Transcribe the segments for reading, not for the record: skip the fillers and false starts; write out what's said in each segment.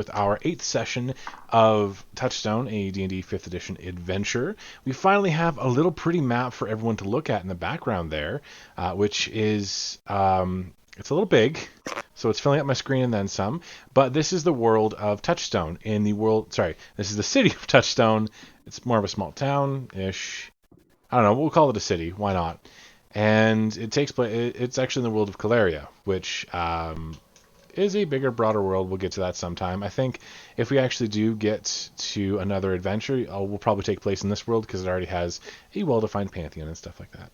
with our 8th session of Touchstone, a D&D 5th edition adventure. We finally have a little pretty map for everyone to look at in the background there, which is, it's a little big, so it's filling up my screen and then some, but this is the world of Touchstone. This is the city of Touchstone. It's more of a small town-ish. I don't know, we'll call it a city, why not? And it takes place, it's actually in the world of Caleria, which is a bigger, broader world. We'll get to that sometime. I think if we actually do get to another adventure, we'll probably take place in this world because it already has a well-defined pantheon and stuff like that.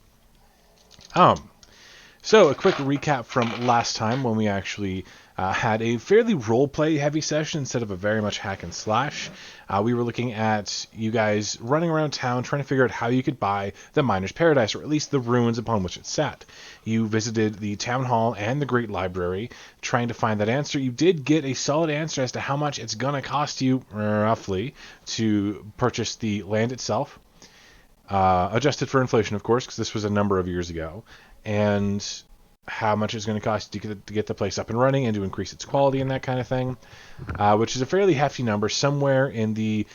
So a quick recap from last time when we actually had a fairly roleplay heavy session instead of a very much hack and slash. We were looking at you guys running around town trying to figure out how you could buy the Miner's Paradise, or at least the ruins upon which it sat. You visited the town hall and the Great Library trying to find that answer. You did get a solid answer as to how much it's going to cost you, roughly, to purchase the land itself. Adjusted for inflation, of course, because this was a number of years ago. And how much it's going to cost to get the place up and running and to increase its quality and that kind of thing, which is a fairly hefty number, somewhere in the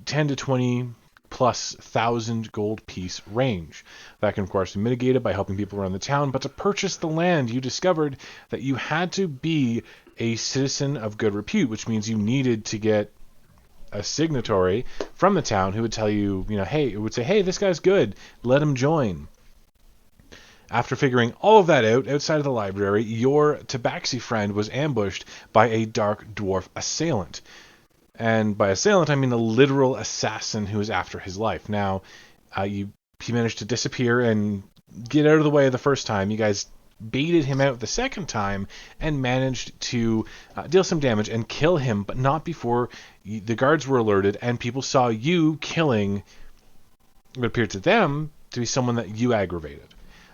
10 to 20 plus thousand gold piece range. That can, of course, be mitigated by helping people around the town, but to purchase the land, you discovered that you had to be a citizen of good repute, which means you needed to get a signatory from the town who would tell you, hey, this guy's good, let him join. After figuring all of that out outside of the library, your tabaxi friend was ambushed by a dark dwarf assailant. And by assailant, I mean a literal assassin who was after his life. Now, he managed to disappear and get out of the way the first time. You guys baited him out the second time and managed to deal some damage and kill him, but not before the guards were alerted and people saw you killing what appeared to them to be someone that you aggravated.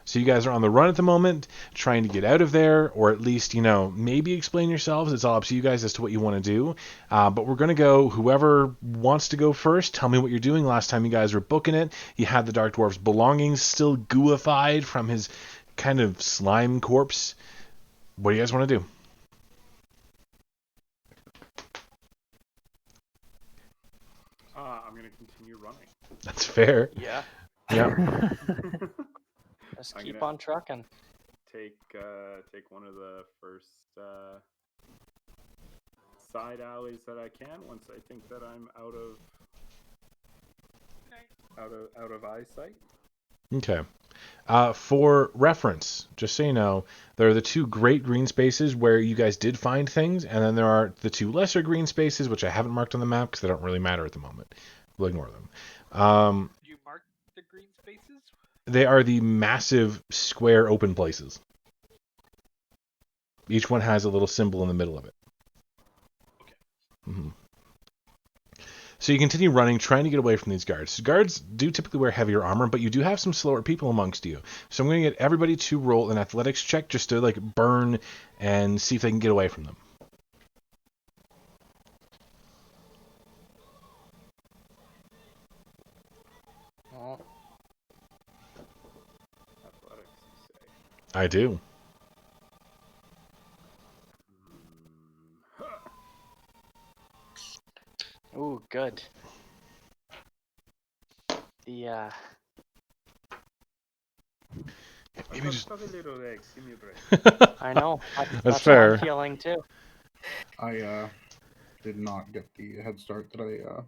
So you guys are on the run at the moment, trying to get out of there, or at least, maybe explain yourselves. It's all up to you guys as to what you want to do. But we're going to go, whoever wants to go first, tell me what you're doing. Last time you guys were booking it, you had the Dark Dwarf's belongings still gooified from his kind of slime corpse. What do you guys want to do? I'm going to continue running. That's fair. Yeah. Yeah. Just keep on trucking. Take one of the first side alleys that I can once I think that I'm out of eyesight. Okay. For reference, just so you know, there are the two great green spaces where you guys did find things, and then there are the two lesser green spaces, which I haven't marked on the map because they don't really matter at the moment. We'll ignore them. You mark the green spaces? They are the massive square open places. Each one has a little symbol in the middle of it. Okay. Mm-hmm. So you continue running, trying to get away from these guards. Guards do typically wear heavier armor, but you do have some slower people amongst you. So I'm going to get everybody to roll an athletics check just to burn and see if they can get away from them. Athletics, you say? I do. Ooh, good. Maybe just... Little legs, give me a break. I know. That's fair. What I'm feeling too. I did not get the head start that I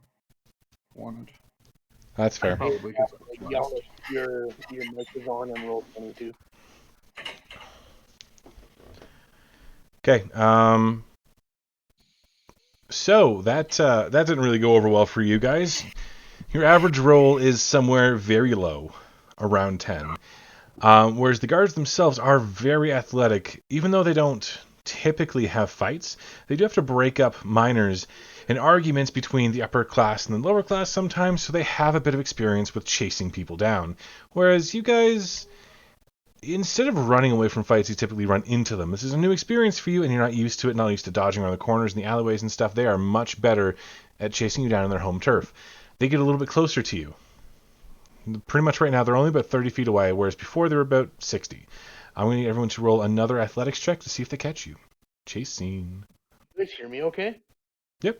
wanted. That's fair. Probably because I was last. Your mic is on and roll 22. Okay. So that didn't really go over well for you guys. Your average roll is somewhere very low, around 10. Whereas the guards themselves are very athletic, even though they don't typically have fights. They do have to break up minors and arguments between the upper class and the lower class sometimes, so they have a bit of experience with chasing people down. Whereas you guys, instead of running away from fights, you typically run into them. This is a new experience for you, and you're not used to it, not used to dodging around the corners and the alleyways and stuff. They are much better at chasing you down on their home turf. They get a little bit closer to you. Pretty much right now, they're only about 30 feet away, whereas before they were about 60. I'm going to need everyone to roll another athletics check to see if they catch you. Chase scene. You guys hear me okay? Yep.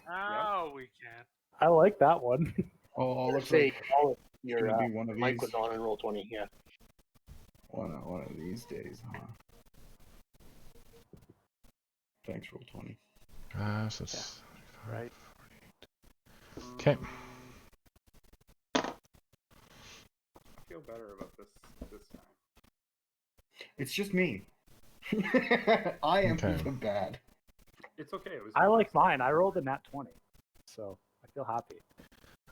Oh, we can. I like that one. Oh, Let's looks say like all of it's your gonna be one of mic these. was on in roll 20. Yeah. One of these days, huh? Thanks, roll 20. So it's Right. okay. I feel better about this time. It's just me. I am Okay. the bad. It's okay. It was. I like mine. I rolled a nat 20, so I feel happy.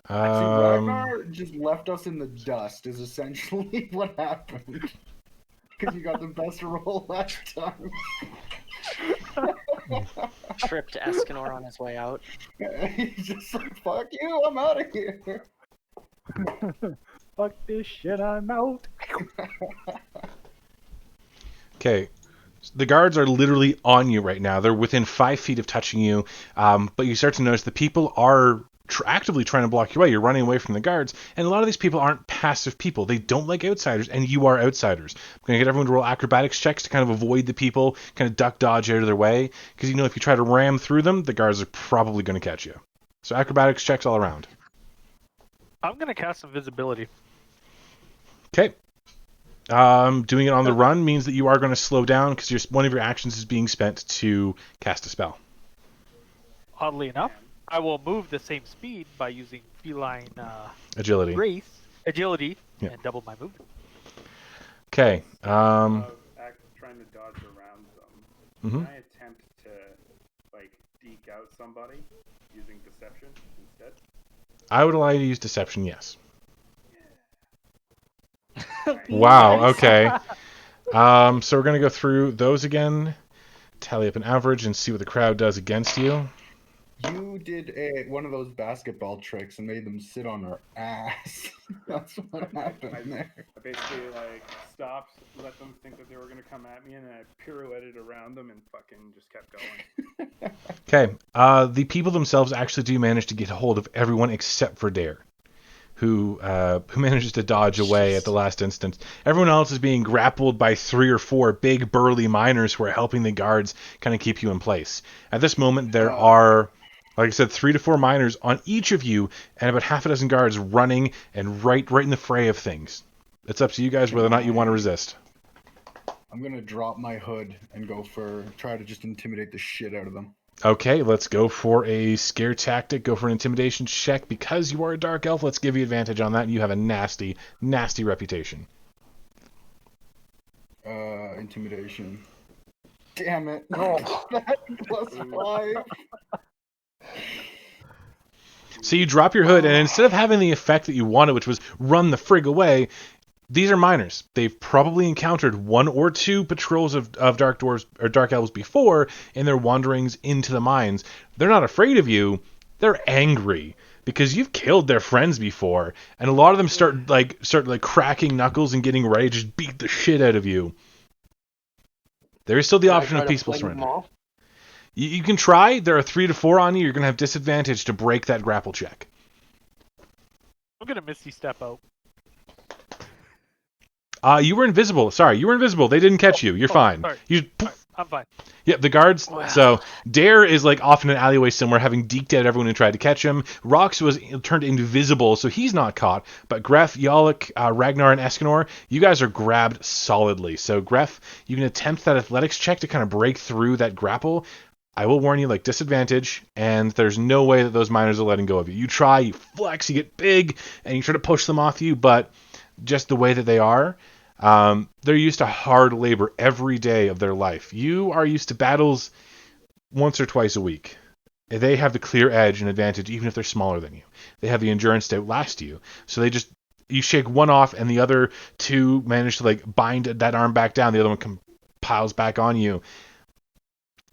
See, Ragnar just left us in the dust is essentially what happened. Because you got the best roll last time. Tripped Escondar on his way out. He's just like, fuck you, I'm out of here. Fuck this shit, I'm out. Okay. The guards are literally on you right now. They're within 5 feet of touching you, but you start to notice the people are actively trying to block your way. You're running away from the guards, and a lot of these people aren't passive people. They don't like outsiders, and you are outsiders. I'm going to get everyone to roll acrobatics checks to kind of avoid the people, kind of duck, dodge out of their way, because you know if you try to ram through them, the guards are probably going to catch you. So acrobatics checks all around. I'm gonna cast invisibility. Okay. Doing it on the run means that you are going to slow down because one of your actions is being spent to cast a spell. Oddly enough, I will move the same speed by using feline Agility. agility, Yeah. and double my movement. Okay. Trying to dodge around them. Mhm. Can I attempt to deke out somebody using deception instead? I would allow you to use deception, yes. Right. Wow, okay. So we're going to go through those again, tally up an average, and see what the crowd does against you. You did one of those basketball tricks and made them sit on our ass. That's what happened there. I basically stopped, let them think that they were gonna come at me, and then I pirouetted around them and fucking just kept going. Okay, the people themselves actually do manage to get a hold of everyone except for Dare, who manages to dodge away at the last instant. Everyone else is being grappled by 3 or 4 big burly miners who are helping the guards kind of keep you in place. At this moment, there are, like I said, 3 to 4 miners on each of you, and about half a dozen guards running and right in the fray of things. It's up to you guys whether or not you want to resist. I'm gonna drop my hood and try to just intimidate the shit out of them. Okay, let's go for a scare tactic. Go for an intimidation check. Because you are a dark elf, let's give you advantage on that. And you have a nasty, nasty reputation. Intimidation. Damn it. +5. So you drop your hood, and instead of having the effect that you wanted, which was run the frig away, these are miners. They've probably encountered 1 or 2 patrols of dark dwarves or dark elves before in their wanderings into the mines. They're not afraid of you. They're angry because you've killed their friends before, and a lot of them start cracking knuckles and getting ready to just beat the shit out of you. There is still the option of peaceful surrender. You can try. There are 3 to 4 on you. You're going to have disadvantage to break that grapple check. I'm gonna misty step out. You were invisible. Sorry, you were invisible. They didn't catch you. You're fine. Sorry. I'm fine. Yep, the guards. Wow. So Dare is off in an alleyway somewhere, having deked out everyone who tried to catch him. Rox was turned invisible, so he's not caught. But Gref, Yalek, Ragnar, and Escondar, you guys are grabbed solidly. So Gref, you can attempt that athletics check to kind of break through that grapple. I will warn you, disadvantage, and there's no way that those miners are letting go of you. You try, you flex, you get big, and you try to push them off you, but just the way that they are, they're used to hard labor every day of their life. You are used to battles once or twice a week. They have the clear edge and advantage, even if they're smaller than you. They have the endurance to outlast you. So you shake one off, and the other 2 manage to bind that arm back down. The other one piles back on you.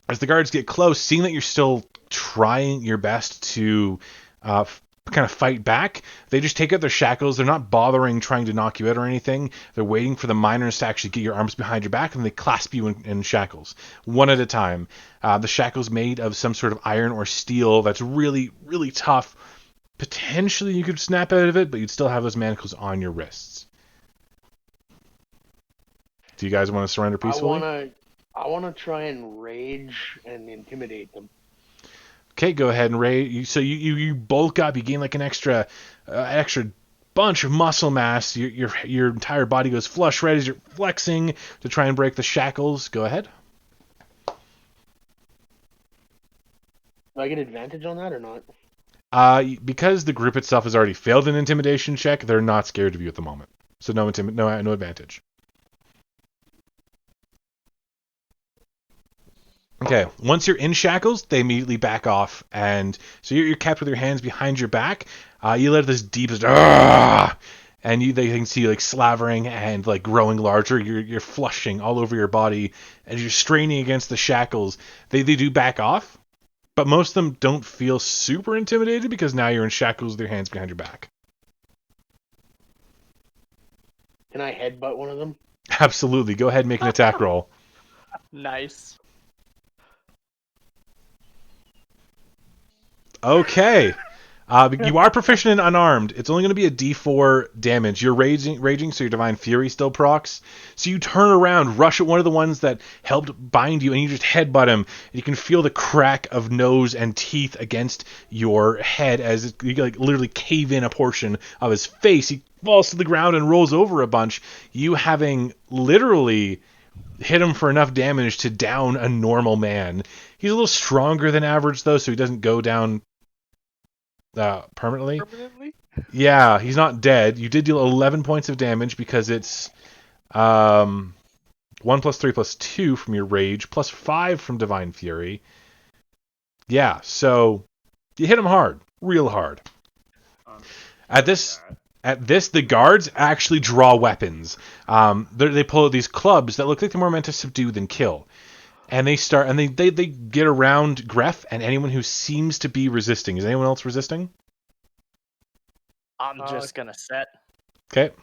As the guards get close, seeing that you're still trying your best to kind of fight back, they just take out their shackles. They're not bothering trying to knock you out or anything. They're waiting for the miners to actually get your arms behind your back, and they clasp you in shackles, one at a time. The shackle's made of some sort of iron or steel that's really, really tough. Potentially you could snap out of it, but you'd still have those manacles on your wrists. Do you guys want to surrender peacefully? I want to try and rage and intimidate them. Okay, go ahead and raise. So you bulk up. You gain like an extra bunch of muscle mass. Your entire body goes flush red as you're flexing to try and break the shackles. Go ahead. Do I get advantage on that or not? Because the group itself has already failed an intimidation check, they're not scared of you at the moment. So no advantage. Okay, once you're in shackles, they immediately back off, and so you're kept with your hands behind your back. You let this deep, and they can see you like slavering and like growing larger. You're flushing all over your body as you're straining against the shackles. They do back off, but most of them don't feel super intimidated because now you're in shackles with your hands behind your back. Can I headbutt one of them? Absolutely. Go ahead and make an attack roll. Nice. Okay. You are proficient in unarmed. It's only going to be a D4 damage. You're raging, so your Divine Fury still procs. So you turn around, rush at one of the ones that helped bind you, and you just headbutt him. And you can feel the crack of nose and teeth against your head as you like literally cave in a portion of his face. He falls to the ground and rolls over a bunch. You having literally hit him for enough damage to down a normal man. He's a little stronger than average, though, so he doesn't go down permanently. Yeah, he's not dead. You did deal 11 points of damage because it's 1 plus 3 plus 2 from your rage, plus 5 from Divine Fury. Yeah, so you hit him hard. Real hard. At this, the guards actually draw weapons. They pull out these clubs that look like they're more meant to subdue than kill. And they start, and they get around Gref and anyone who seems to be resisting. Is anyone else resisting? I'm just gonna set. Okay.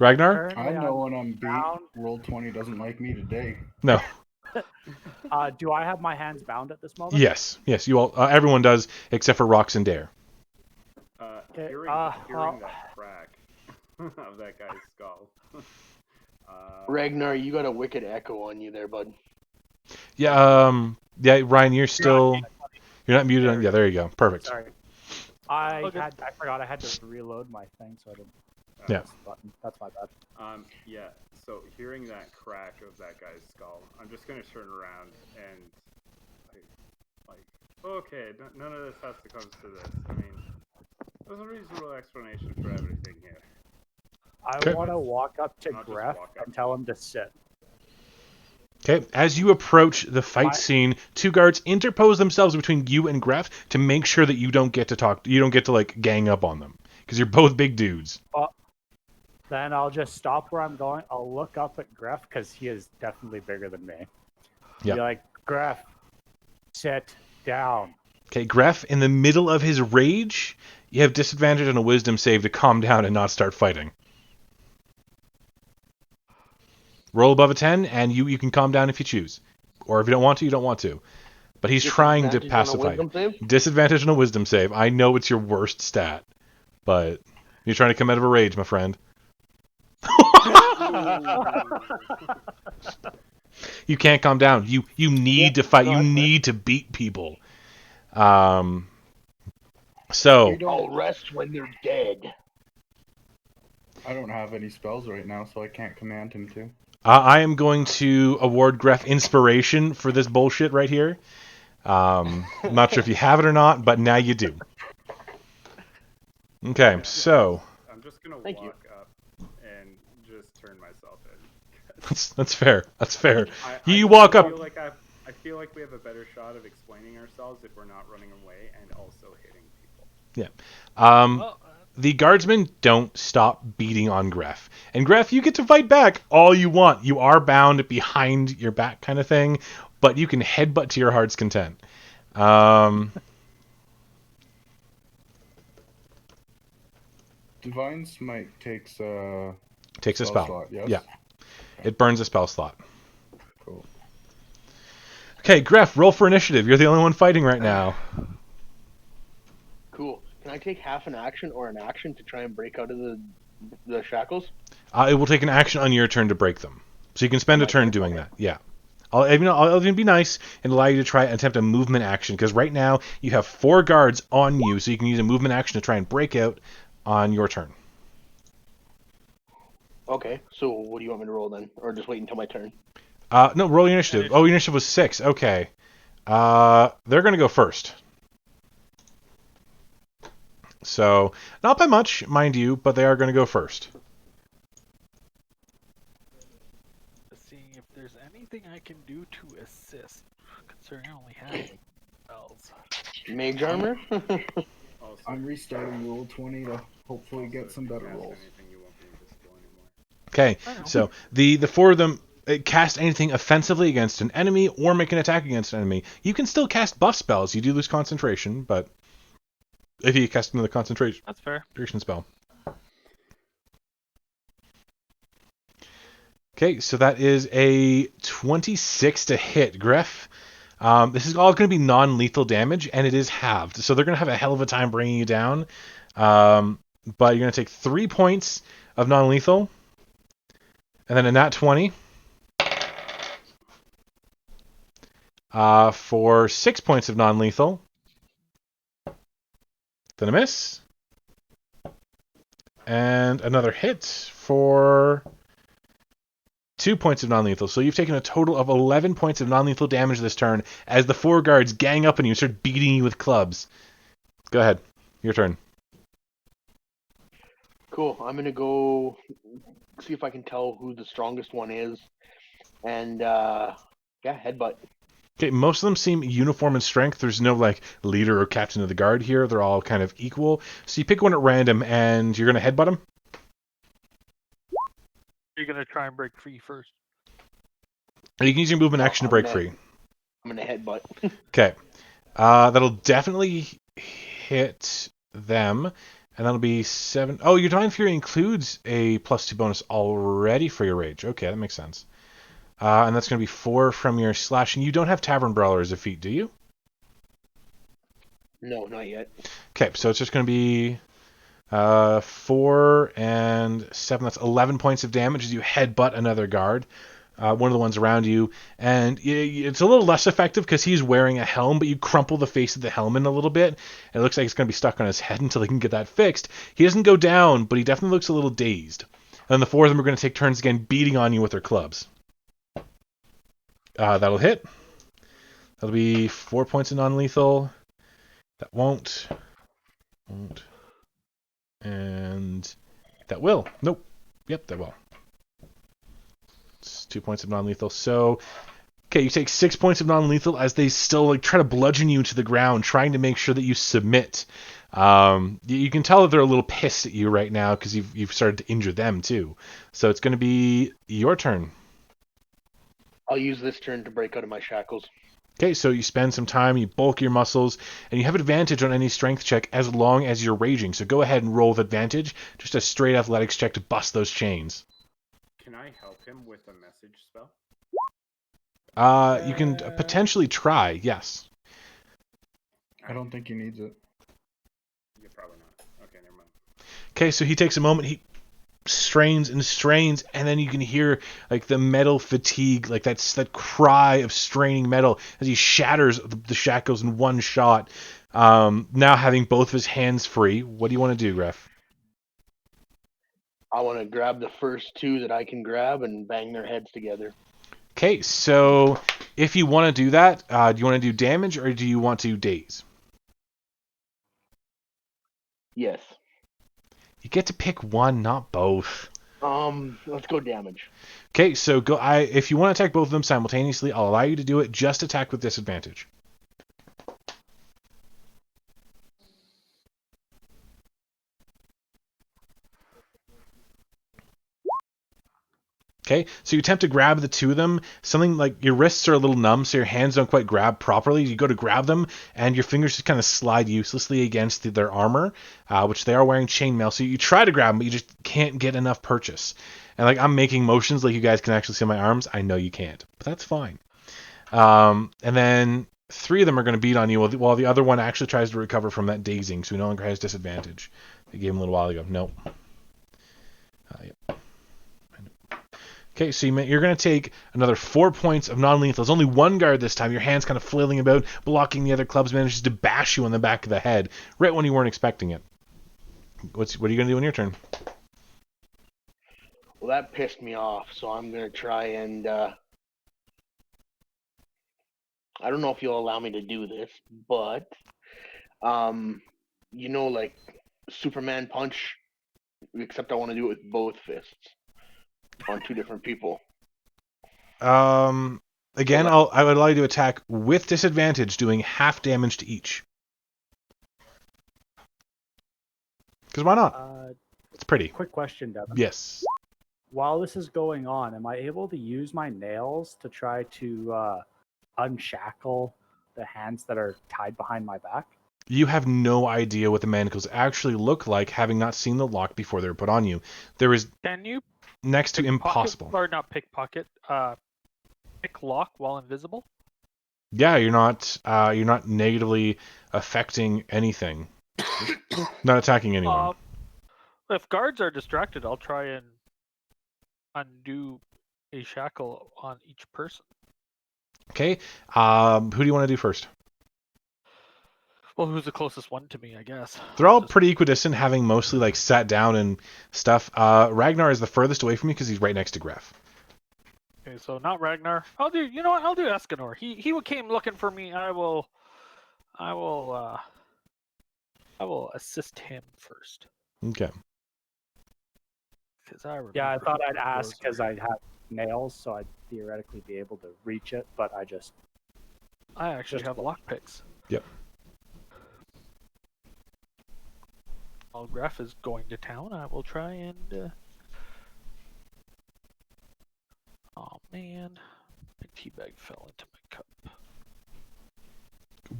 Ragnar? I know when I'm beat. Roll 20 doesn't like me today. No. Do I have my hands bound at this moment? Yes. You all. Everyone does, except for Rox and Dare. Hearing that crack of that guy's skull. Ragnar, you got a wicked echo on you there, bud. Yeah. Yeah. Ryan, you're not muted. Yeah. There you go. Perfect. Sorry. I forgot I had to reload my thing, so I didn't. Yeah. That's my bad. Yeah. So hearing that crack of that guy's skull, I'm just gonna turn around and like, okay, none of this has to come to this. I mean, there's a reasonable explanation for everything here. I want to walk up to Gref and tell him to sit. Okay, as you approach the fight scene, two guards interpose themselves between you and Gref to make sure that you don't get to talk. You don't get to like gang up on them because you're both big dudes. Then I'll just stop where I'm going. I'll look up at Gref because he is definitely bigger than me. Yeah. Be like, Gref, sit down. Okay, Gref, in the middle of his rage, you have disadvantage on a wisdom save to calm down and not start fighting. Roll above a 10, and you can calm down if you choose. Or if you don't want to, you don't want to. But he's trying to pacify you. Disadvantage on a wisdom save. I know it's your worst stat, but you're trying to come out of a rage, my friend. You can't calm down. You need to fight. You need to beat people. So I'll rest when they're dead. I don't have any spells right now, so I can't command him to. I am going to award Gref inspiration for this bullshit right here. I'm not sure if you have it or not, but now you do. Okay, so I'm just gonna walk up and just turn myself in. that's fair. That's fair. You I walk up. I feel like we have a better shot of explaining ourselves if we're not running away and also hitting people. Yeah. The guardsmen don't stop beating on Gref. And Gref, you get to fight back all you want. You are bound behind your back kind of thing, but you can headbutt to your heart's content. Divine Smite takes a spell. Slot, yes? Yeah. It burns a spell slot. Cool. Okay, Gref, roll for initiative. You're the only one fighting right now. Cool. Can I take half an action or an action to try and break out of the shackles? It will take an action on your turn to break them. So you can spend a turn doing that. Yeah. I'll even be nice and allow you to try and attempt a movement action, because right now you have 4 guards on you, so you can use a movement action to try and break out on your turn. Okay, so what do you want me to roll then? Or just wait until my turn? No, roll your initiative. Oh, your initiative was 6. Okay. They're going to go first. So, not by much, mind you, but they are going to go first. Seeing if there's anything I can do to assist, considering I only have spells. Mage armor? Also, I'm restarting roll 20 to hopefully get some better cast rolls. anything, you won't be invisible anymore. Okay, so the 4 of them cast anything offensively against an enemy or make an attack against an enemy. You can still cast buff spells. You do lose concentration, but if you cast another concentration That's fair. spell. Okay, so that is a 26 to hit, Griff. This is all going to be non-lethal damage, and it is halved. So they're going to have a hell of a time bringing you down. But you're going to take 3 points of non-lethal. And then a nat 20. For 6 points of non-lethal. Then a miss. And another hit for 2 points of non-lethal. So you've taken a total of 11 points of non-lethal damage this turn as the 4 guards gang up on you and start beating you with clubs. Go ahead. Your turn. Cool. I'm gonna go see if I can tell who the strongest one is. And headbutt. Okay, most of them seem uniform in strength. There's no leader or captain of the guard here. They're all kind of equal. So you pick one at random and you're going to headbutt them? You're gonna try and break free first. Or you can use your movement action to break free. I'm gonna headbutt. Okay. That'll definitely hit them. And that'll be 7. Oh, your Divine Fury includes a +2 bonus already for your rage. Okay, that makes sense. And that's going to be 4 from your slashing. You don't have Tavern Brawler as a feat, do you? No, not yet. Okay, so it's just going to be 4 and 7. That's 11 points of damage as you headbutt another guard. One of the ones around you. And it's a little less effective because he's wearing a helm, but you crumple the face of the helm in a little bit. And it looks like it's going to be stuck on his head until they can get that fixed. He doesn't go down, but he definitely looks a little dazed. And the 4 of them are going to take turns again beating on you with their clubs. That'll hit. That'll be 4 points of non-lethal. That won't. And that will. Nope. Yep, that will. It's 2 points of non-lethal. So, okay, you take 6 points of non-lethal as they still try to bludgeon you to the ground, trying to make sure that you submit. You can tell that they're a little pissed at you right now because you've started to injure them too. So it's going to be your turn. I'll use this turn to break out of my shackles. Okay, so you spend some time, you bulk your muscles, and you have advantage on any strength check as long as you're raging. So go ahead and roll with advantage, just a straight athletics check to bust those chains. Can I help him with a message spell? You can potentially try, yes. I don't think he needs it. Yeah, probably not. Okay, never mind. Okay, so he takes a moment, he strains and strains, and then you can hear the metal fatigue, that cry of straining metal as he shatters the shackles in one shot. Now having both of his hands free, what do you want to do, Gref? I want to grab the first 2 that I can grab and bang their heads together. Okay, so if you want to do that, do you want to do damage or do you want to daze? Yes. You get to pick one, not both. Let's go damage. Okay, so go. If you want to attack both of them simultaneously, I'll allow you to do it. Just attack with disadvantage. Okay, so you attempt to grab the 2 of them. Something like your wrists are a little numb, so your hands don't quite grab properly. You go to grab them, and your fingers just kind of slide uselessly against their armor, which they are wearing chainmail. So you try to grab them, but you just can't get enough purchase. And I'm making motions like you guys can actually see my arms. I know you can't, but that's fine. And then 3 of them are going to beat on you, while the other one actually tries to recover from that dazing, so he no longer has disadvantage. I gave him a little while ago. Nope. Yep. Okay, so you're going to take another 4 points of non-lethal. There's only one guard this time. Your hand's kind of flailing about, blocking the other clubs, manages to bash you on the back of the head right when you weren't expecting it. What are you going to do on your turn? Well, that pissed me off, so I'm going to try and... I don't know if you'll allow me to do this, but... like Superman Punch, except I want to do it with both fists on two different people. Again, I would allow you to attack with disadvantage, doing half damage to each. Because why not? It's pretty. Quick question, Devin. Yes. While this is going on, am I able to use my nails to try to unshackle the hands that are tied behind my back? You have no idea what the manacles actually look like, having not seen the lock before they were put on you. There is Can you next to impossible. or not pickpocket? Pick lock while invisible. Yeah, you're not negatively affecting anything. Not attacking anyone. If guards are distracted, I'll try and undo a shackle on each person. Okay. Who do you want to do first? Well, who's the closest one to me, I guess. They're all pretty equidistant, having mostly like sat down and stuff. Ragnar is the furthest away from you because he's right next to Gref. Okay, so not Ragnar. I'll do. You know what? I'll do Escondar. He came looking for me. I will assist him first. Okay. Yeah, I thought I'd ask because I have nails, so I'd theoretically be able to reach it, but I actually have lockpicks. Yep. While Gref is going to town, I will try and. Oh man, my teabag fell into my cup.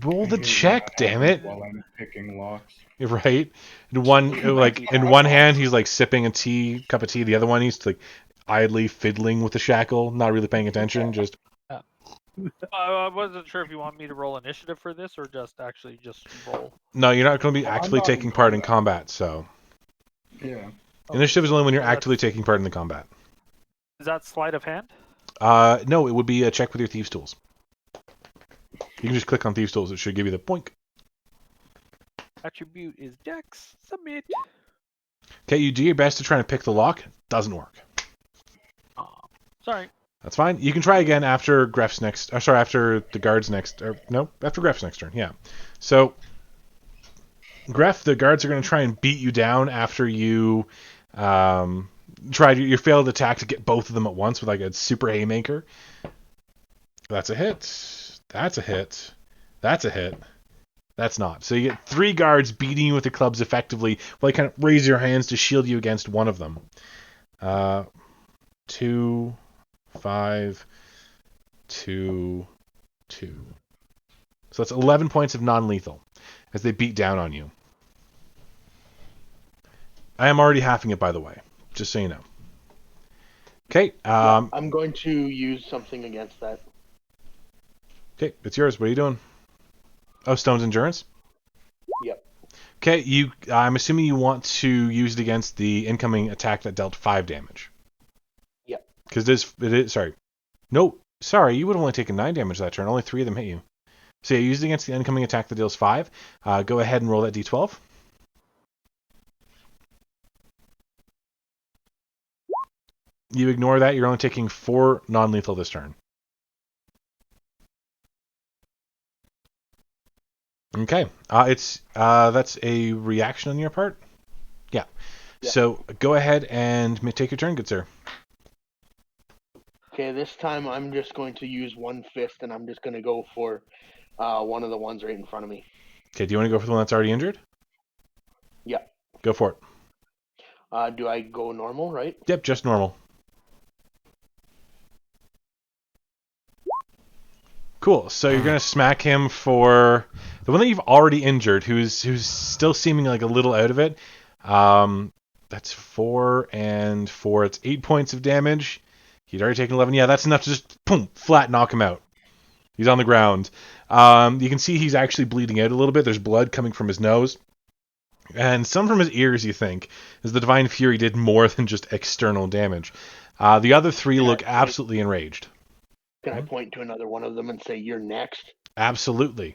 Roll the check, damn it! While I'm picking locks. Right. In one hand he's like sipping a cup of tea. The other one he's like idly fiddling with the shackle, not really paying attention. Just. I wasn't sure if you want me to roll initiative for this or just roll. No, you're not going to be I'm actively not taking in part in combat. combat. So. Yeah. Initiative is only when you're that's- actively taking part in the combat. Is that sleight of hand? No, it would be a check with your thieves' tools. You can just click on thieves' tools. It should give you the point. Attribute is Dex. Submit. Okay, you do your best to try and pick the lock. Doesn't work. Sorry. That's fine. You can try again after Gref's next. After the guard's next. After Gref's next turn. Yeah. So, Gref, the guards are going to try and beat you down after you tried your failed attack to get both of them at once with like a super haymaker. That's a hit. That's a hit. That's a hit. That's not. So you get 3 guards beating you with the clubs effectively while you kind of raise your hands to shield you against one of them. 2, 5, 2, 2. So that's 11 points of non-lethal as they beat down on you. I am already halving it, by the way, just so you know. Okay. I'm going to use something against that. Okay, it's yours. What are you doing? Oh, Stone's Endurance? Yep. Okay, I'm assuming you want to use it against the incoming attack that dealt 5 damage. Yep. Because it is, sorry. No, sorry, you would have only taken 9 damage that turn. Only 3 of them hit you. So yeah, use it against the incoming attack that deals 5. Go ahead and roll that d12. You ignore that. You're only taking 4 non-lethal this turn. Okay. That's a reaction on your part? Yeah. So go ahead and take your turn, good sir. Okay, this time I'm just going to use one fist, and I'm just going to go for one of the ones right in front of me. Okay, do you want to go for the one that's already injured? Yeah. Go for it. Do I go normal, right? Yep, just normal. Cool. So you're gonna smack him for the one that you've already injured, who's still seeming like a little out of it. That's 4 and 4. It's 8 points of damage. He'd already taken 11. Yeah, that's enough to just flat knock him out. He's on the ground. You can see he's actually bleeding out a little bit. There's blood coming from his nose. And some from his ears, you think, as the Divine Fury did more than just external damage. The other three Yeah, look like- absolutely enraged. Can I point to another one of them and say, "You're next"? Absolutely.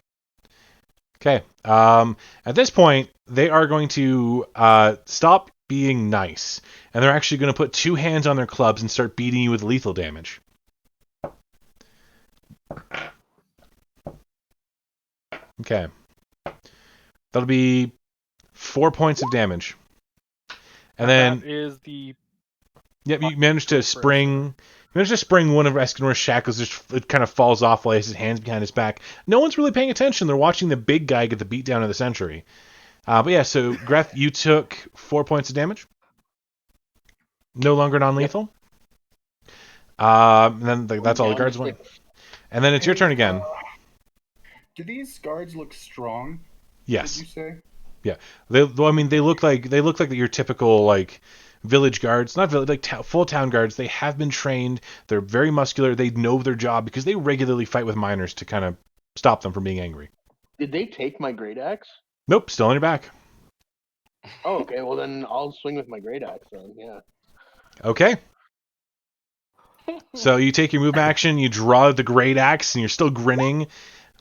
Okay. At this point, they are going to stop being nice, and they're actually going to put 2 hands on their clubs and start beating you with lethal damage. Okay. That'll be 4 points of damage. And then, that is the yep, you managed to Go first. spring one of Escondar's shackles. Just it kind of falls off while he has his hands behind his back. No one's really paying attention. They're watching the big guy get the beatdown of the century. But yeah, so Greth, you took 4 points of damage. No longer non-lethal. And then that's all the guards win. And then it's your turn again. Do these guards look strong? Yes. Did you say? They look like your typical like village guards, not village, like full town guards. They have been trained. They're very muscular. They know their job because they regularly fight with miners to kind of stop them from being angry. Did they take my great axe? Nope, still on your back. Oh, okay. Well, then I'll swing with my great axe. Then, yeah. Okay. So you take your move action, you draw the great axe, and you're still grinning.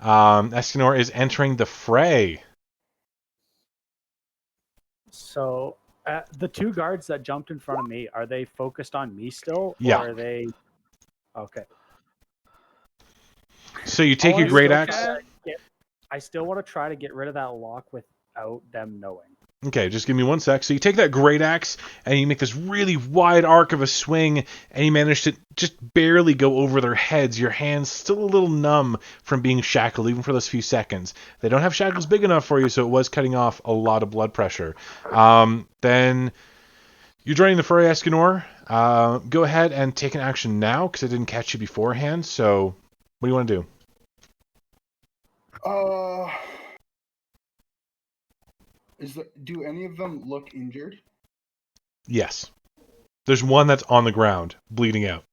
Escondar is entering the fray. So the 2 guards that jumped in front of me, are they focused on me still? Yeah. Or are they? Okay. So you take I your wanna great still axe. try to I still want to try to get rid of that lock without them knowing. Okay, just give me 1 sec. So you take that great axe and you make this really wide arc of a swing, and you manage to just barely go over their heads. Your hands still a little numb from being shackled, even for those few seconds. They don't have shackles big enough for you, so it was cutting off a lot of blood pressure. Then you're joining the fray, Escondar. Go ahead and take an action now, because I didn't catch you beforehand. So what do you want to do? Do any of them look injured? Yes. There's one that's on the ground, bleeding out.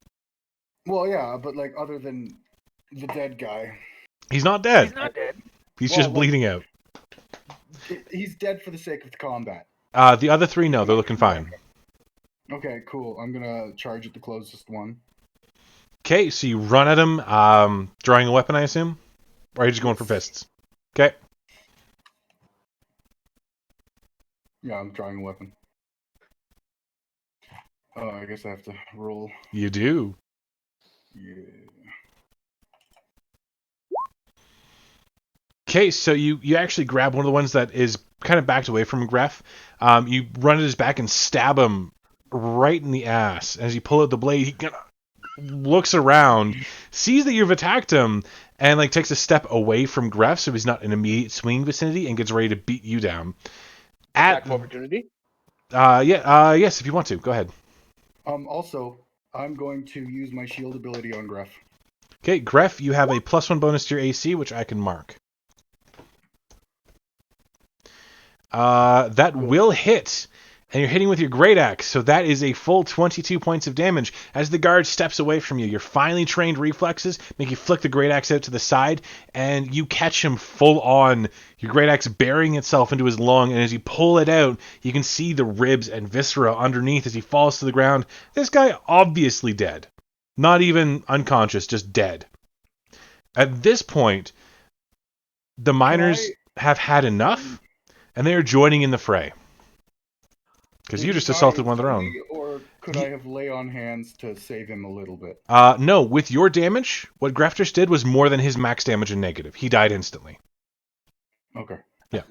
Well, yeah, but like other than the dead guy, He's not dead. He's not dead. He's Well, just like- bleeding out. he's dead for the sake of the combat. The other 3, no, they're looking fine. Okay, cool. I'm gonna charge at the closest one. Okay, so you run at him, drawing a weapon, I assume? Or are you just going for fists? Okay. Yeah, I'm drawing a weapon. Oh, I guess I have to roll. You do. Yeah. Okay, so you actually grab one of the ones that is kind of backed away from Gref. You run at his back and stab him right in the ass. As you pull out the blade, he kind of looks around, sees that you've attacked him, and like takes a step away from Gref so he's not in immediate swing vicinity and gets ready to beat you down. Attack of opportunity. Yes, if you want to. Go ahead. Also, I'm going to use my shield ability on Gref. Okay, Gref, you have a +1 bonus to your AC, which I can mark. That will hit, and you're hitting with your great axe, so that is a full 22 points of damage. As the guard steps away from you, your finely trained reflexes make you flick the great axe out to the side, and you catch him full on, your great axe burying itself into his lung, and as you pull it out, you can see the ribs and viscera underneath as he falls to the ground. This guy obviously dead. Not even unconscious, just dead. At this point, the miners have had enough, and they are joining in the fray. Because you just assaulted one of their own. Or could I have lay on hands to save him a little bit? No, with your damage, what Gref just did was more than his max damage in negative. He died instantly. Okay. Yeah.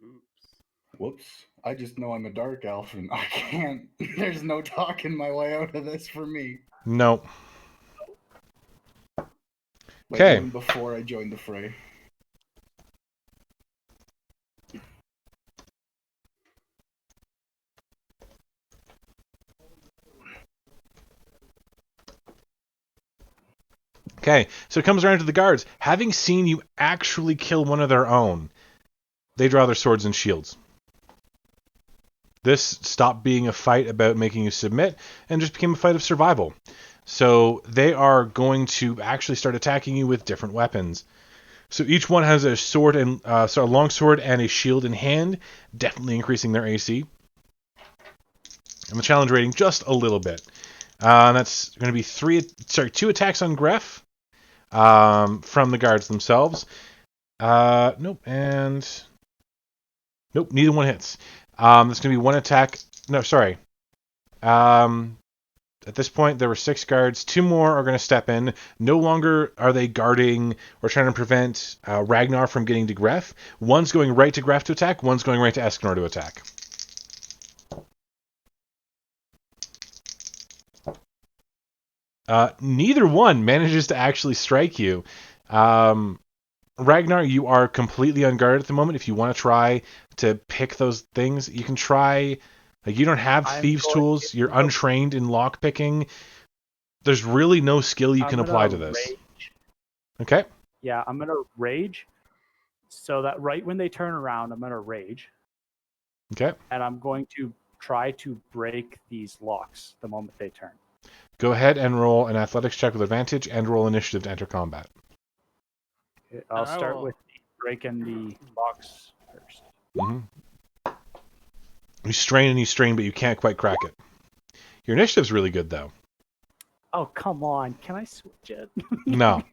Oops. Whoops. I just know I'm a dark elf and I can't. There's no talking my way out of this for me. No. Like, Okay. even before I joined the fray. Okay, so it comes around to the guards. Having seen you actually kill one of their own, they draw their swords and shields. This stopped being a fight about making you submit and just became a fight of survival. So they are going to actually start attacking you with different weapons. So each one has a sword and a long sword and a shield in hand, definitely increasing their AC. And the challenge rating just a little bit. That's going to be 2 attacks on Gref from the guards themselves. Nope, neither one hits. That's going to be 1 attack. No, sorry. At this point, there were 6 guards. 2 more are going to step in. No longer are they guarding or trying to prevent Ragnar from getting to Gref. One's going right to Gref to attack. One's going right to Escondar to attack. Neither one manages to actually strike you. Ragnar, you are completely unguarded at the moment. If you want to try to pick those things, you can try. Like, you don't have thieves' tools. You're untrained in lock picking. There's really no skill you can apply to this. Rage. Okay. Yeah, I'm gonna rage. So that right when they turn around, I'm gonna rage. Okay. And I'm going to try to break these locks the moment they turn. Go ahead and roll an athletics check with advantage and roll initiative to enter combat. I'll start with breaking the locks first. Mm-hmm. You strain, but you can't quite crack it. Your initiative's really good, though. Oh, come on. Can I switch it? No.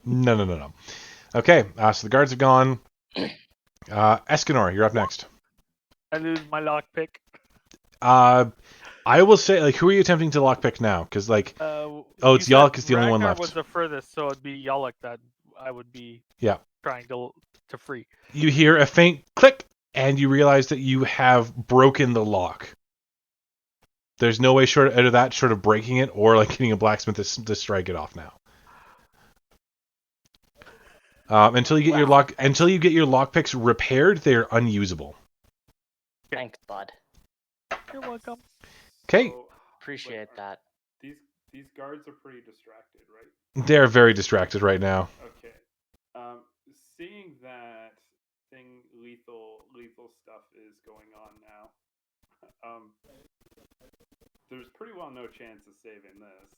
Okay, so the guards are gone. Escondar, you're up next. I lose my lockpick. I will say, like, who are you attempting to lockpick now? Because, like, it's Yalak is the only one Ragnar left. was the furthest, so it'd be Yalak that I would be trying to free. You hear a faint click, and you realize that you have broken the lock. There's no way short of that, short of breaking it, or like getting a blacksmith to strike it off now. Until you get your lockpicks repaired, they're unusable. Thanks, bud. You're welcome. Okay. So, Appreciate that. These guards are pretty distracted, right? They're very distracted right now. Okay. Seeing that lethal stuff is going on now, there's pretty well no chance of saving this.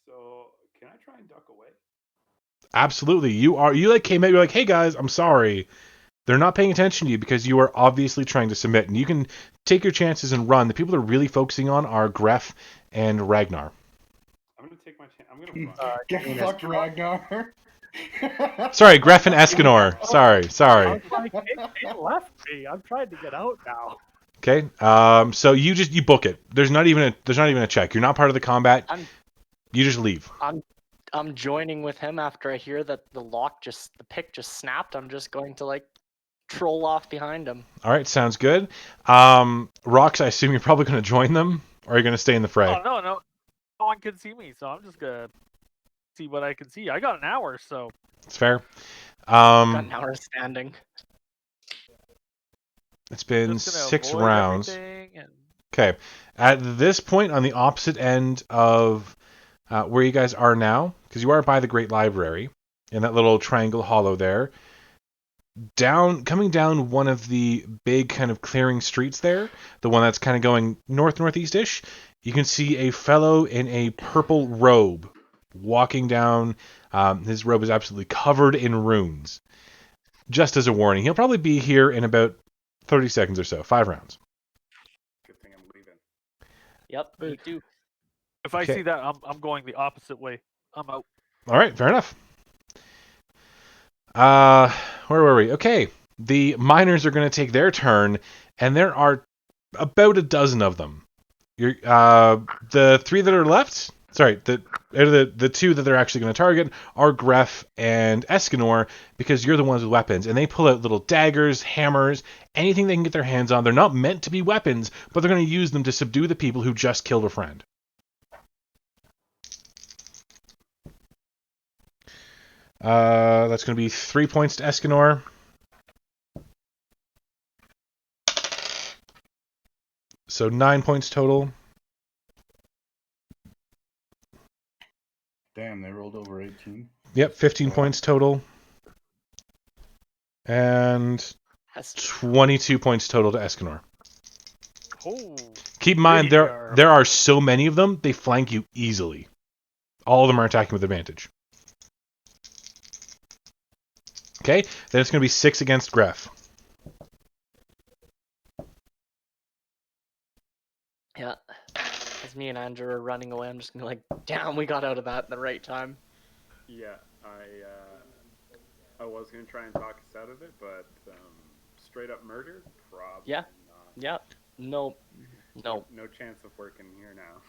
So can I try and duck away? Absolutely. You came out, you're like, hey guys, I'm sorry. They're not paying attention to you because you are obviously trying to submit, and you can take your chances and run. The people they're really focusing on are Gref and Ragnar. I'm gonna take my chance. I'm gonna run. Get fucked, Ragnar. Sorry, Gref and Escondar. Sorry. I was like, they left me. I'm trying to get out now. Okay. So you book it. There's not even a check. You're not part of the combat. You just leave. I'm joining with him after I hear that the pick just snapped. I'm just going to troll off behind him. All right, sounds good. Rox, I assume you're probably going to join them, or are you going to stay in the fray? Oh, no. No one can see me, so I'm just going to see what I can see. I got an hour, so. It's fair. Got an hour standing. It's been 6 rounds. Okay. At this point, on the opposite end of where you guys are now, because you are by the Great Library, in that little triangle hollow there, coming down one of the big kind of clearing streets there, the one that's kind of going northeast-ish, you can see a fellow in a purple robe walking down. His robe is absolutely covered in runes. Just as a warning, he'll probably be here in about 30 seconds or so. 5 rounds. Good thing I'm leaving. Yep, me too. If I see that, I'm going the opposite way. I'm out. All right, fair enough. Where were we? Okay, the miners are going to take their turn, and there are about a dozen of them. The 3 that are left. Sorry, the 2 that they're actually going to target are Gref and Escondar, because you're the ones with weapons, and they pull out little daggers, hammers, anything they can get their hands on. They're not meant to be weapons, but they're going to use them to subdue the people who just killed a friend. That's going to be 3 points to Escondar. So 9 points total. Damn, they rolled over 18. Yep, 15 points total. And 22 points total to Escondar. Oh. Keep in mind, there are so many of them, they flank you easily. All of them are attacking with advantage. Okay, then it's going to be 6 against Gref. me and Andrew are running away, I'm just gonna be like, damn, we got out of that at the right time. Yeah, I was gonna try and talk us out of it, but straight up murder, probably Yeah. not. Yep. Nope. Nope. No chance of working here now.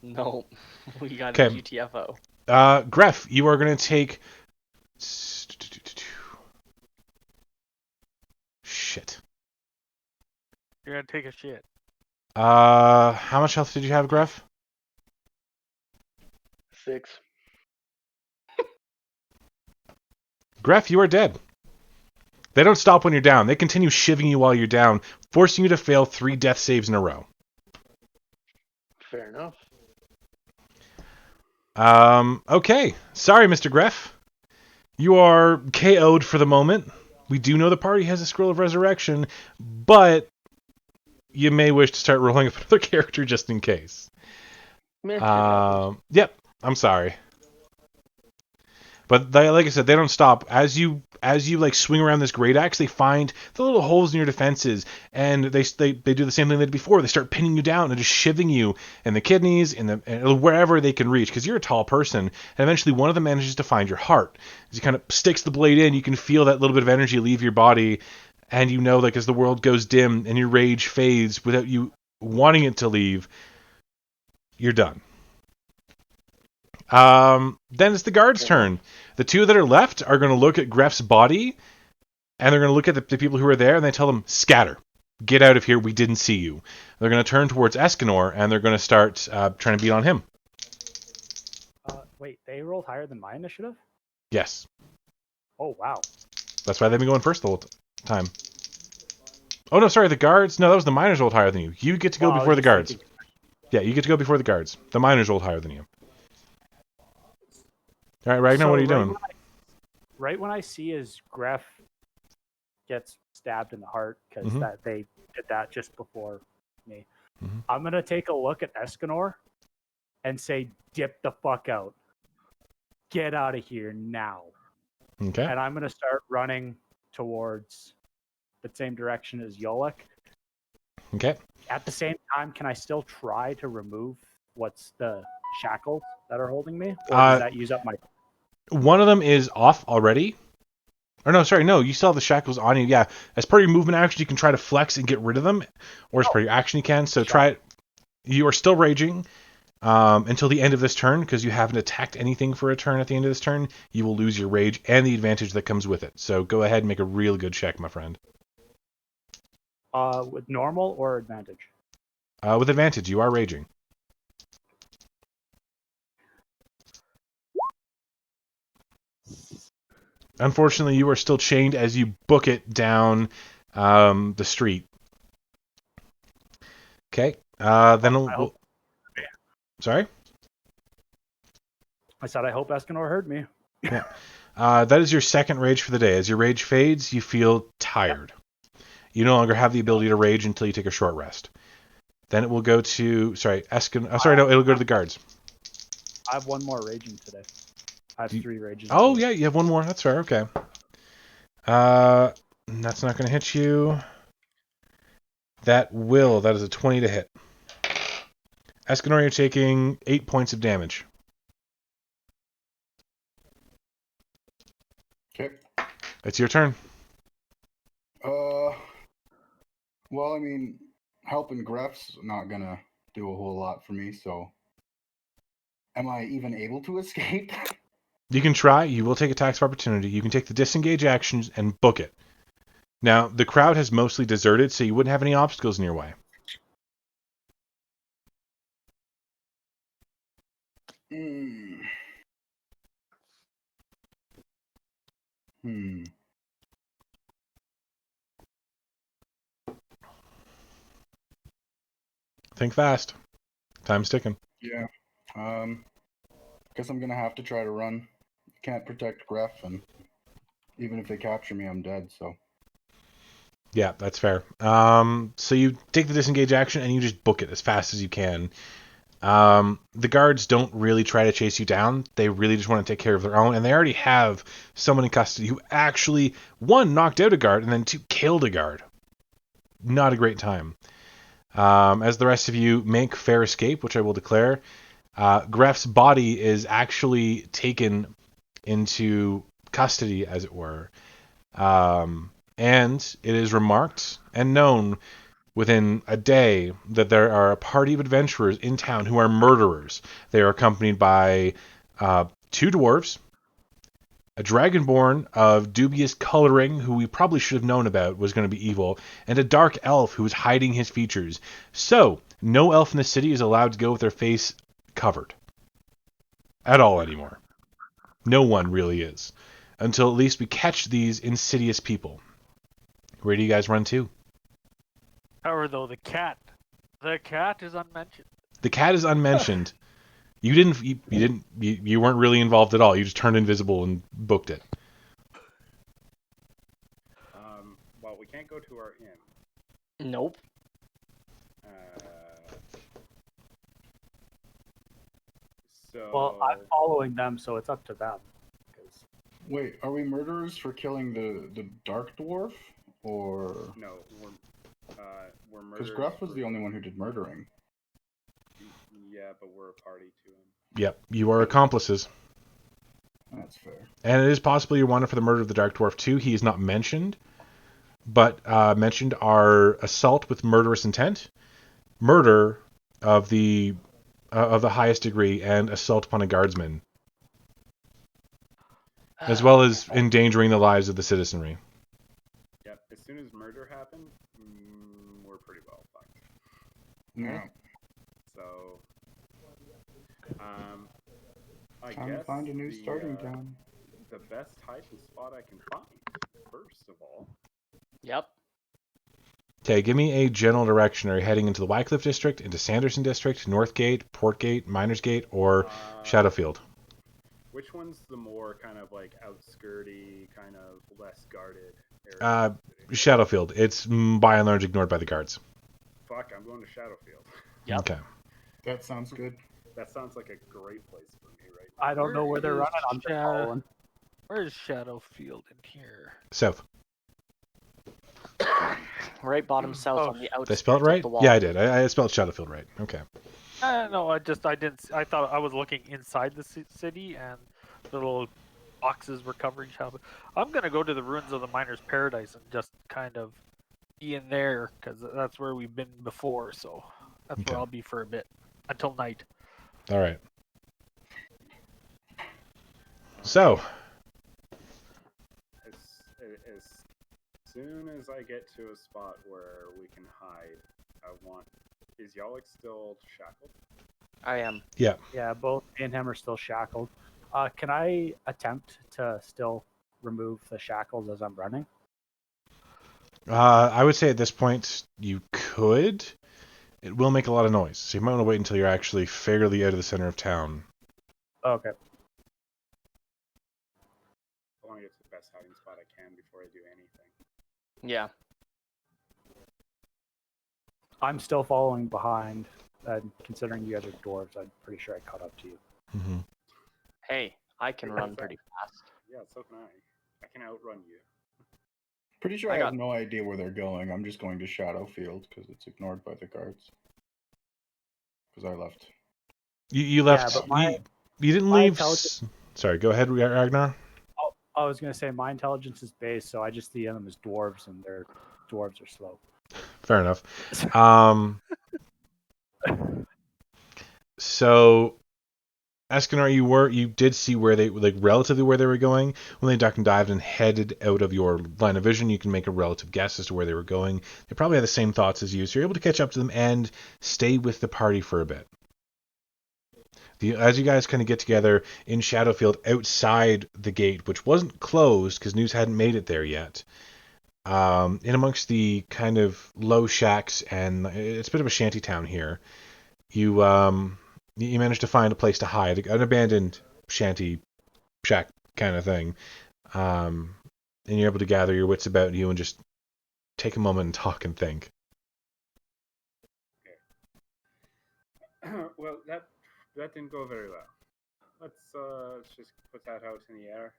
Nope. We got Okay. a GTFO. Gref, you are going to take... Shit. You're gonna take a shit. How much health did you have, Gref? 6. Gref, you are dead. They don't stop when you're down. They continue shivving you while you're down, forcing you to fail 3 death saves in a row. Fair enough. Okay. Sorry, Mr. Gref. You are KO'd for the moment. We do know the party has a Scroll of Resurrection, but you may wish to start rolling up another character just in case. Yep. I'm sorry. But like I said, they don't stop. As you like swing around this great axe, they find the little holes in your defenses, and they do the same thing they did before. They start pinning you down and just shivving you in the kidneys, and wherever they can reach, because you're a tall person. And eventually, one of them manages to find your heart. As he kind of sticks the blade in, you can feel that little bit of energy leave your body, and you know, like as the world goes dim and your rage fades without you wanting it to leave, you're done. Then it's the guards' turn. The 2 that are left are going to look at Gref's body, and they're going to look at the people who are there, and they tell them, scatter. Get out of here. We didn't see you. They're going to turn towards Escondar, and they're going to start trying to beat on him. Wait, they rolled higher than my initiative? Yes. Oh, wow. That's why they've been going first the whole time. Oh, no, sorry, the guards. No, that was the miners rolled higher than you. You get to go before the guards. Thinking... Yeah, you get to go before the guards. The miners rolled higher than you. All right, Ragnar, what are you doing? Right when I see his Gref gets stabbed in the heart, because they did that just before me, I'm going to take a look at Escondar and say, dip the fuck out. Get out of here now. Okay. And I'm going to start running towards the same direction as Yolik. Okay. At the same time, can I still try to remove what's the shackles that are holding me? Or does that use up my... One of them is off already. Or no, sorry, no, you still have the shackles on you. Yeah, as part of your movement action, you can try to flex and get rid of them. Or as part of your action, you can. So try it. You are still raging until the end of this turn, because you haven't attacked anything for a turn at the end of this turn. You will lose your rage and the advantage that comes with it. So go ahead and make a real good check, my friend. With normal or advantage? With advantage, you are raging. Unfortunately, you are still chained as you book it down the street. Okay. Then sorry? I said I hope Escondar heard me. Yeah. That is your second rage for the day. As your rage fades, you feel tired. You no longer have the ability to rage until you take a short rest. Then it will go to... it'll go to the guards. I have one more raging today. I have 3 rages. Oh, yeah, you have one more. That's fair. Okay. That's not going to hit you. That is a 20 to hit. Escondar, you're taking 8 points of damage. Okay. It's your turn. Well, I mean, helping Gref's not gonna do a whole lot for me, so... Am I even able to escape? You can try. You will take attacks of opportunity. You can take the disengage actions and book it. Now, the crowd has mostly deserted, so you wouldn't have any obstacles in your way. Think fast. Time's ticking. Yeah. Guess I'm gonna have to try to run. Can't protect Gref, and even if they capture me, I'm dead, so... Yeah, that's fair. So you take the disengage action and you just book it as fast as you can. The guards don't really try to chase you down. They really just want to take care of their own, and they already have someone in custody who actually, 1, knocked out a guard, and then 2, killed a guard. Not a great time. As the rest of you make fair escape, which I will declare, Gref's body is actually taken into custody, as it were. And it is remarked and known within a day that there are a party of adventurers in town who are murderers. They are accompanied by 2 dwarves, a Dragonborn of dubious coloring who we probably should have known about was going to be evil, and a dark elf who is hiding his features. So, no elf in the city is allowed to go with their face covered. At all anymore. No one really is. Until at least we catch these insidious people. Where do you guys run to? However, though, the cat is unmentioned. The cat is unmentioned. You weren't really involved at all. You just turned invisible and booked it. Well, we can't go to our inn. Nope. So. Well, I'm following them, so it's up to them. 'Cause- Wait, are we murderers for killing the dark dwarf, or No, we're murderers. because Gruff was the only one who did murdering? Yeah, but we're a party to him. Yep, you are accomplices. That's fair. And it is possible you're wanted for the murder of the Dark Dwarf too. He is not mentioned, but mentioned are assault with murderous intent, murder of the highest degree, and assault upon a guardsman, as well as endangering the lives of the citizenry. Yep. As soon as murder happened, we're pretty well fucked. Yeah. So, I Time guess to find a new starting town. the best hiding spot I can find, first of all. Yep. Okay, give me a general direction. Are you heading into the Wycliffe District, into Sanderson District, Northgate, Portgate, Miners Gate, or Shadowfield? Which one's the more kind of like outskirty, kind of less guarded area? Shadowfield. It's by and large ignored by the guards. Fuck, I'm going to Shadowfield. Yep. Okay. That sounds good. That sounds like a great place for me right now. I don't know where they're Where running. I'm just following. Where's Shadowfield in here? South. Right bottom south on the Did I outskirts spell it right? of the wall. Yeah, I did. I spelled Shadowfield right. Okay. No, I didn't. I thought I was looking inside the city, and the little boxes were covering Shadowfield. I'm gonna go to the ruins of the Miner's Paradise and just kind of be in there, because that's where we've been before. So that's Okay. where I'll be for a bit until night. All right. So, As soon as I get to a spot where we can hide, is Yalek still shackled? I am. yeah. Yeah, both me and him are still shackled. Can I attempt to still remove the shackles as I'm running? I would say at this point you could. It will make a lot of noise, so you might want to wait until you're actually fairly out of the center of town. Okay. I want to get to the best hiding spot I can before I do anything. Yeah. I'm still following behind, and considering you guys are dwarves, I'm pretty sure I caught up to you. Mm-hmm. Hey, I can run pretty fast. Yeah, so can I. I can outrun you. Pretty sure I I got- have no idea where they're going. I'm just going to Shadowfield because it's ignored by the guards. Because I left. You left. but my- you didn't my leave. intelligence- Sorry, go ahead, Ragnar. I was gonna say my intelligence is base, so I just see them as dwarves, and their dwarves are slow. Fair enough. So, Escondar, you did see where they relatively where they were going when they ducked and dived and headed out of your line of vision. You can make a relative guess as to where they were going. They probably had the same thoughts as you, so you're able to catch up to them and stay with the party for a bit. As you guys kind of get together in Shadowfield outside the gate, which wasn't closed because news hadn't made it there yet, in amongst the kind of low shacks, and it's a bit of a shanty town here, you managed to find a place to hide, an abandoned shanty shack kind of thing, and you're able to gather your wits about you and just take a moment and talk and think. Well, that didn't go very well. Let's just put that out in the air.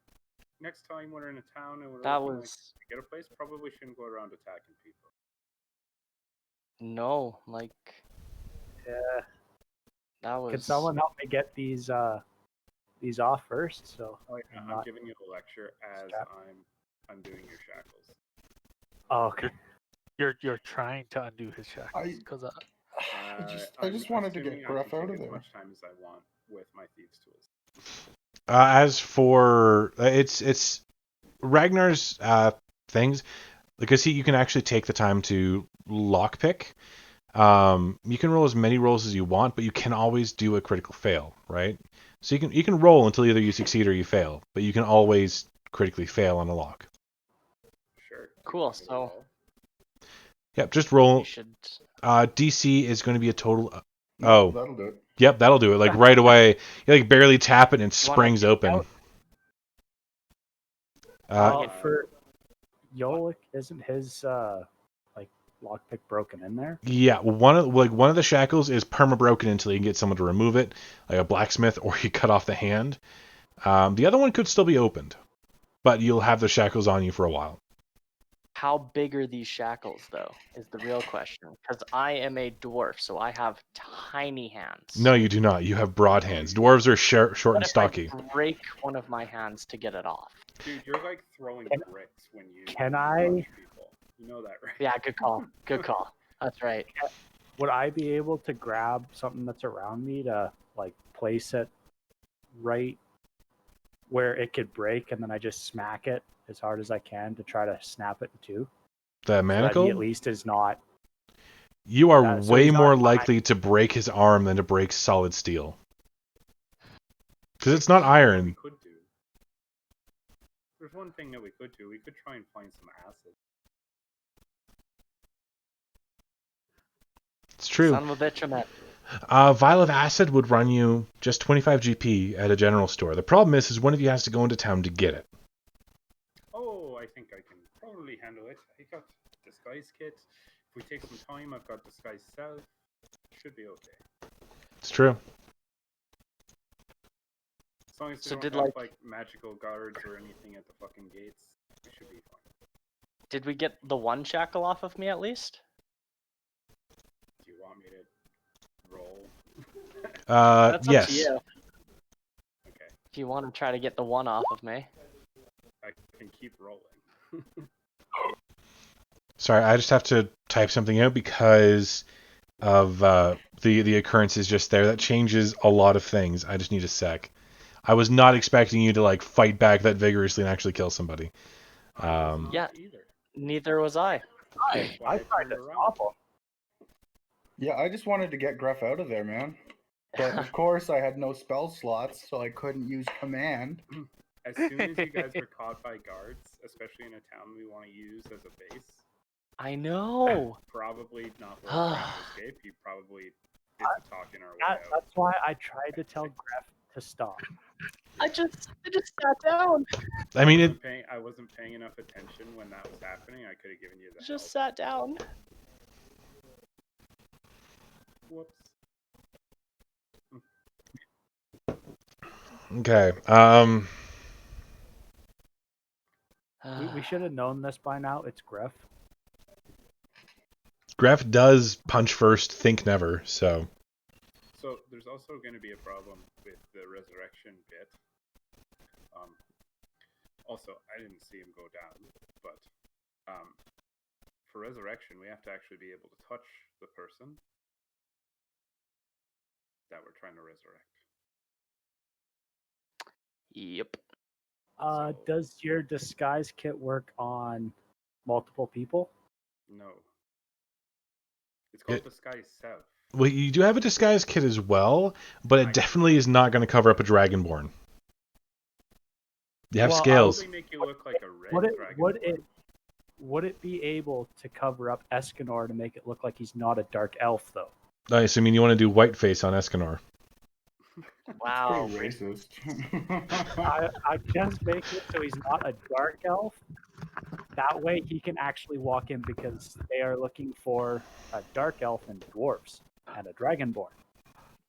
Next time we're in a town and we're That looking was to get a place, probably shouldn't go around attacking people. No, like Yeah. that was. Can someone help me get these off first? So I'm I'm not giving you a lecture as strapped. I'm undoing your shackles. Oh, okay. You're trying to undo his shackles I because I just wanted to assuming get I can Gruff out take of as there. much time as I want with my thieves' tools. As for it's Ragnar's things, because you can actually take the time to lockpick. You can roll as many rolls as you want, but you can always do a critical fail, right? So you can roll until either you succeed or you fail, but you can always critically fail on a lock. Sure. Cool, Give me a so- roll. Yep, just We roll. should. DC is going to be a total. No, Oh, that'll do it. yep, that'll do it. Like right away, you like barely tap it and it You wanna springs take open. out- Well, for Yolik, isn't his like lockpick broken in there? Yeah, one of the shackles is perma broken until you can get someone to remove it, like a blacksmith, or you cut off the hand. The other one could still be opened, but you'll have the shackles on you for a while. How big are these shackles, though? Is the real question. Because I am a dwarf, so I have tiny hands. No, you do not. You have broad hands. Dwarves are short What and if stocky. I break one of my hands to get it off? Dude, you're like throwing Can- bricks when you can I- punch people. You know that, right? Yeah, good call. Good call. That's right. Would I be able to grab something that's around me to like place it right where it could break, and then I just smack it as hard as I can to try to snap it in two? The So that manacle? he at least is not. You are so way he's not more behind- likely to break his arm than to break solid steel. Because it's not What we iron. could do. There's one thing that we could do. We could try and find some acid. It's true. Son of a bitch, I'm at. A vial of acid would run you just 25 GP at a general store. The problem is one of you has to go into town to get it. Oh, I think I can probably handle it. I got disguise kit. If we take some time, I've got disguise self. Should be okay. It's true. As long as they So don't did, have like- like magical guards or anything at the fucking gates, we should be fine. Did we get the one shackle off of me at least? Do you want me to roll? That's up Yes. to you. Okay, If you want to try to get the one off of me. I can keep rolling. Sorry, I just have to type something out because of the occurrences just there. That changes a lot of things. I just need a sec. I was not expecting you to like fight back that vigorously and actually kill somebody. Yeah. Either. Neither was I. That's why I I tried turned to around. stop him. Yeah, I just wanted to get Gruff out of there, man. But of course, I had no spell slots, so I couldn't use command. As soon as you guys were caught by guards, especially in a town we want to use as a base, I know. probably not worth trying to escape. You probably did the talking our way out. That's why I tried to tell Graf to stop. I just sat down. I mean, I wasn't paying enough attention when that was happening. I could have given you the Just help. sat down. Whoops. okay. We should have known this by now. It's Griff. Graf does punch first, think never. So So there's also going to be a problem with the resurrection bit. Also, I didn't see him go down, but for resurrection, we have to actually be able to touch the person that we're trying to resurrect. Yep. Does your disguise kit work on multiple people? No. It's called Disguise Self. well, you do have a disguise kit as well, but it definitely is not going to cover up a Dragonborn. You have Well, scales. Probably make you look like a red dragon. Would it be able to cover up Escondar to make it look like he's not a dark elf though? Nice. I mean, you want to do whiteface on Escondar. Wow. Pretty racist. I just make it so he's not a dark elf. That way he can actually walk in because they are looking for a dark elf and dwarves and a dragonborn.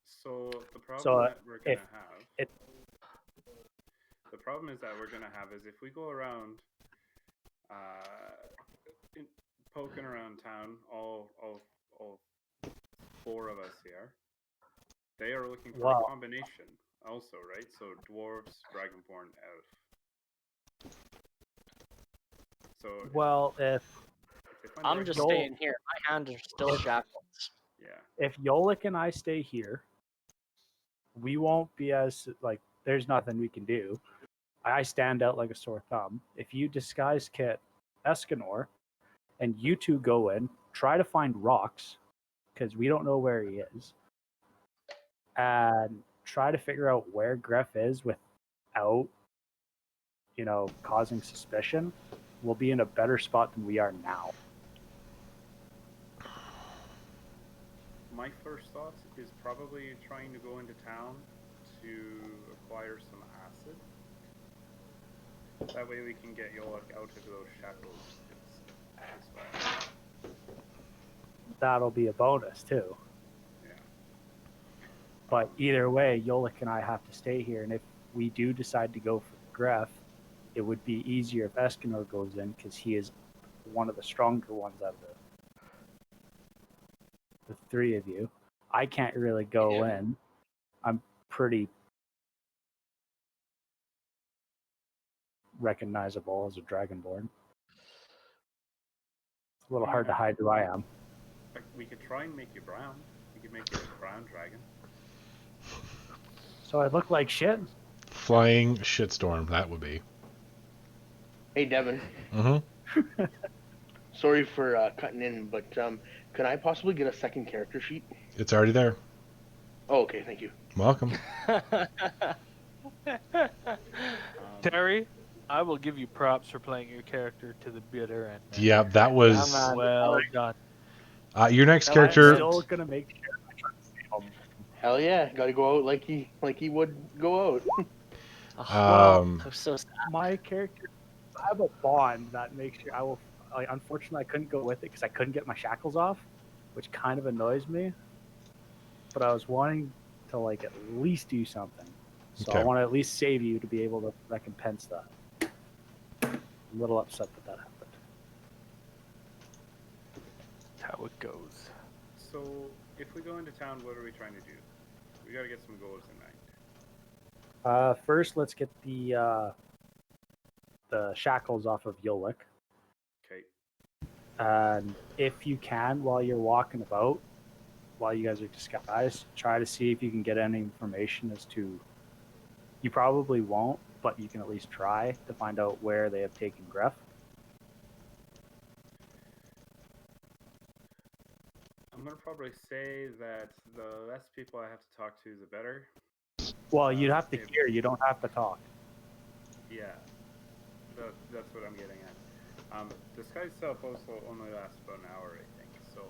So the problem So, that we're gonna if have, the problem is that we're gonna have is if we go around, poking around town, all all 4 of us here, they are looking for Wow. a combination also, right? So dwarves, dragonborn, elf. So Well, if they find I'm just Joel- staying here. My hands are still shackled. yeah. if Yolik and I stay here, we won't be as like. There's nothing we can do. I stand out like a sore thumb. If you disguise kit Escondar, and you two go in, try to find rocks, because we don't know where he is, and try to figure out where Gref is without, causing suspicion, we'll be in a better spot than we are now. My first thought is probably trying to go into town to acquire some acid. That way we can get Yolik out of those shackles as well. That'll be a bonus too. Yeah. But either way, Yolik and I have to stay here, and if we do decide to go for Gref, it would be easier if Escondar goes in, because he is one of the stronger ones out of the 3 of you. I can't really go in. I'm pretty recognizable as a Dragonborn. It's a little hard to hide who I am. We could try and make you brown. We could make you a brown dragon. So I look like shit? Flying shitstorm, that would be. Hey, Devin. Mm-hmm. Sorry for cutting in, but can I possibly get a second character sheet? It's already there. Oh, okay, thank you. Welcome. Terry, I will give you props for playing your character to the bitter end. Man. Yeah, that was... Yeah, man. Well done. your next I'm character... still gonna make sure I try to stay home. Hell yeah, gotta go out like he would go out. I'm so sad. My character, I have a bond that makes sure I will. Unfortunately, I couldn't go with it because I couldn't get my shackles off, which kind of annoys me. But I was wanting to at least do something, so I Okay. want to at least save you to be able to recompense that. I'm a little upset that happened. That's how it goes. So if we go into town, what are we trying to do? We gotta get some goals in mind. First, let's get the shackles off of Yolik. Okay. And if you can, while you're walking about, while you guys are disguised, try to see if you can get any information as to. You probably won't, but you can at least try to find out where they have taken Gref. I'm gonna probably say that the less people I have to talk to, the better. Well, you'd have to if- hear. You don't have to talk. Yeah. That's what I'm getting at. Disguise self also only lasts about an hour, I think. So.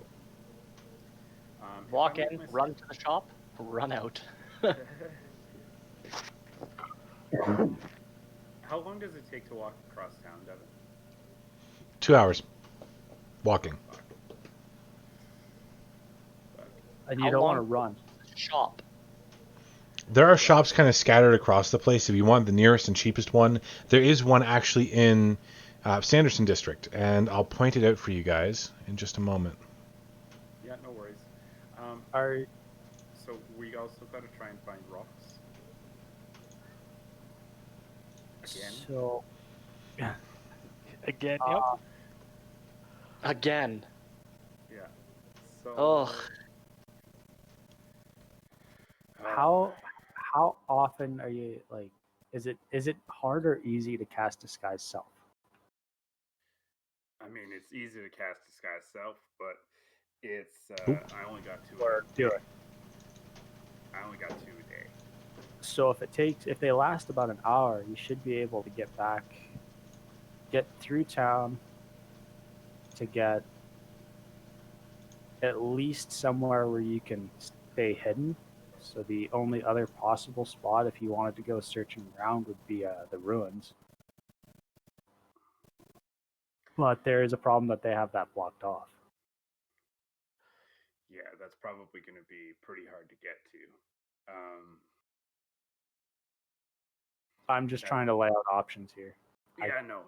If Walk I in, make myself- run to the shop, run out. How long does it take to walk across town, Devin? 2 hours. Walking. And you How don't want to long- run. Shop. There are shops kind of scattered across the place. If you want the nearest and cheapest one, there is one actually in Sanderson District, and I'll point it out for you guys in just a moment. Yeah, no worries. Are So we also gotta try and find rocks. Again? so. Again, Uh, yep. Again. Yeah. So. Ugh. How often are you is it hard or easy to cast disguise self? I mean, it's easy to cast disguise self, but it's Oop. I only got 2. Or do it. I only got 2 a day. So if they last about an hour, you should be able to get through town to get at least somewhere where you can stay hidden. So the only other possible spot, if you wanted to go searching around, would be the ruins. But there is a problem that they have that blocked off. Yeah, that's probably going to be pretty hard to get to. I'm just trying to lay out options here. Yeah, no. I know.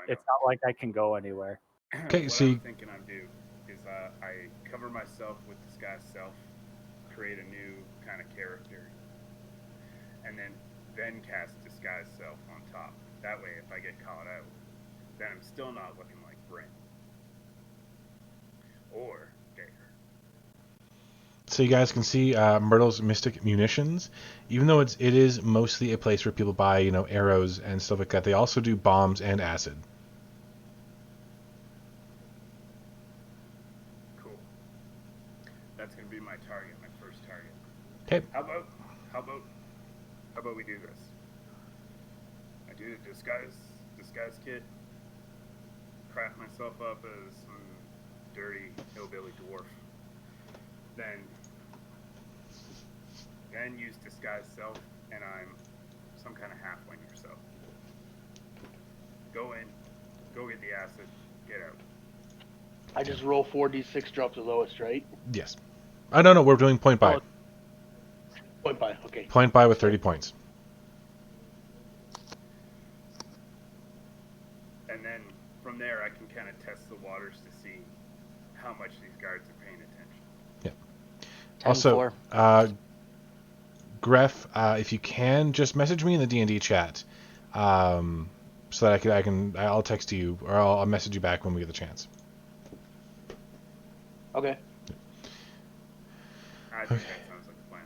It's not like I can go anywhere. Okay, what so I'm you- thinking I do is I cover myself with disguise self, create a new kind of character, and then cast disguise self on top. That way, if I get caught out, then I'm still not looking like Bryn or Gator. So you guys can see Myrtle's Mystic Munitions. Even though it is mostly a place where people buy, arrows and stuff like that, they also do bombs and acid. Cool. That's gonna be my target, my first target. Okay. How about we do this? I do the disguise kit, craft myself up as some dirty hillbilly dwarf. Then use disguise self, and I'm some kind of halfling or so. Go in, go get the acid, get out. I just roll 4d6, drop the lowest, right? Yes. No, we're doing point by. Oh. Point by, okay. Point by with 30 points. And then from there, I can kind of test the waters to see how much these guards are paying attention. 10-4. Also, Gref, if you can, just message me in the DnD chat, so that I'll text you or I'll message you back when we get the chance. Okay. I think that sounds like a plan.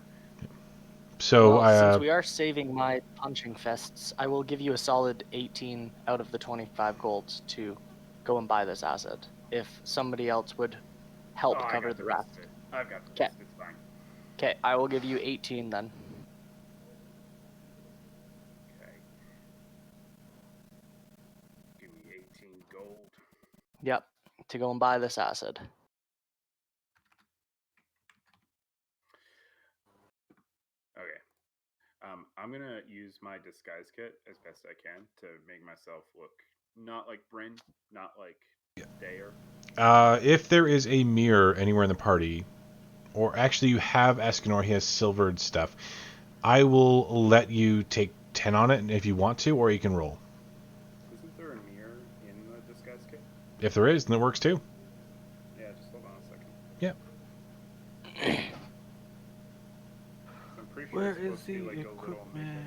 So Well, since we are saving my punching fists, I will give you a solid 18 out of the 25 golds to go and buy this acid. If somebody else would help Oh, I cover got the rest. rest. I've got the 'Kay. rest. It's fine. Okay, I will give you 18 then. Okay. Give me 18 gold. Yep, to go and buy this acid. Okay. I'm gonna use my disguise kit as best I can to make myself look not like Bryn, not like Dayer. if there is a mirror anywhere in the party, or actually you have Escondar, he has silvered stuff, I will let you take 10 on it if you want to, or you can roll. Isn't there a mirror in the disguise kit? If there is, then it works too. Yeah, just hold on a second. Yeah. I'm pretty sure Where it's supposed is to be the like a little equipment? makeup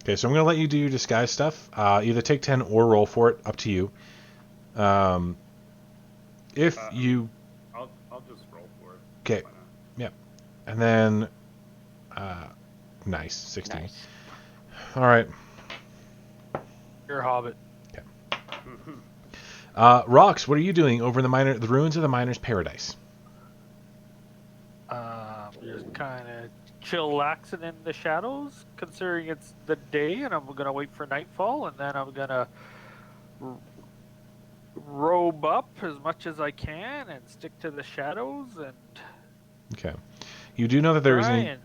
Okay, so I'm going to let you do your disguise stuff. Either take 10 or roll for it, up to you. If you... I'll just roll for it. Okay. Why not? Yep. And then... nice. 16. Nice. All right. You're a hobbit. Rox, what are you doing over in the ruins of the Miner's Paradise? Just kind of chillaxing in the shadows, considering it's the day, and I'm gonna wait for nightfall, and then I'm gonna robe up as much as I can and stick to the shadows and Okay. You do know that there is an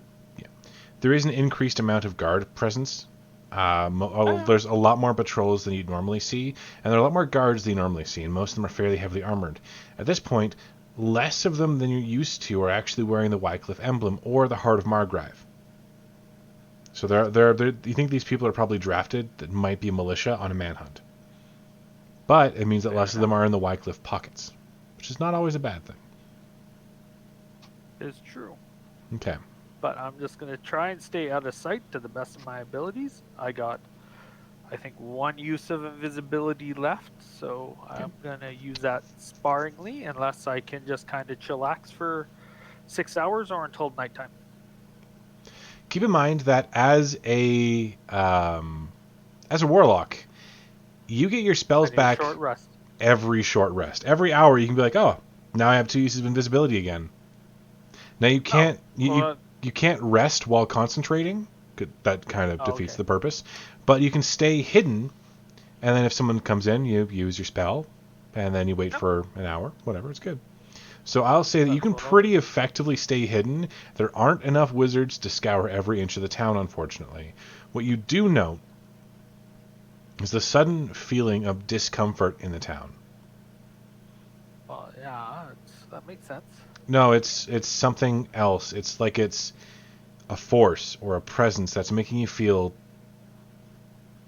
and increased amount of guard presence. There's a lot more patrols than you'd normally see, and there are a lot more guards than you normally see, and most of them are fairly heavily armored. At this point, less of them than you're used to are actually wearing the Wycliffe emblem or the Heart of Margrave. So you think these people are probably drafted that might be militia on a manhunt. But it means that less of them are in the Wycliffe pockets, which is not always a bad thing. it's true. Okay. But I'm just gonna try and stay out of sight to the best of my abilities. I got, I think, one use of invisibility left, so I'm gonna use that sparingly, unless I can just kind of chillax for 6 hours or until nighttime. Keep in mind that as a warlock, you get your spells I need a back short rest. every short rest. Every hour you can be like, oh, now I have 2 uses of invisibility again. Now you can't you can't rest while concentrating. That kind of defeats the purpose. But you can stay hidden, and then if someone comes in, you use your spell, and then you wait for an hour. Whatever, it's good. So I'll say that you can pretty effectively stay hidden. There aren't enough wizards to scour every inch of the town, unfortunately. What you do know is the sudden feeling of discomfort in the town. Well, yeah, that makes sense. No, it's something else. It's like it's a force or a presence that's making you feel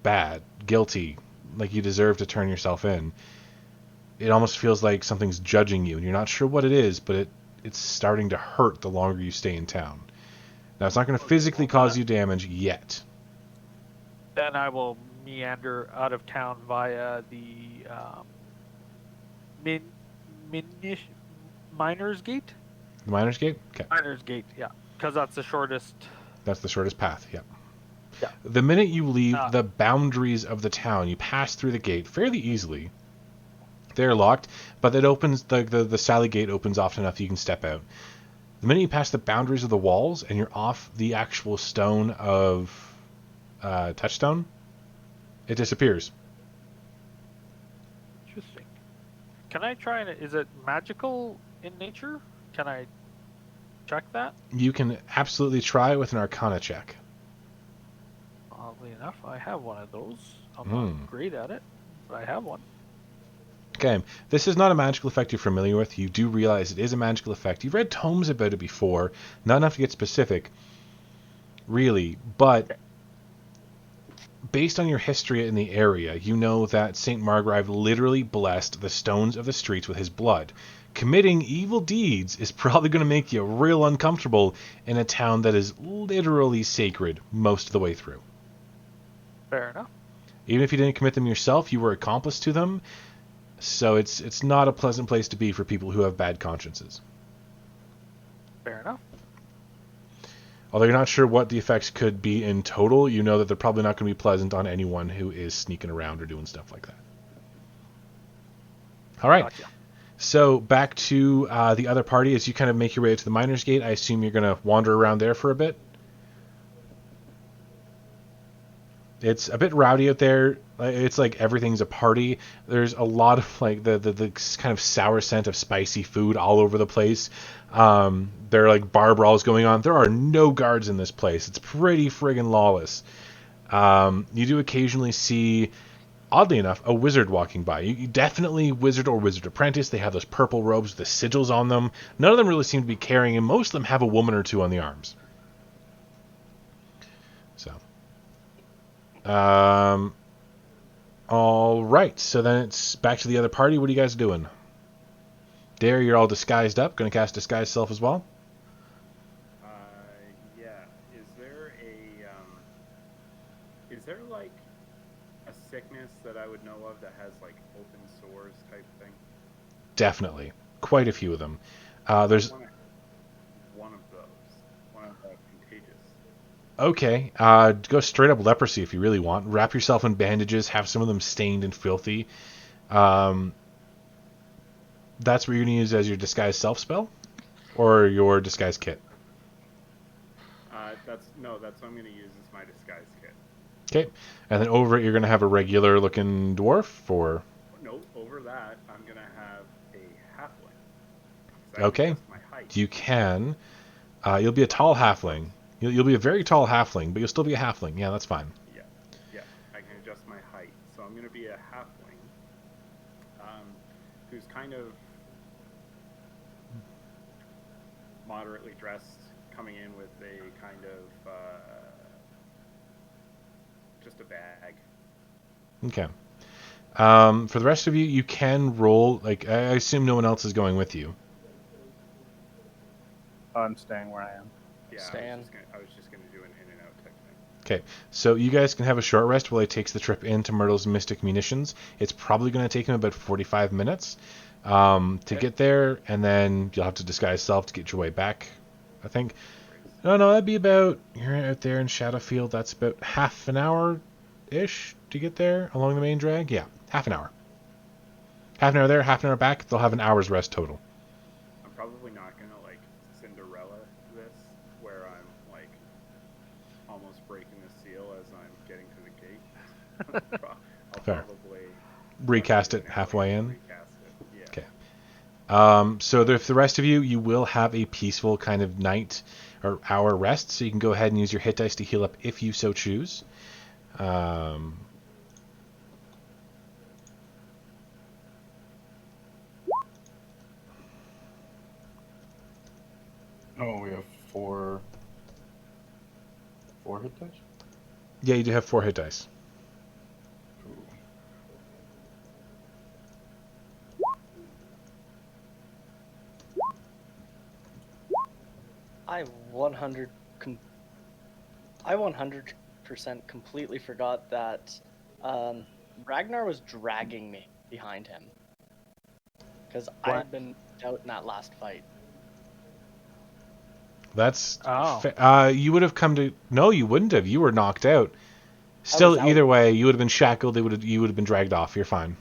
bad, guilty, like you deserve to turn yourself in. it almost feels like something's judging you, and you're not sure what it is, but it's starting to hurt the longer you stay in town. Now, it's not going to physically cause you damage yet. Then I will meander out of town via the Miner's Gate? The Miner's Gate? Okay. Miner's Gate, yeah. Because that's the shortest. That's the shortest path, yep. Yeah. The minute you leave the boundaries of the town, you pass through the gate fairly easily. They're locked, but it opens, the Sally Gate opens often enough you can step out. The minute you pass the boundaries of the walls and you're off the actual stone of Touchstone, it disappears. Interesting. Can I try and... Is it magical in nature? Can I check that? You can absolutely try with an Arcana check. Oddly enough, I have one of those. I'm not great at it, but I have one. Okay, this is not a magical effect you're familiar with. You do realize it is a magical effect. You've read tomes about it before, not enough to get specific, really, but based on your history in the area, you know that St. Margrave literally blessed the stones of the streets with his blood. Committing evil deeds is probably going to make you real uncomfortable in a town that is literally sacred most of the way through. Fair enough. Even if you didn't commit them yourself, you were accomplice to them. So it's not a pleasant place to be for people who have bad consciences. Fair enough. Although you're not sure what the effects could be in total, you know that they're probably not going to be pleasant on anyone who is sneaking around or doing stuff like that. All right. Gotcha. So back to the other party. As you kind of make your way to the Miner's Gate, I assume you're going to wander around there for a bit. It's a bit rowdy out there. It's like everything's a party. There's a lot of like the kind of sour scent of spicy food all over the place. There are like bar brawls going on. There are no guards in this place. It's pretty friggin' lawless. You do occasionally see, oddly enough, a wizard walking by. You definitely wizard or wizard apprentice. They have those purple robes with the sigils on them. None of them really seem to be carrying, and most of them have a woman or two on the arms. So. All right, so then it's back to the other party. What are you guys doing? Dare, you're all disguised up. Going to cast Disguise Self as well? Yeah. Is there like a sickness that I would know of that has like open sores type thing? Definitely. Quite a few of them. There's... One of those. One of the contagious. Okay, go straight up leprosy if you really want. Wrap yourself in bandages, have some of them stained and filthy. That's what you're going to use as your Disguise Self spell? Or your Disguise Kit? That's what I'm going to use as my disguise kit. Okay, and then over it you're going to have a regular looking dwarf, or... No, over that I'm going to have a halfling. Okay, my height. you can. You'll be a tall halfling. You'll be a very tall halfling, but you'll still be a halfling. Yeah, that's fine. Yeah, I can adjust my height. So I'm going to be a halfling who's kind of moderately dressed, coming in with a kind of just a bag. Okay. For the rest of you, you can roll. Like, I assume no one else is going with you. I'm staying where I am. Yeah, Stan. I was just going to do an in and out type thing. Okay, so you guys can have a short rest while he takes the trip into Myrtle's Mystic Munitions. It's probably going to take him about 45 minutes to get there, and then you'll have to disguise self to get your way back, I think. No, that'd be about... You're out there in Shadowfield. That's about half an hour-ish to get there along the main drag. Yeah, half an hour. Half an hour there, half an hour back. They'll have an hour's rest total. I'm probably not going to, like, Cinderella this, where I'm, like, almost breaking the seal as I'm getting to the gate. I'll Fair. probably... Recast it halfway in. Recast it, yeah. Okay. So for the rest of you, you will have a peaceful kind of night or hour rest, so you can go ahead and use your hit dice to heal up if you so choose. Oh, we have four hit dice? Yeah, you do have 4 hit dice. I 100 I 100% completely forgot that Ragnar was dragging me behind him because I had been out in that last fight. That's Oh. you would have come to no, you wouldn't have. You were knocked out. I Still, was out. either way, you would have been shackled. You would have been dragged off. You're fine.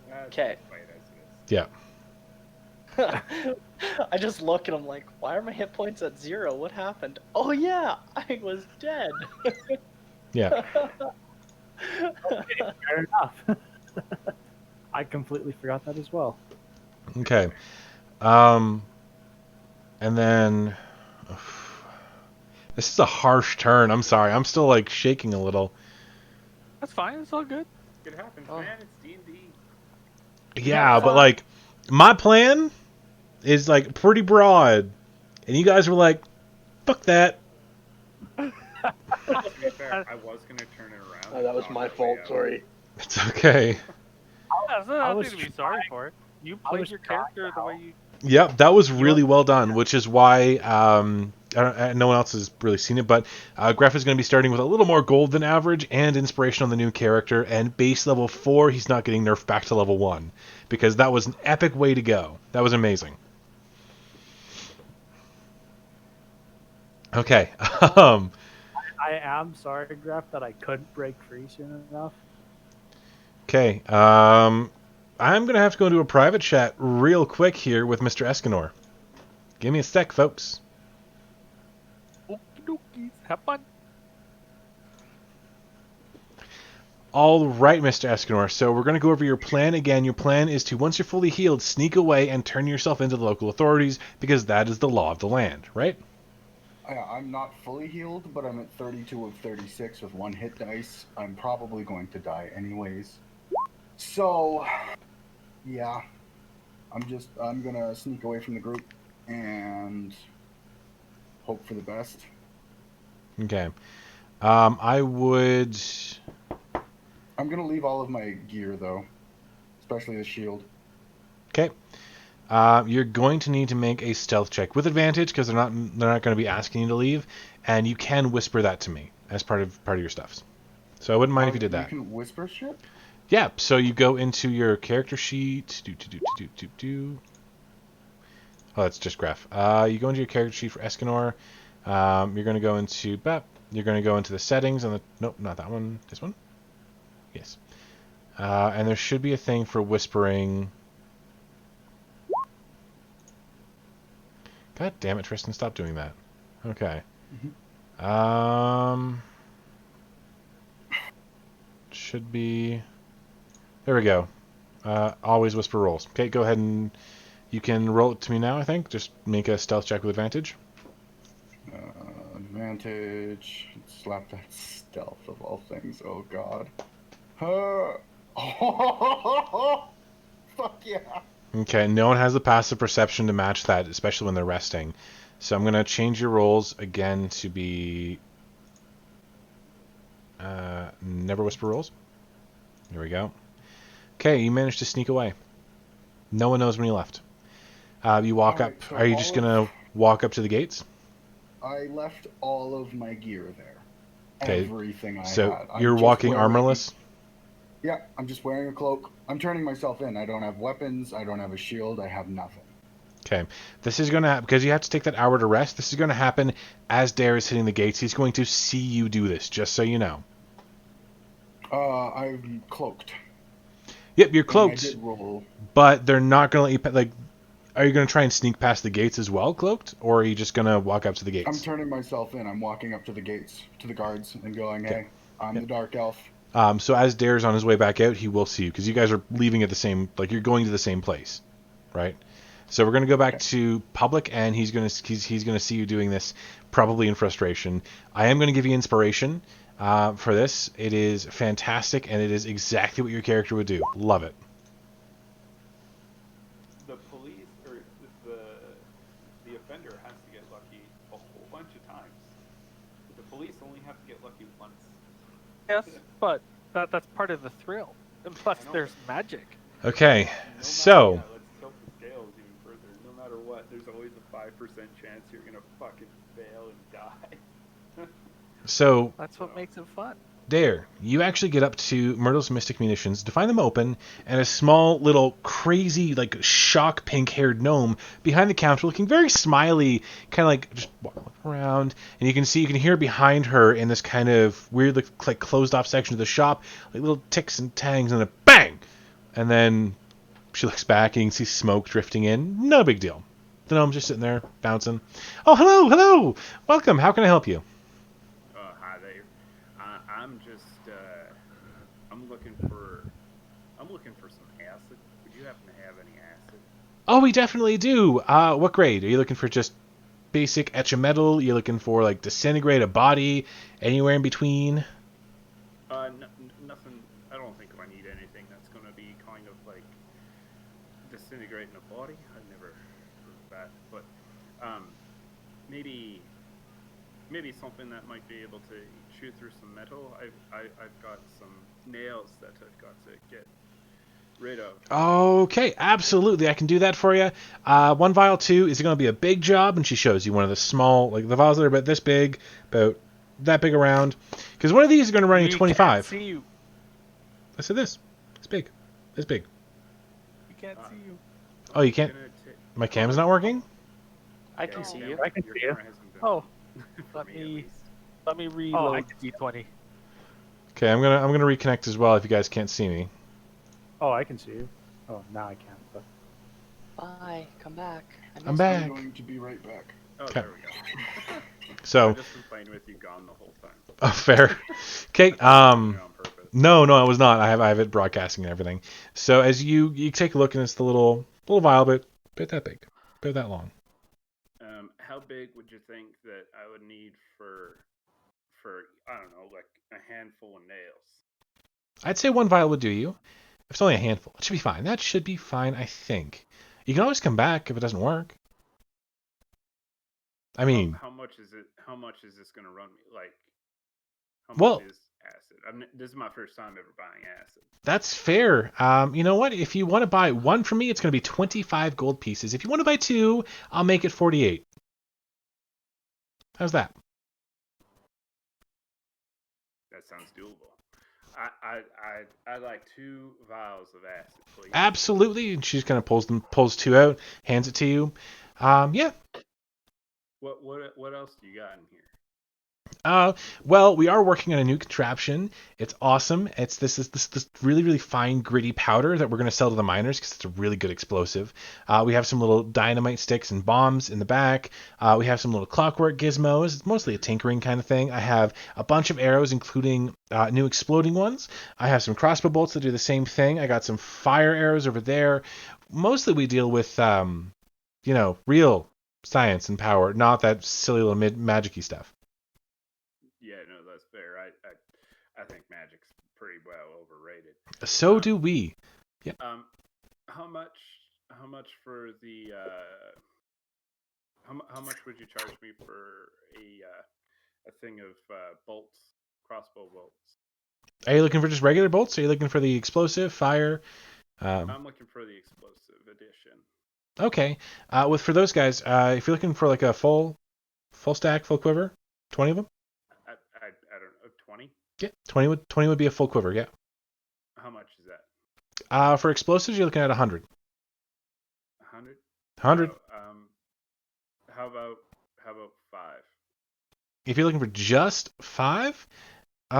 That's Okay. quite as it is. Yeah. I just look and I'm like, why are my hit points at 0? What happened? Oh yeah, I was dead. Yeah. Fair enough. I completely forgot that as well. Okay. And then this is a harsh turn. I'm sorry. I'm still like shaking a little. That's fine. It's all good. It happens, Oh. man. It's D&D. Yeah, but like my plan is like pretty broad, and you guys were like, "Fuck that." To be fair, I was gonna turn it around. Oh, that was talk my way fault. out. Sorry. It's okay. Yeah, there's I nothing was to be sorry trying- for. You I played was your trying character the way you. Yep, that was really well done, which is why no one else has really seen it, but Graf is going to be starting with a little more gold than average and inspiration on the new character, and base level 4, he's not getting nerfed back to level 1, because that was an epic way to go. That was amazing. Okay. I am sorry, Graf, that I couldn't break free soon enough. Okay. I'm going to have to go into a private chat real quick here with Mr. Escondar. Give me a sec, folks. Okie dokies. Have fun. All right, Mr. Escondar. So we're going to go over your plan again. Your plan is to, once you're fully healed, sneak away and turn yourself into the local authorities, because that is the law of the land, right? I'm not fully healed, but I'm at 32 of 36 with 1 hit dice. I'm probably going to die anyways. So, yeah. I'm gonna sneak away from the group and hope for the best. Okay. I would... I'm gonna leave all of my gear, though. Especially the shield. Okay. You're going to need to make a stealth check with advantage, because they're not going to be asking you to leave, and you can whisper that to me as part of your stuffs. So I wouldn't mind if you did that. You can whisper shit? Yeah, so you go into your character sheet. Oh, that's just Graf. You go into your character sheet for Escondar. You're going to go into You're going to go into the settings on the... Nope, not that one. This one? Yes. And there should be a thing for whispering. God damn it, Tristan, stop doing that. Okay. Should be... There we go. Always whisper rolls. Okay, go ahead and... You can roll it to me now, I think. Just make a stealth check with advantage. Advantage. Slap that stealth of all things. Oh, God. Fuck yeah. Okay, no one has the passive perception to match that, especially when they're resting. So I'm going to change your rolls again to be... never whisper rolls. There we go. Okay, you managed to sneak away. No one knows when you left. You walk Alright, up. so Are you just going to walk up to the gates? I left all of my gear there. Okay, Everything I so had. I'm you're just walking wearing- armorless? Yeah, I'm just wearing a cloak. I'm turning myself in. I don't have weapons. I don't have a shield. I have nothing. Okay. This is going to happen, because you have to take that hour to rest. This is going to happen as Dare is hitting the gates. He's going to see you do this, just so you know. I'm cloaked. Yep, you're And I cloaked, did roll. but they're not going to let you... Like, are you going to try and sneak past the gates as well, cloaked? Or are you just going to walk up to the I'm gates? turning myself in. I'm walking up to the gates, to the guards, and going, hey, I'm the dark elf. So as Dare's on his way back out, he will see you, because you guys are leaving at the same... Like, you're going to the same place, right? So we're going to go back to public, and he's going to see you doing this, probably in frustration. I am going to give you inspiration for this. It is fantastic, and it is exactly what your character would do. Love it. The police, or the offender has to get lucky a whole bunch of times. The police only have to get lucky once. Yes, but that's part of the thrill. And plus, I know. there's magic. Okay, No matter, so... yeah, let's tilt the scales even further. No matter what, there's always a 5% chance you're gonna fucking fail and die. So That's what makes it fun. there, you actually get up to Myrtle's Mystic Munitions to find them open, and a small little crazy, like shock pink-haired gnome behind the counter, looking very smiley, kind of like just walking around. And you can hear behind her in this kind of weird, like closed-off section of the shop, like little ticks and tangs, and a bang, and then she looks back and you can see smoke drifting in. No big deal. The gnome's just sitting there bouncing. Oh, hello, welcome. How can I help you? Hi there. I'm just I'm looking for some acid. Would you happen to have any acid? Oh, we definitely do. What grade? Are you looking for just basic etch a metal? You're looking for like disintegrate a body? Anywhere in between? Nothing. I don't think I need anything that's going to be kind of like disintegrating a body. I've never heard of that, but maybe something that might be able to shoot through some metal. I've got some nails that I've got to get rid of. Okay, absolutely. I can do that for you. 1 vial 2, is it going to be a big job? And she shows you one of the small, like the vials that are about this big, about that big around. Because one of these is going to run you 25. We can't see you. I said this. It's big. It's big. We can't see you. Oh, you can't? My cam's not working? I can see you. I can see you. Oh, For me, at least. let me Oh, reload I D20. Okay, I'm gonna reconnect as well if you guys can't see me. Oh, I can see you. Oh, now I can't. But Bye. Come back. I'm back. I'm going to be right back. Oh, Okay. there we go. So, I've just been playing with you gone the whole time. oh, fair. Okay. Doing it on purpose. No, I was not. I have it broadcasting and everything. So as you take a look, and it's the little vial, but that big, about that long. How big would you think that I would need for I don't know, like a handful of nails? I'd say 1 vial would do you. If it's only a handful, it should be fine. That should be fine, I think. You can always come back if it doesn't work. I mean, How much is it? How much is this going to run me? Like, how Well- much is acid? This is my first time ever buying acid. that's fair. You know what? If you want to buy 1 from me, it's going to be 25 gold pieces. If you want to buy 2, I'll make it 48. How's that? That sounds doable. I'd like 2 vials of acid, please. Absolutely. And she just kind of pulls 2 out, hands it to you. Yeah. What else do you got in here? Well, we are working on a new contraption. It's awesome. It's this really, really fine, gritty powder that we're going to sell to the miners because it's a really good explosive. We have some little dynamite sticks and bombs in the back. We have some little clockwork gizmos. It's mostly a tinkering kind of thing. I have a bunch of arrows, including new exploding ones. I have some crossbow bolts that do the same thing. I got some fire arrows over there. Mostly we deal with, real science and power, not that silly little magic-y stuff. Yeah, no, that's fair. I think magic's pretty well overrated. So do we. How much for the how much would you charge me for a thing of bolts, crossbow bolts? Are you looking for just regular bolts? Or are you looking for the explosive, fire? I'm looking for the explosive edition. Okay. For those guys, if you're looking for like a full stack, full quiver, 20 of them. I don't know, 20. Yeah, 20 would be a full quiver. Yeah. How much is that? For explosives, you're looking at 100. 100. 100. How about 5? If you're looking for just 5, It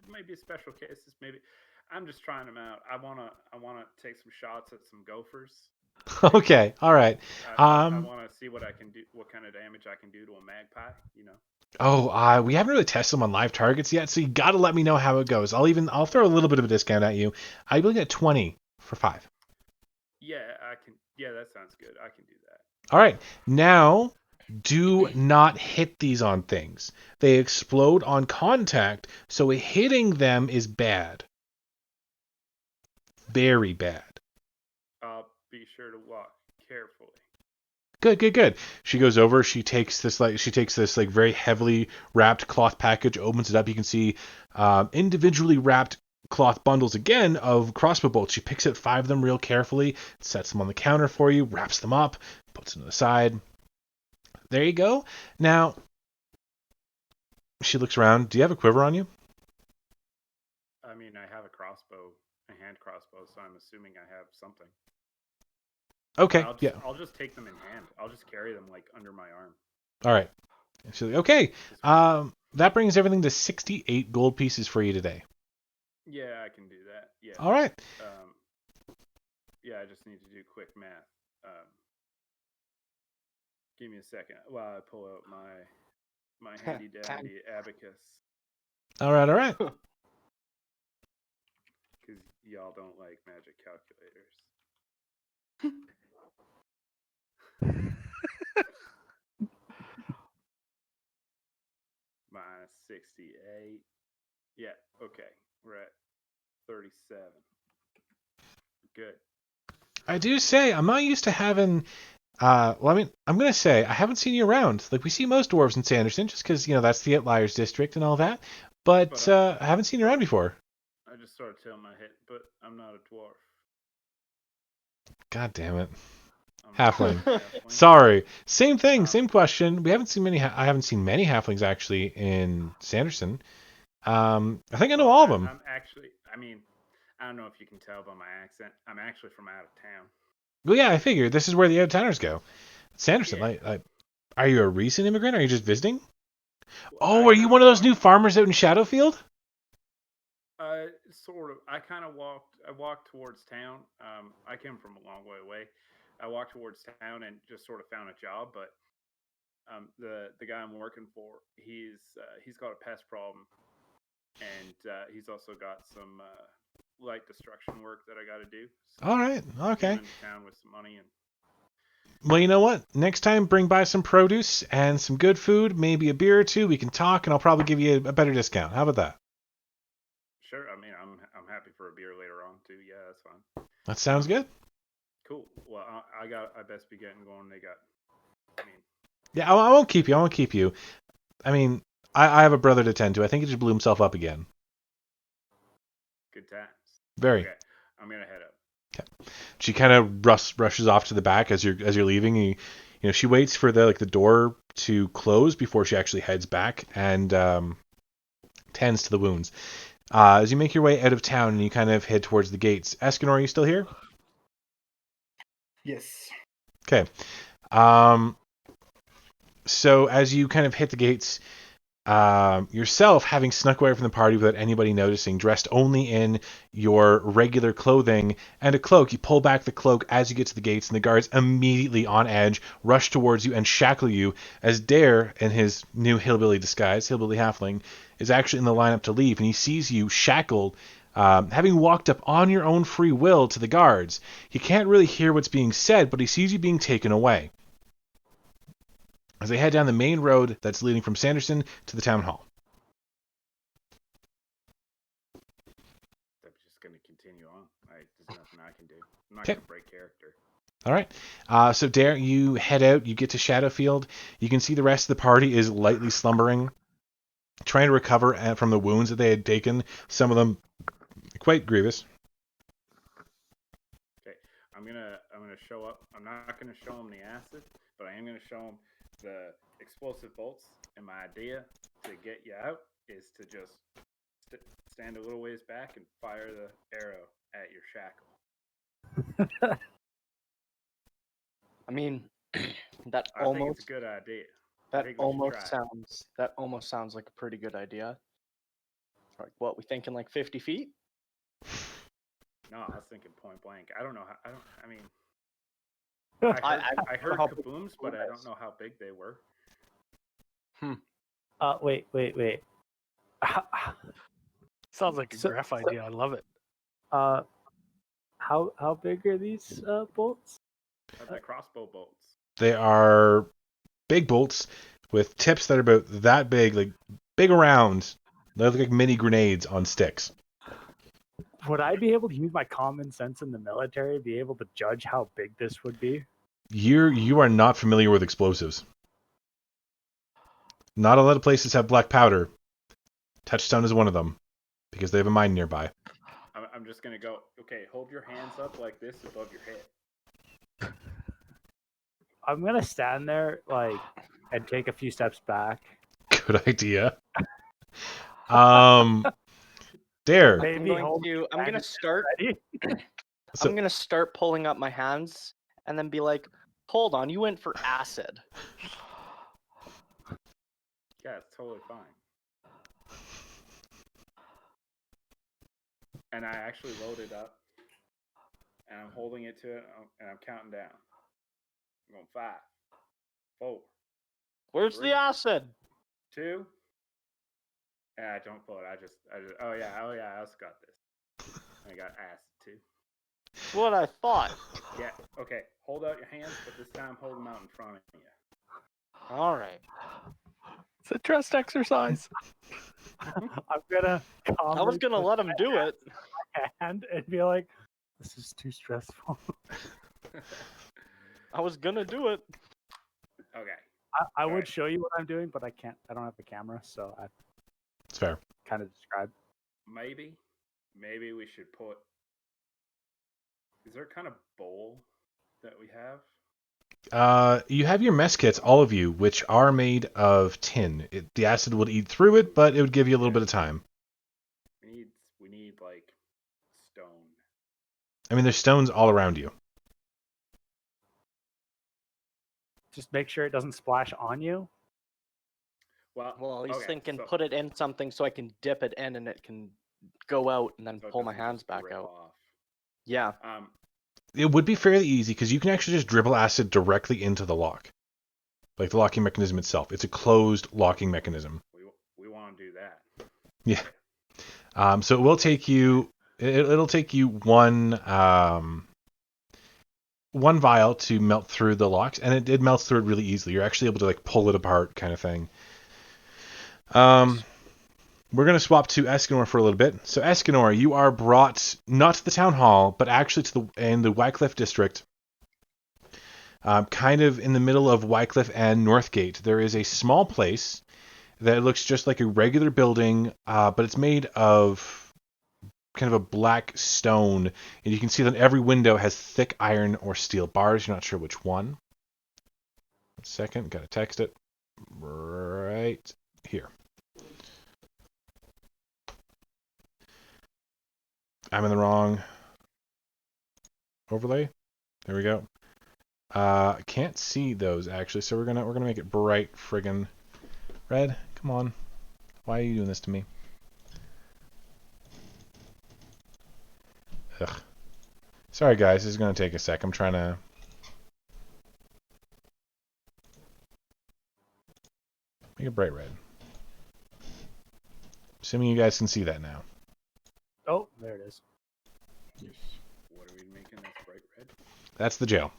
might be special cases. Maybe I'm just trying them out. I wanna take some shots at some gophers. okay, all right. I want to see what I can do, what kind of damage I can do to a magpie. We haven't really tested them on live targets yet, so you got to let me know how it goes. I'll throw a little bit of a discount at you. I'll be looking at 20 for 5. Yeah, I can. Yeah, that sounds good. I can do that. All right, now do not hit these on things. They explode on contact, so hitting them is bad. Very bad. I'll be sure to walk carefully. Good. She goes over. She takes this very heavily wrapped cloth package, opens it up. You can see individually wrapped cloth bundles again of crossbow bolts. She picks out 5 of them real carefully, sets them on the counter for you, wraps them up, Puts it to the side. There you go. Now, she looks around. Do you have a quiver on you? I mean, I have a hand crossbow, so I'm assuming I have something. Okay, yeah. I'll just take them in hand. I'll just carry them like under my arm. All right. She's like, okay. That brings everything to 68 gold pieces for you today. Yeah, I can do that. Yeah. All right. Yeah, I just need to do quick math. Give me a second while I pull out my handy dandy abacus. All right. Because y'all don't like magic calculators. Minus 68. Yeah, okay. We're at 37. Good. I do say, I'm not used to having... well, I mean, I'm going to say, I haven't seen you around. Like, we see most dwarves in Sanderson, just because, that's the Outliers district and all that. But I haven't seen you around before. I just sort of tilt my head, but I'm not a dwarf. God damn it. I'm Halfling. not a halfling. Sorry. Same thing, same question. We haven't seen many... I haven't seen many halflings, actually, in Sanderson. I think I know all of them. I'm actually... I mean, I don't know if you can tell by my accent. I'm actually from out of town. Well, yeah, I figured. This is where the out-of-towners go. Sanderson, Yeah. Are you a recent immigrant? Or are you just visiting? Oh, are you one of those new farmers out in Shadowfield? Sort of. I walked towards town. I came from a long way away. I walked towards town and just sort of found a job, but the guy I'm working for, he's got a pest problem, and he's also got some light destruction work that I got to do. So All right, okay. I'm in town with some money and. Well, you know what? Next time, bring by some produce and some good food, maybe a beer or two. We can talk, and I'll probably give you a better discount. How about that? Sure. I mean, I'm happy for a beer later on too. Yeah, that's fine. That sounds good. Cool. Well, I best be getting going. I mean. Yeah, I won't keep you. I mean, I have a brother to tend to. I think he just blew himself up again. Good times. Very. Okay, I'm gonna head up. Okay. She kind of rushes off to the back as you're leaving. And she waits for the door to close before she actually heads back and tends to the wounds. As you make your way out of town and you kind of head towards the gates, Escondar, are you still here? Yes. Okay. So as you kind of hit the gates, yourself, having snuck away from the party without anybody noticing, dressed only in your regular clothing and a cloak, you pull back the cloak as you get to the gates, and the guards immediately on edge rush towards you and shackle you as Dare, in his new hillbilly disguise, hillbilly halfling, is actually in the lineup to leave, and he sees you shackled, having walked up on your own free will to the guards. He can't really hear what's being said, but he sees you being taken away as they head down the main road that's leading from Sanderson to the town hall. I'm just going to continue on. There's nothing I can do. I'm not Okay. going to break character. All right. So Dare, you head out. You get to Shadowfield. You can see the rest of the party is lightly slumbering, trying to recover from the wounds that they had taken. Some of them quite grievous. Okay, I'm gonna show up. I'm not gonna show them the acid, but I am gonna show them the explosive bolts. And my idea to get you out is to just stand a little ways back and fire the arrow at your shackle. I mean, that I think it's almost a good idea. that think we should try it. almost sounds like a pretty good idea. Like what we thinking, like 50 feet? No, I was thinking point blank. I don't know how. I mean, I heard how big kabooms, but I don't know how big they were. Wait. Sounds like a Graf idea. I love it. How big are these bolts? The crossbow bolts. They are big bolts with tips that are about that big, like big around. They look like mini grenades on sticks. Would I be able to use my common sense in the military, be able to judge how big this would be? You are not familiar with explosives. Not a lot of places have black powder. Touchstone is one of them because they have a mine nearby. I'm just gonna go. Okay, hold your hands up like this above your head. I'm gonna stand there and take a few steps back. Good idea. There. Maybe I'm gonna start. ready. So, I'm gonna start pulling up my hands and then be like, "Hold on, you went for acid." Yeah, it's totally fine. And I actually loaded up, and I'm holding it to it, and I'm counting down. I'm going 5, 4, Where's the acid? 2. And I don't pull it. I just. Oh yeah. I also got this. I got acid too. That's what I thought. Yeah. Okay. Hold out your hands, but this time hold them out in front of you. All right. It's a trust exercise. I'm gonna. I was gonna let him do it. Hand and be like, "This is too stressful." I was gonna do it. Okay. I would show you what I'm doing, but I can't. I don't have the camera, so I it's fair. kind of describe. Maybe we should put. Is there a kind of bowl that we have? You have your mess kits, all of you, which are made of tin. The acid would eat through it, but it would give you a little bit of time. We need like stone. I mean, there's stones all around you. Just make sure it doesn't splash on you. Well, He's okay, thinking so- put it in something so I can dip it in and it can go out and then so it pull my doesn't hands just back rip out. off. Yeah. It would be fairly easy because you can actually just dribble acid directly into the lock. Like the locking mechanism itself. It's a closed locking mechanism. We want to do that. Yeah. So it will take you. It'll take you one vial to melt through the locks, and it melts through it really easily. You're actually able to like pull it apart, kind of thing. We're going to swap to Escondar for a little bit. So Escondar, you are brought not to the town hall, but actually to the Wycliffe district. Kind of in the middle of Wycliffe and Northgate, there is a small place that looks just like a regular building, but it's made of kind of a black stone, and you can see that every window has thick iron or steel bars. You're not sure which one. 1 second, gotta text it right here. I'm in the wrong overlay. There we go. I can't see those actually, so we're gonna make it bright friggin' red. Come on. Why are you doing this to me? Ugh. Sorry guys, this is gonna take a sec. I'm trying to make it bright red. Assuming you guys can see that now. Oh, there it is. Yes. What are we making this bright red? That's the jail.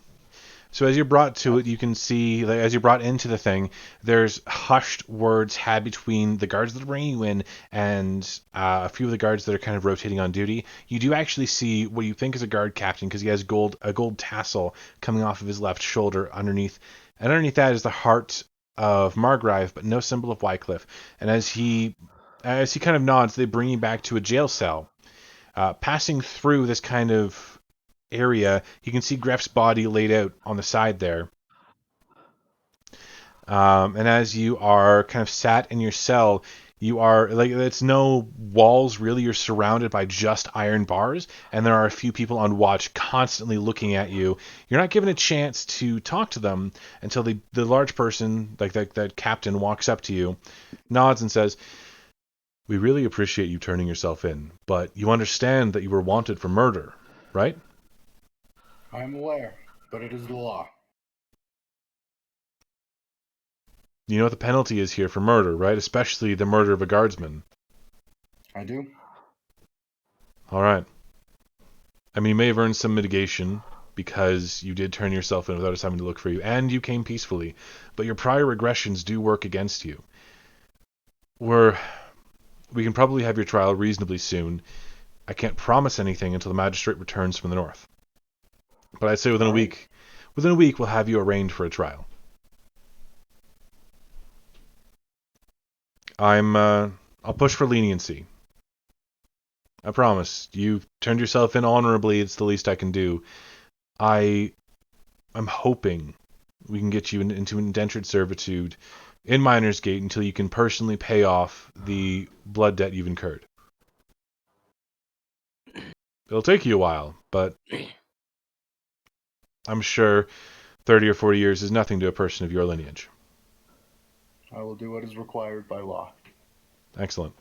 So as you're brought to it, you can see, like, as you're brought into the thing, there's hushed words had between the guards that are bringing you in and a few of the guards that are kind of rotating on duty. You do actually see what you think is a guard captain because he has a gold tassel coming off of his left shoulder underneath. And underneath that is the heart of Margrave, but no symbol of Wycliffe. And as he kind of nods, they bring you back to a jail cell. Passing through this kind of area, you can see Gref's body laid out on the side there. And as you are kind of sat in your cell, you are like, it's no walls really. You're surrounded by just iron bars, and there are a few people on watch constantly looking at you. You're not given a chance to talk to them until the large person, like that captain, walks up to you, nods and says, "We really appreciate you turning yourself in, but you understand that you were wanted for murder, right?" I'm aware, but it is the law. You know what the penalty is here for murder, right? Especially the murder of a guardsman. I do. All right. I mean, you may have earned some mitigation because you did turn yourself in without us having to look for you, and you came peacefully, but your prior regressions do work against you. We can probably have your trial reasonably soon. I can't promise anything until the magistrate returns from the north. But I'd say within a week we'll have you arraigned for a trial. I'll push for leniency. I promise. You've turned yourself in honorably. It's the least I can do. I'm hoping we can get you into indentured servitude in Miner's Gate until you can personally pay off the blood debt you've incurred. It'll take you a while, but I'm sure 30 or 40 years is nothing to a person of your lineage. I will do what is required by law. Excellent.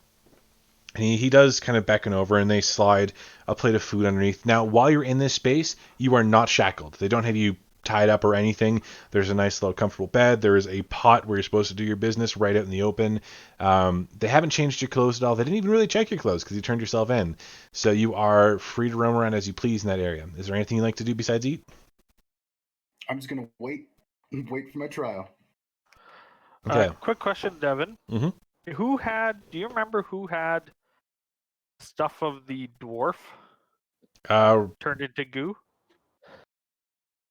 And he does kind of beckon over, and they slide a plate of food underneath. Now, while you're in this space, you are not shackled. They don't have you tied up or anything. There's a nice little comfortable bed. There is a pot where you're supposed to do your business right out in the open. They haven't changed your clothes at all. They didn't even really check your clothes because you turned yourself in. So you are free to roam around as you please in that area. Is there anything you'd like to do besides eat? I'm just gonna wait for my trial. Okay. Quick question, Devin. Mhm. Do you remember who had stuff of the dwarf turned into goo?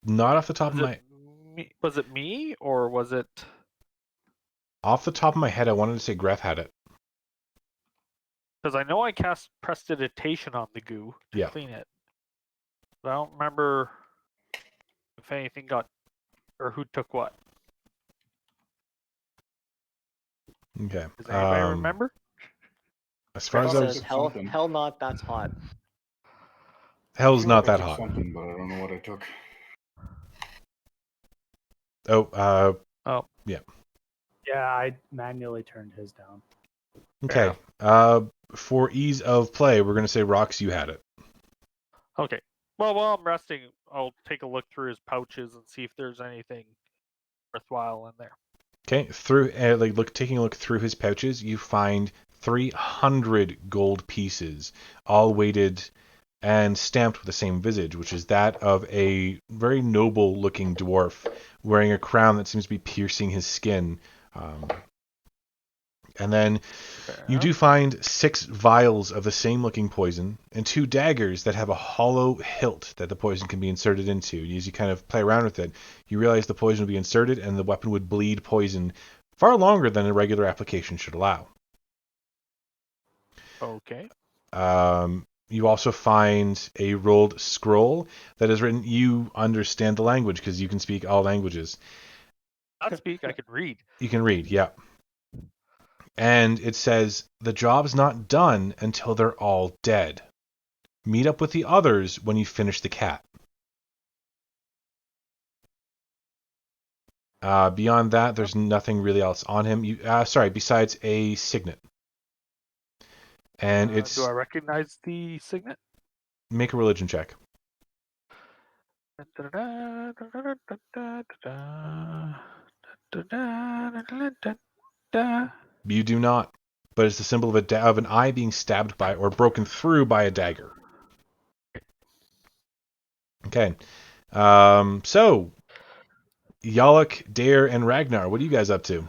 Not off the top of my... Was it me, or was it... Off the top of my head, I wanted to say Gref had it. Because I know I cast Prestidigitation on the goo to clean it. But I don't remember if anything got... or who took what. Okay. Does anybody remember? As far as I was... Says, hell not, that's hot. Hell's not I that took hot. something, but I don't know what I took. Oh, yeah. Yeah, I manually turned his down. Okay. For ease of play, we're going to say, Rox, you had it. Okay. Well, while I'm resting, I'll take a look through his pouches and see if there's anything worthwhile in there. Okay. Taking a look through his pouches, you find 300 gold pieces, all weighted and stamped with the same visage, which is that of a very noble-looking dwarf wearing a crown that seems to be piercing his skin. And then you do find 6 vials of the same looking poison and 2 daggers that have a hollow hilt that the poison can be inserted into. And as you kind of play around with it, you realize the poison would be inserted and the weapon would bleed poison far longer than a regular application should allow. Okay. You also find a rolled scroll that is written, you understand the language because you can speak all languages. Not speak, I can read. You can read, yeah. And it says, the job's not done until they're all dead. Meet up with the others when you finish the cat. Beyond that, there's nothing really else on him. Besides a signet. And it's... Do I recognize the signet? Make a religion check. You do not. But it's the symbol of an eye being stabbed by or broken through by a dagger. Okay. So, Yalak, Dare, and Ragnar, what are you guys up to?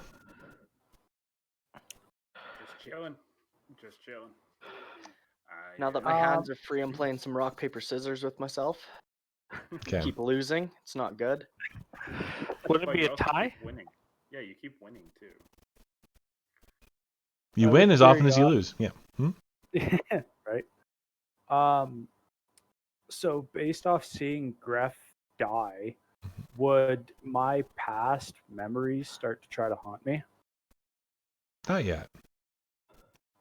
Just chilling. Now that my hands are free, I'm playing some rock, paper, scissors with myself. Okay. Keep losing. It's not good. Wouldn't it be a tie? Winning. Yeah, you keep winning too. You win as often as you lose. Yeah. Right. So based off seeing Gref die, would my past memories start to try to haunt me? Not yet.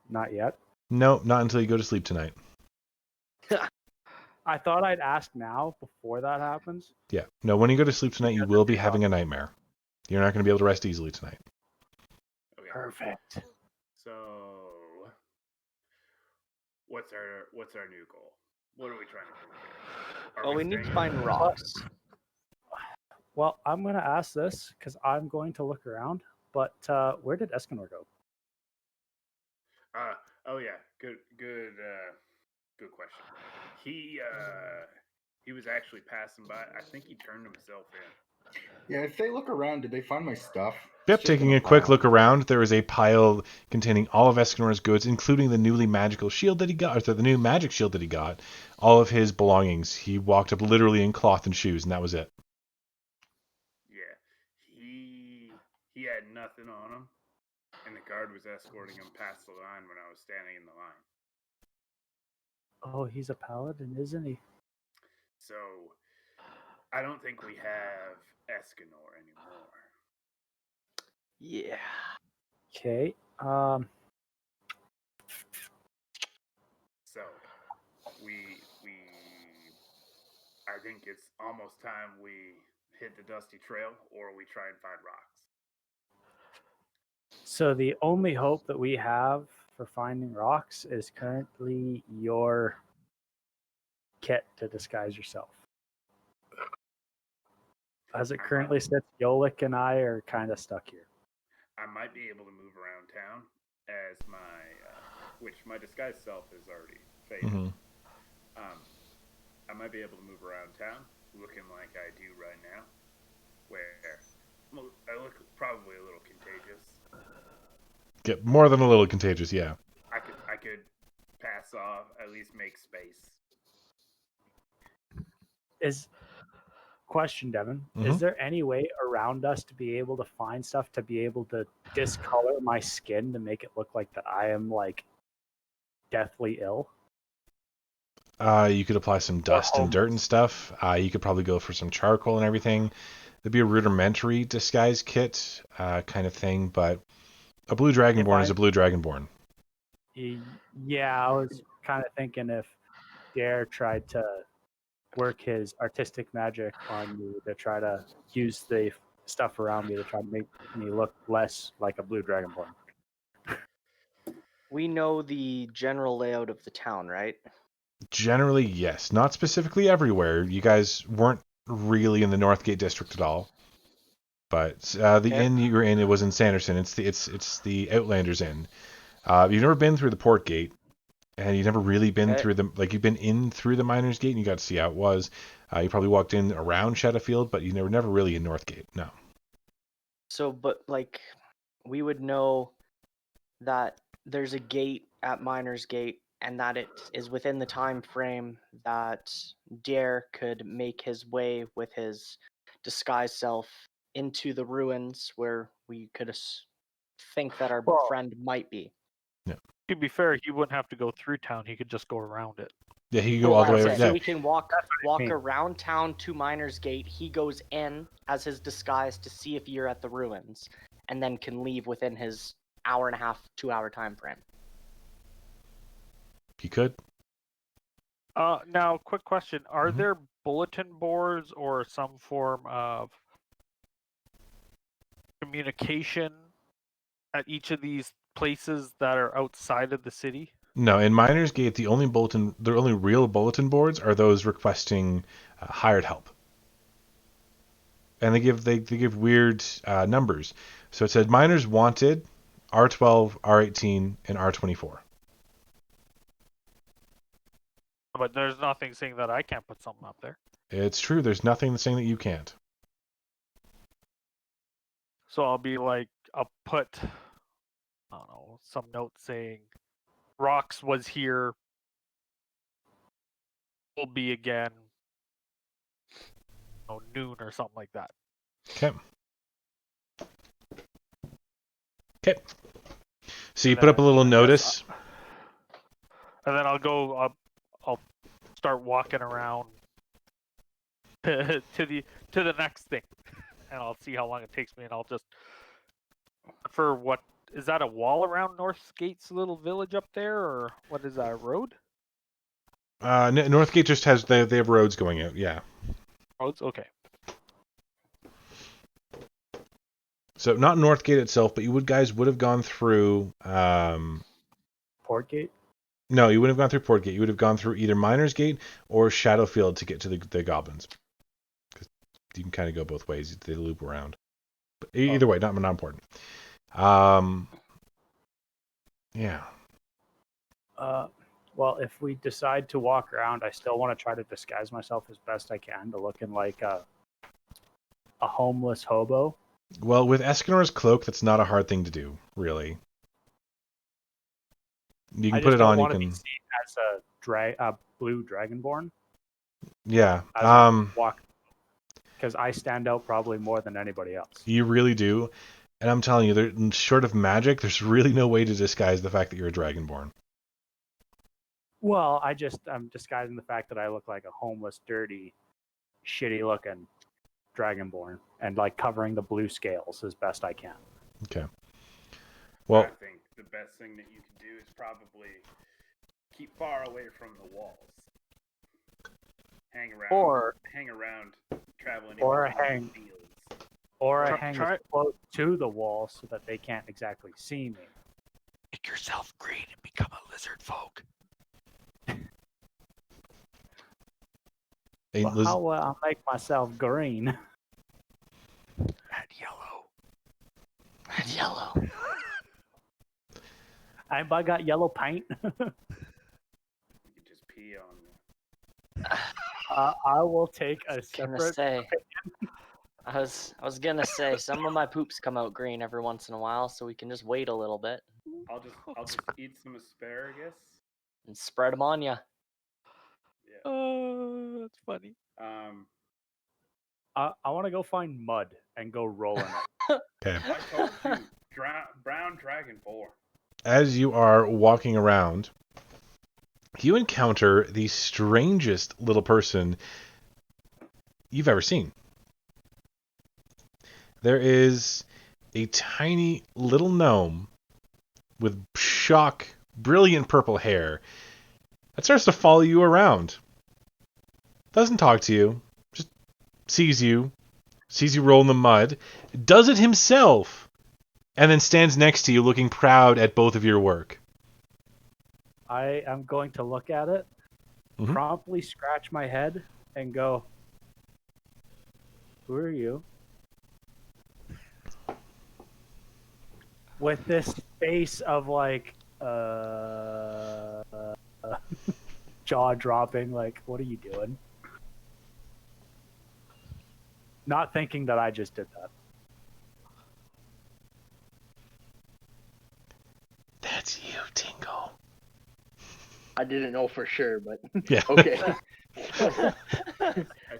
Not yet. No, not until you go to sleep tonight. I thought I'd ask now before that happens. Yeah. No, when you go to sleep tonight, you will be having a nightmare. You're not going to be able to rest easily tonight. Okay. Perfect. So, what's our new goal? What are we trying to do? Well, we need to find rocks. Well, I'm going to ask this because I'm going to look around. But where did Escondar go? Oh yeah, good question. He was actually passing by. I think he turned himself in. Yeah, if they look around, did they find my stuff? Yep, taking a quick look around, there is a pile containing all of Escondar's goods, including the newly magical shield that he got, or the new magic shield that he got, all of his belongings. He walked up literally in cloth and shoes, and that was it. Yeah, he had nothing on him, and the guard was escorting him past the line when I was standing in the line. Oh, he's a paladin, isn't he? So, I don't think we have Escondar anymore. Yeah. Okay. So I think it's almost time we hit the dusty trail, or we try and find rocks. So the only hope that we have for finding rocks is currently your kit to disguise yourself. As it currently sits, Yolik and I are kind of stuck here. I might be able to move around town as which my disguise self is already faded. Mm-hmm. I might be able to move around town looking like I do right now, where I look probably a little contagious. Get more than a little contagious, yeah. I could pass off, at least make space. Question, Devin, Mhm. is there any way around us to be able to find stuff to be able to discolor my skin to make it look like that I am like deathly ill? You could apply some dust and dirt and stuff. You could probably go for some charcoal and everything. There'd be a rudimentary disguise kit kind of thing, but a blue dragonborn is a blue dragonborn. Yeah, I was kind of thinking if Dare tried to work his artistic magic on me to try to use the stuff around me to try to make me look less like a blue dragonborn. We know the general layout of the town, right? Generally, yes. Not specifically everywhere. You guys weren't really in the Northgate district at all. But the inn you were in, it was in Sanderson. It's the Outlanders Inn. You've never been through the Port Gate, and you've never really been through you've been in through the Miners Gate, and you got to see how it was. You probably walked in around Shadowfield, but you never really in Northgate. No. So, but like, we would know that there's a gate at Miners Gate, and that it is within the time frame that Dare could make his way with his disguised self into the ruins where we could think that our friend might be. Yeah. To be fair, he wouldn't have to go through town. He could just go around it. Yeah, he could go all the way around. So Yeah. we can walk around town to Miners Gate. He goes in as his disguise to see if you're at the ruins, and then can leave within his 1.5 to 2 hour time frame. He could. Now, quick question: are there bulletin boards or some form of communication at each of these places that are outside of the city? No, in Miners Gate, the only real bulletin boards are those requesting hired help, and they give weird numbers. So it said miners wanted, R12, R18, and R24. But there's nothing saying that I can't put something up there. It's true. There's nothing saying that you can't. So I'll put, I don't know, some note saying, Rox was here, will be again, noon or something like that. Okay. So you put up a little notice. And then I'll start walking around to the next thing, and I'll see how long it takes me, and I'll just what is that, a wall around Northgate's little village up there, or what is that, a road? Northgate just has they have roads going out. Yeah. Roads, okay. So not Northgate itself, but you guys would have gone through Portgate? No, you wouldn't have gone through Portgate. You would have gone through either Miners Gate or Shadowfield to get to the goblins. Because you can kind of go both ways. They loop around. But either way, not important. Yeah. Well, if we decide to walk around, I still want to try to disguise myself as best I can to looking like a homeless hobo. Well, with Escondar's cloak, that's not a hard thing to do, really. You can put it on. You can be seen as a blue dragonborn. Yeah. Walk, because I stand out probably more than anybody else. You really do, and I'm telling you, short of magic, there's really no way to disguise the fact that you're a dragonborn. Well, I'm disguising the fact that I look like a homeless, dirty shitty looking Dragonborn and like covering the blue scales as best I can. Okay. Well, I think the best thing that you can do is probably keep far away from the walls. Hang around, traveling in Or between hang- fields. Or I Try- hang try- as close to the wall so that they can't exactly see me. Make yourself green and become a lizard folk. Well, how will I make myself green? Add yellow. Red yellow. Anybody got yellow paint? You could just pee on them. I will take a Gonna separate. say. I was gonna say some of my poops come out green every once in a while, so we can just wait a little bit I'll just eat some asparagus. and spread them on ya. Yeah. Oh, that's funny. I want to go find mud and go roll in it. okay. I told you, brown dragonborn. As you are walking around, you encounter the strangest little person you've ever seen. There is a tiny little gnome with brilliant purple hair that starts to follow you around. Doesn't talk to you, just sees you roll in the mud, does it himself, and then stands next to you looking proud at both of your work. I am going to look at it, Mhm. promptly scratch my head, and go, "Who are you?" With this face of like, jaw dropping, like, what are you doing? Not thinking that I just did that. That's you, Tingle. I didn't know for sure, but Yeah. okay. I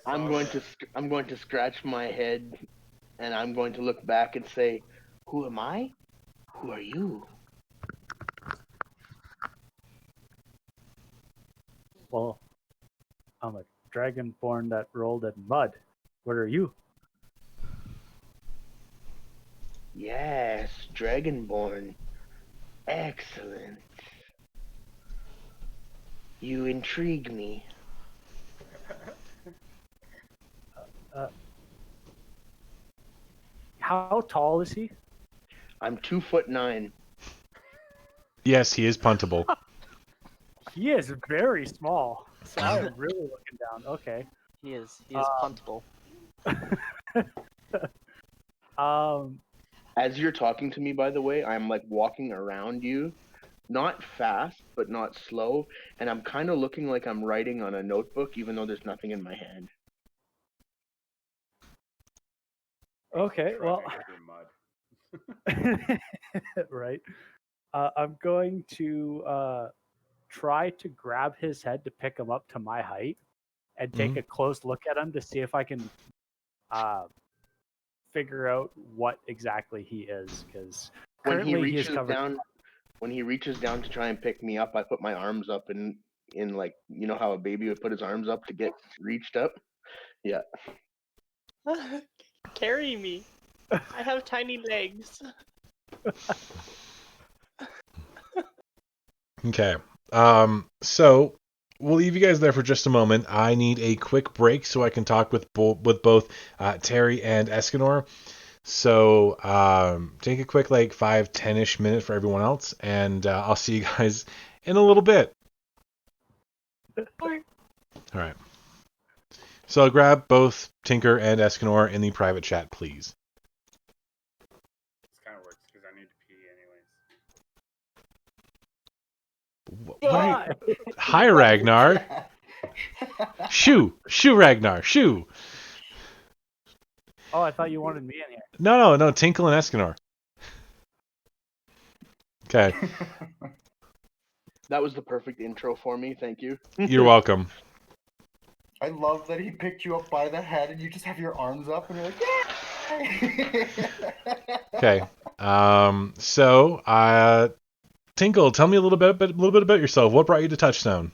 I'm saw going that. I'm going to scratch my head, and I'm going to look back and say, "Who am I? Who are you?" Well, I'm a dragonborn that rolled in mud. What are you? Yes, Dragonborn. Excellent. You intrigue me. How tall is he? I'm 2'9". Yes, he is puntable. He is very small. So I am really looking down. Okay. He is puntable. As you're talking to me, by the way, I'm like walking around you, not fast, but not slow, and I'm kind of looking like I'm writing on a notebook, even though there's nothing in my hand. Okay, well, Throw me mud. right. I'm going to try to grab his head to pick him up to my height and take a close look at him to see if I can figure out what exactly he is. Because When he currently he is reaches covered. down, when he reaches down to try and pick me up, I put my arms up in like, you know how a baby would put his arms up to get reached up. Yeah. Carry me. I have tiny legs. Okay. So we'll leave you guys there for just a moment. I need a quick break so I can talk with both Terry and Escondar. So take a quick 5-10-ish minute for everyone else, and I'll see you guys in a little bit. All right. So I'll grab both Tinker and Escondar in the private chat, please. This kind of works because I need to pee anyways. What are you... Hi, Ragnar. Shoo, Ragnar, shoo. Oh, I thought you wanted me in here. No, Tinkle and Escondar. Okay. That was the perfect intro for me. Thank you. You're welcome. I love that he picked you up by the head and you just have your arms up and you're like, yeah! Okay. So, Tinkle, tell me a little bit about yourself. What brought you to Touchstone?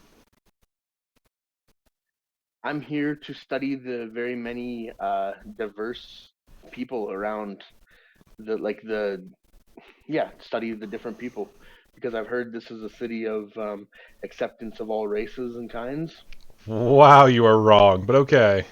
I'm here to study the very many diverse people around study the different people, because I've heard this is a city of acceptance of all races and kinds. Wow, you are wrong, but okay.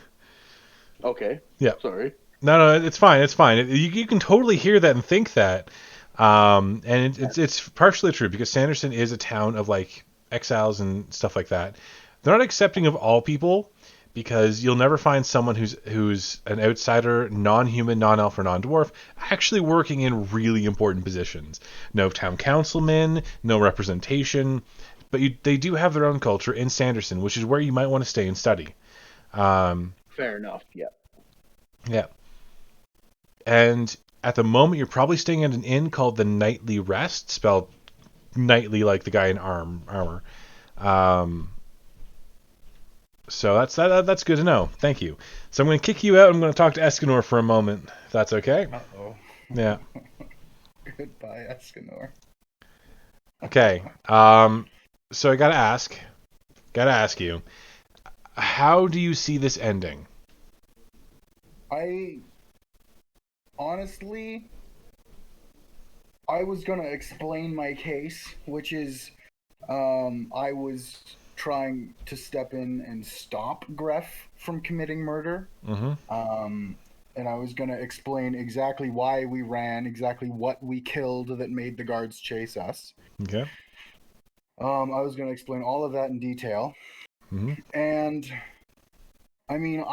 Okay. Yeah. Sorry. No, it's fine. It's fine. You can totally hear that and think that. And it's partially true because Sanderson is a town of like exiles and stuff like that. They're not accepting of all people because you'll never find someone who's an outsider, non-human, non-elf, or non-dwarf actually working in really important positions. No town councilman, no representation, but they do have their own culture in Sanderson, which is where you might want to stay and study. Fair enough. Yeah. Yeah. And at the moment, you're probably staying at an inn called the Nightly Rest, spelled nightly like the guy in armor. So that's good to know. Thank you. So I'm going to kick you out. I'm going to talk to Escondar for a moment, if that's okay. Uh-oh. Yeah. Goodbye, Escondar. Okay. So I gotta ask you, how do you see this ending? Honestly, I was gonna explain my case, which is, I was trying to step in and stop Gref from committing murder. Mm-hmm. And I was gonna explain exactly why we ran, exactly what we killed that made the guards chase us. Okay. I was gonna explain all of that in detail. Mm-hmm. And I mean,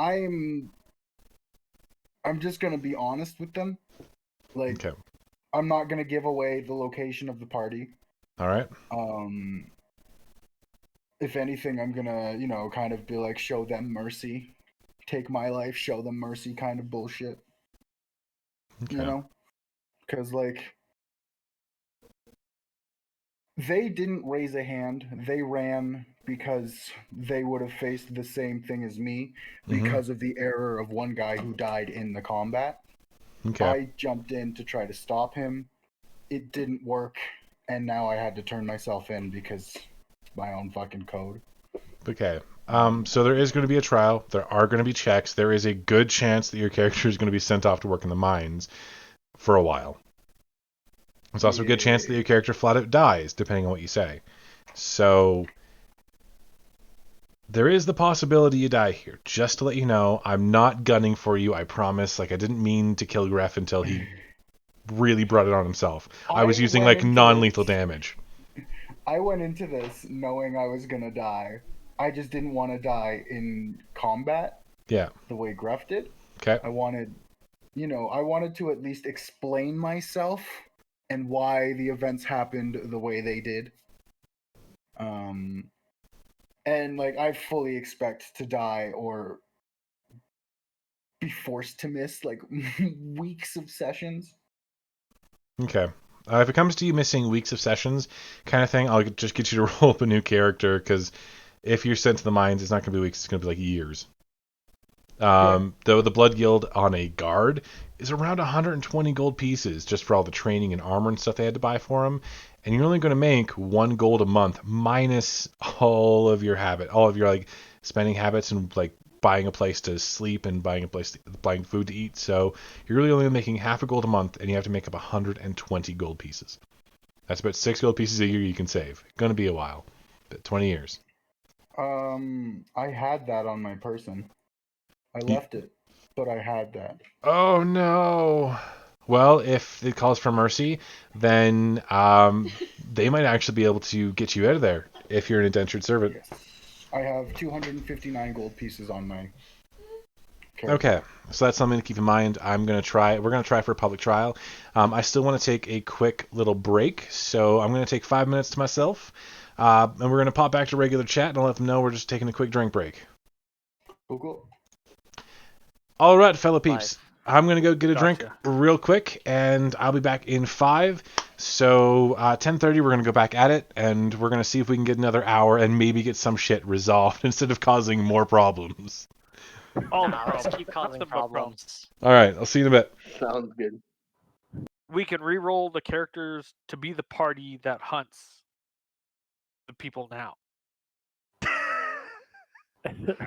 I'm just gonna be honest with them. Like, Okay. I'm not gonna give away the location of the party. All right. If anything, I'm gonna, kind of be like, show them mercy, take my life, show them mercy, kind of bullshit. Okay. Because like, they didn't raise a hand. They ran because they would have faced the same thing as me because of the error of one guy who died in the combat. Okay. I jumped in to try to stop him. It didn't work, and now I had to turn myself in because it's my own fucking code. Okay. So there is going to be a trial. There are going to be checks. There is a good chance that your character is going to be sent off to work in the mines for a while. There's also a good chance that your character flat out dies, depending on what you say. So there is the possibility you die here. Just to let you know, I'm not gunning for you, I promise. Like, I didn't mean to kill Gref until he really brought it on himself. I was using, like, non-lethal damage. I went into this knowing I was going to die. I just didn't want to die in combat. Yeah. The way Gref did. Okay. I wanted to at least explain myself and why the events happened the way they did. And like, I fully expect to die or be forced to miss like weeks of sessions. Okay. If it comes to you missing weeks of sessions kind of thing, I'll just get you to roll up a new character, because if you're sent to the mines, it's not going to be weeks, it's going to be like years. Though the Blood Guild on a guard is around 120 gold pieces just for all the training and armor and stuff they had to buy for them, and you're only going to make 1 gold a month minus all of your like spending habits and like buying a place to sleep and buying food to eat. So you're really only making half a gold a month, and you have to make up 120 gold pieces. That's about 6 gold pieces a year you can save. Going to be a while, but 20 years. I had that on my person. I left it, but I had that. Oh no. Well, if it calls for mercy, then they might actually be able to get you out of there if you're an indentured servant. Yes. I have 259 gold pieces on my character. Okay, so that's something to keep in mind. We're going to try for a public trial. I still want to take a quick little break, so I'm going to take 5 minutes to myself, and we're going to pop back to regular chat, and I'll let them know we're just taking a quick drink break. Cool. All right, fellow peeps. I'm going to go get a drink Gotcha. real quick, and I'll be back in 5. So 10:30, we're going to go back at it, and we're going to see if we can get another hour and maybe get some shit resolved instead of causing more problems. Oh, Let's keep causing Nothing but problems. All right, I'll see you in a bit. Sounds good. We can re-roll the characters to be the party that hunts the people now. It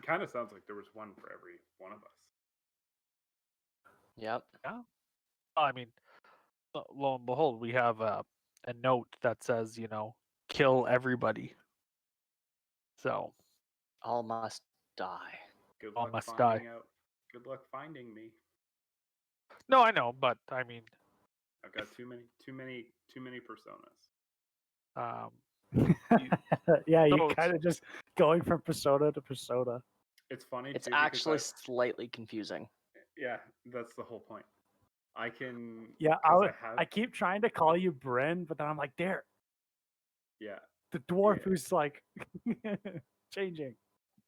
kind of sounds like there was one for every one of us. Yep. Yeah. I mean, lo and behold, we have a note that says, kill everybody. So All must die. Good all luck must finding die. out. Good luck finding me. No, I know, but I mean, I've got too many personas. Yeah, you So- kind of just going from persona to persona. It's funny. It's too, because actually slightly confusing. yeah, that's the whole point. I can. Yeah, 'cause I keep trying to call you Bryn, but then I'm like, there, Yeah. the dwarf Yeah. who's like changing.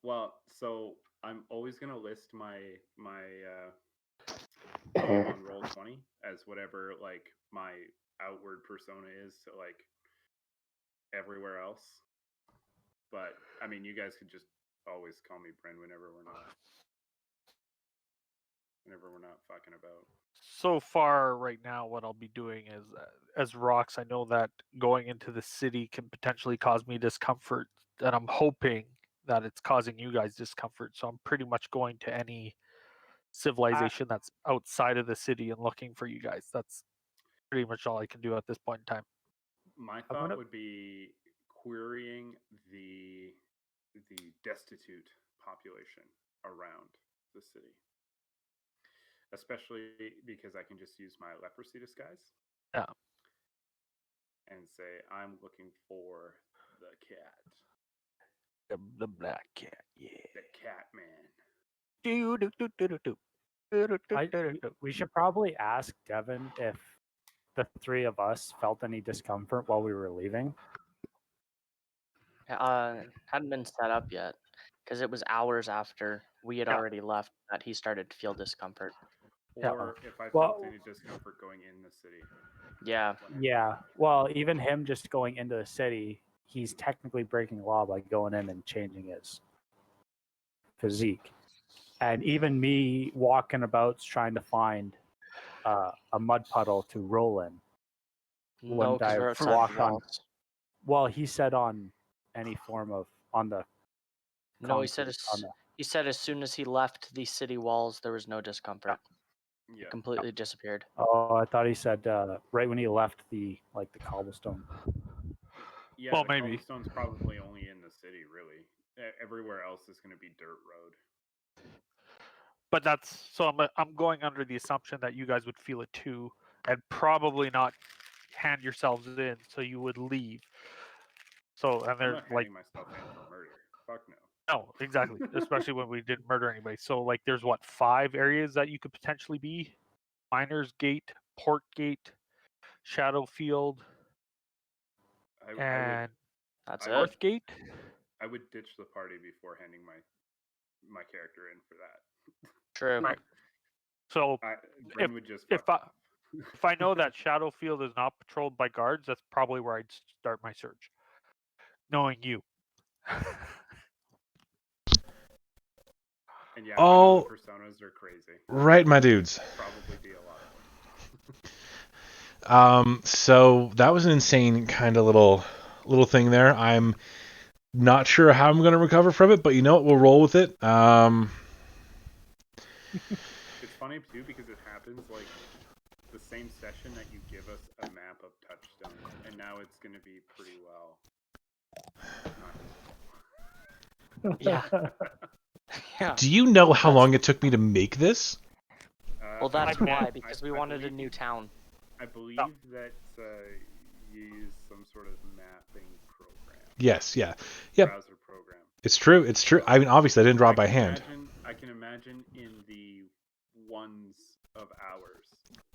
Well, so I'm always gonna list my name on Roll20 as whatever like my outward persona is to like everywhere else. But I mean, you guys could just always call me Bryn whenever we're not fucking about. so far right now, what I'll be doing is, as Rocks, I know that going into the city can potentially cause me discomfort, and I'm hoping that it's causing you guys discomfort. So I'm pretty much going to any civilization that's outside of the city and looking for you guys. That's pretty much all I can do at this point in time. My I'm thought gonna- would be querying the destitute population around the city. Especially because I can just use my leprosy disguise. Yeah. And say, I'm looking for the cat. The black cat, yeah. The cat man. We should probably ask Devin if the three of us felt any discomfort while we were leaving. Hadn't been set up yet because it was hours after we had Yeah. already left that he started to feel discomfort. Yeah. Or if I Well- felt any discomfort going in the city. Yeah. Yeah. Well, even him just going into the city, he's technically breaking law by going in and changing his physique. And even me walking about trying to find a mud puddle to roll in. No, Wouldn't because I we're outside walk the on- walls. Well, he said on any form of on the. No, he said concrete, on the- he said as soon as he left the city walls, there was no discomfort. Yeah. It completely disappeared. Oh, I thought he said right when he left the cobblestone. Yeah, Well, the maybe. cobblestone's probably only in the city, really. Everywhere else is going to be dirt road. But that's so I'm going under the assumption that you guys would feel it too, and probably not hand yourselves in, so you would leave. So and I'm there's not like handing myself in for murder. Fuck no. no, exactly, especially when we didn't murder anybody. So like there's 5 areas that you could potentially be: Miners Gate, Port Gate, Shadowfield, and That's I it. North Gate. I would ditch the party before handing my character in for that. True. Right. So Bryn would just if fuck off. if I know that Shadowfield is not patrolled by guards, that's probably where I'd start my search. Knowing you. And yeah, Oh. I know the personas are crazy. Right, my dudes. Probably be a lot of them. So that was an insane kind of little thing there. I'm not sure how I'm going to recover from it, but you know what? We'll roll with it. It's funny too because it happens like the same session that you give us a map of Touchstone, and now it's going to be pretty well. Yeah. Yeah. Do you know how long it took me to make this? Well, that's I why, because we wanted a believe- new town. I believe that you use some sort of mapping program. Yes, yeah. Yep. Browser program. It's true. It's true. I mean, obviously, I didn't draw it by hand. I can imagine in the ones of hours,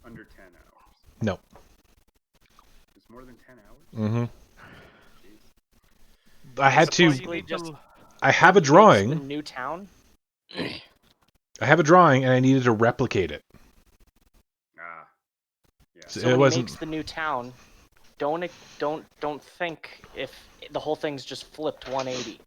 under 10 hours. No. It's more than 10 hours? Mm-hmm. Jeez. I had to. Basically just I have a the drawing. new town. I have a drawing, and I needed to replicate it. Ah. Yeah. So So it when wasn't. he makes the new town, don't think if the whole thing's just flipped 180.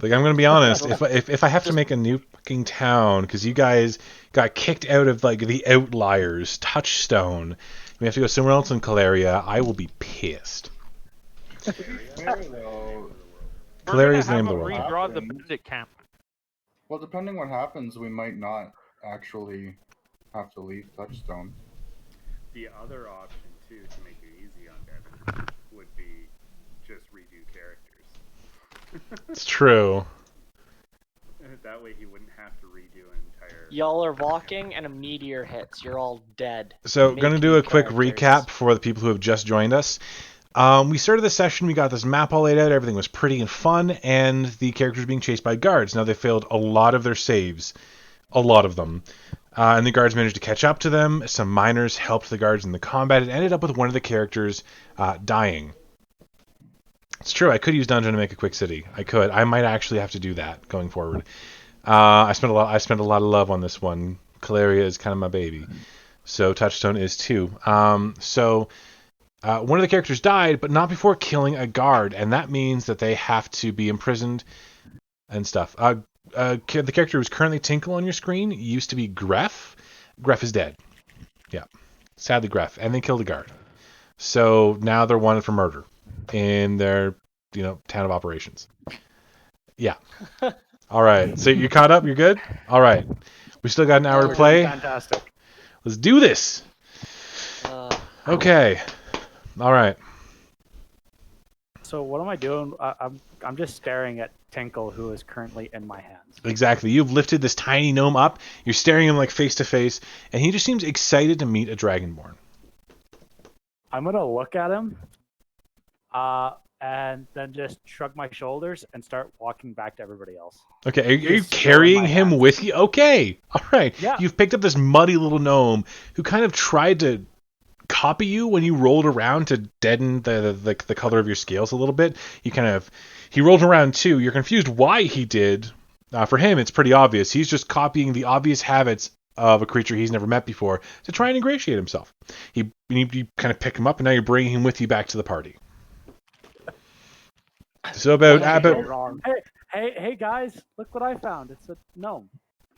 Like, I'm gonna be honest. If I have to make a new fucking town because you guys got kicked out of like the Outliers, Touchstone, we have to go somewhere else in Calaria, I will be pissed. Fair though, We're gonna Caleria's the have name of the them world. redraw the Happens. bandit camp. Well, depending what happens, we might not actually have to leave Touchstone. The other option too, to make it easy on Devin, would be just redo characters. It's true. That way he wouldn't have to redo an entire. Y'all are walking and a meteor hits. You're all dead. So, Make going to do new a quick characters. recap for the people who have just joined us. We started the session, we got this map all laid out, everything was pretty and fun, and the characters were being chased by guards. Now, they failed a lot of their saves. A lot of them. And the guards managed to catch up to them. Some miners helped the guards in the combat. It ended up with one of the characters dying. It's true, I could use Dungeon to make a quick city. I could. I might actually have to do that going forward. I spent a lot of love on this one. Caleria is kind of my baby. So Touchstone is too. One of the characters died, but not before killing a guard, and that means that they have to be imprisoned and stuff. The character who's currently Tinkle on your screen used to be Gref. Gref is dead. Yeah. Sadly, Gref. And they killed a guard. So now they're wanted for murder in their, town of operations. Yeah. All right. So you're caught up? You're good? All right. We still got an hour to play. Fantastic. Let's do this. Okay. All right. So what am I doing? I'm just staring at Tinkle, who is currently in my hands. Exactly. You've lifted this tiny gnome up. You're staring him like face to face, and he just seems excited to meet a Dragonborn. I'm gonna look at him, and then just shrug my shoulders and start walking back to everybody else. Okay, are you He's still in carrying my him hands. with you? Okay, all right. Yeah. You've picked up this muddy little gnome who kind of tried to copy you when you rolled around to deaden the color of your scales a little bit. He rolled around too. You're confused why he did. For him, it's pretty obvious. He's just copying the obvious habits of a creature he's never met before to try and ingratiate himself. You kind of pick him up, and now you're bringing him with you back to the party. So Wrong. Hey guys, look what I found. It's a gnome.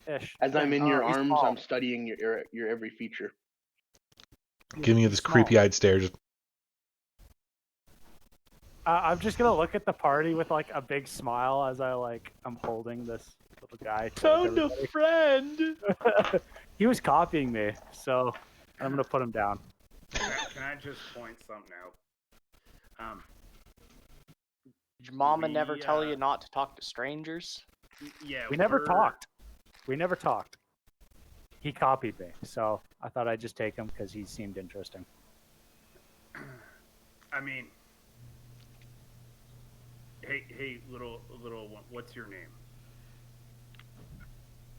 Ish. As I'm in your He's arms, small. I'm studying your every feature. giving you this Small. creepy-eyed stare. Just I'm just gonna look at the party with like a big smile as I'm holding this little guy. Found a friend. He was copying me, so I'm gonna put him down. Can I just point something out? Did your mama never We, tell you not to talk to strangers? Yeah, We never talked. He copied me, so I thought I'd just take him because he seemed interesting. I mean, hey, little one, what's your name?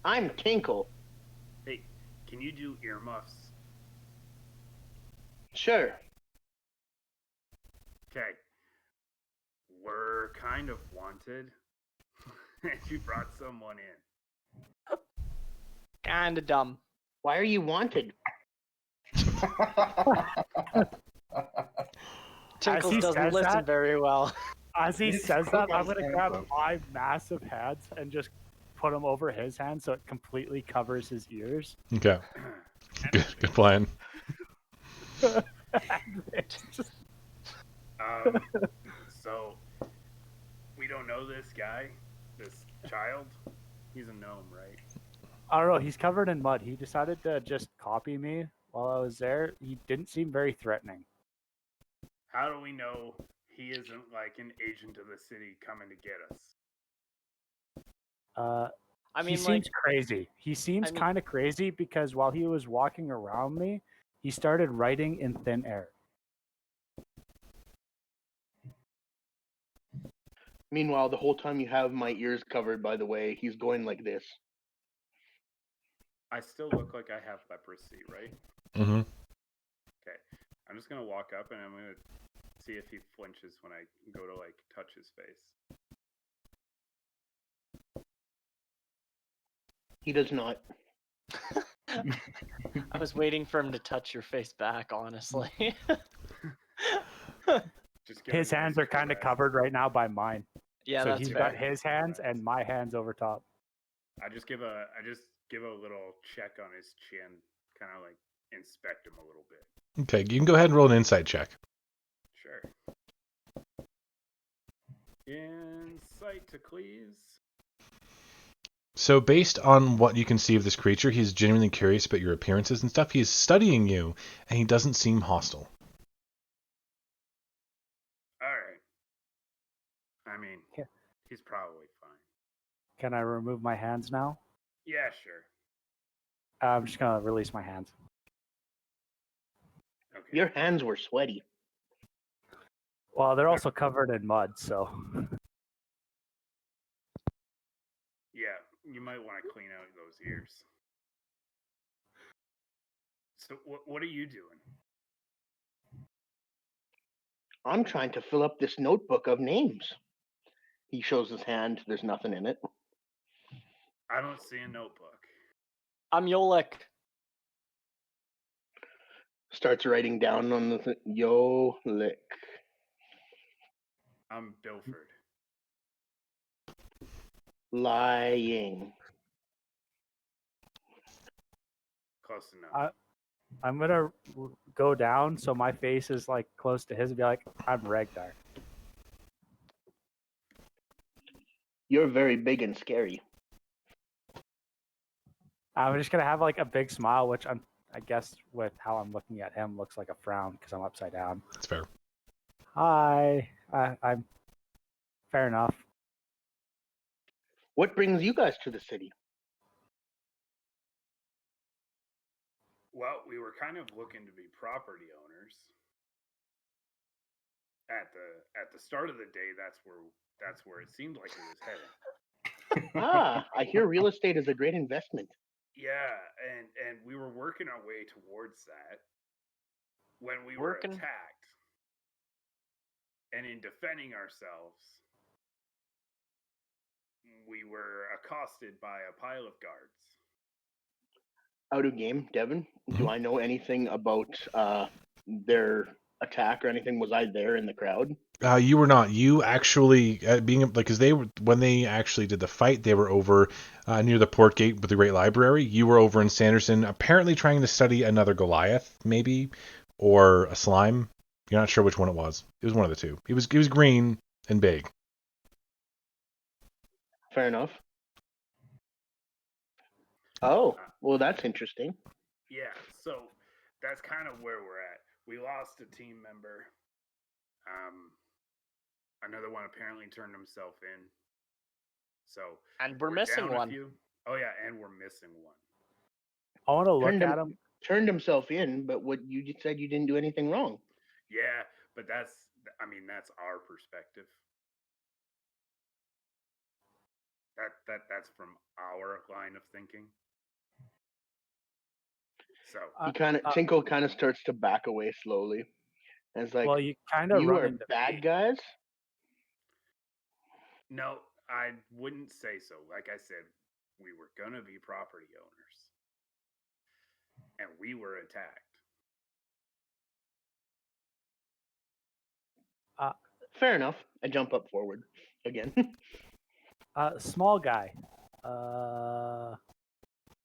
I'm Tinkle. Hey, can you do earmuffs? Sure. Okay. We're kind of wanted, and you brought someone in. Kinda dumb. Why are you wanted? Tinkles he doesn't says listen that- very well. As he He's says that, so I'm gonna grab handsome. 5 massive hands and just put them over his hand so it completely covers his ears. okay. Good plan. So we don't know this guy, this child. He's a gnome, right? I don't know. He's covered in mud. He decided to just copy me while I was there. He didn't seem very threatening. How do we know he isn't like an agent of the city coming to get us? I mean, he like, seems crazy. He seems I mean- kind of crazy because while he was walking around me, he started writing in thin air. Meanwhile, the whole time you have my ears covered, by the way, he's going like this. I still look like I have leprosy, right? Mm-hmm. Okay. I'm just gonna walk up and I'm gonna see if he flinches when I go to like touch his face. He does not. I was waiting for him to touch your face back, honestly. Just give His him a hands nice are kind of caress. covered right now by mine. Yeah, so that's he's fair. got his hands and my hands over top. I just give a little check on his chin, kind of like inspect him a little bit. Okay, you can go ahead and roll an insight check. Sure. Insight to please. So based on what you can see of this creature, he's genuinely curious about your appearances and stuff. He is studying you, and he doesn't seem hostile. All right. I mean, Yeah. he's probably fine. Can I remove my hands now? Yeah, sure. I'm just gonna release my hands. Okay. Your hands were sweaty. Well, they're also covered in mud, so. Yeah, you might want to clean out those ears. So, what are you doing? I'm trying to fill up this notebook of names. He shows his hand. There's nothing in it. I don't see a notebook. I'm Yolik. Starts writing down on the Yolik. I'm Bilford. Lying. Close enough. I'm gonna go down so my face is like close to his and be like, I'm Ragnar. You're very big and scary. I'm just gonna have like a big smile, which I guess with how I'm looking at him looks like a frown because I'm upside down. That's fair. Hi, I'm fair enough. What brings you guys to the city? Well, we were kind of looking to be property owners. At the start of the day, that's where it seemed like it was heading. Ah, I hear real estate is a great investment. Yeah, and we were working our way towards that when we were attacked. And in defending ourselves, we were accosted by a pile of guards. Out of game, Devin, do I know anything about their attack or anything? Was I there in the crowd? You were not. You actually being like, because they were, when they actually did the fight, they were over near the port gate with the Great Library. You were over in Sanderson, apparently trying to study another Goliath, maybe, or a slime. You're not sure which one it was. It was one of the two. He was green and big. Fair enough. Oh, well, that's interesting. Yeah, so that's kind of where we're at. We lost a team member. Another one apparently turned himself in. So And we're missing down a one. few. Oh yeah, and we're missing one. I want to look at him. Turned himself in, but what you just said, you didn't do anything wrong. Yeah, but that's our perspective. That's from our line of thinking. So He Tinkle kind of starts to back away slowly. And it's like, well, you kind of you run are into bad me. guys? No, I wouldn't say so. Like I said, we were gonna be property owners, and we were attacked. Fair enough. I jump up forward again. Small guy.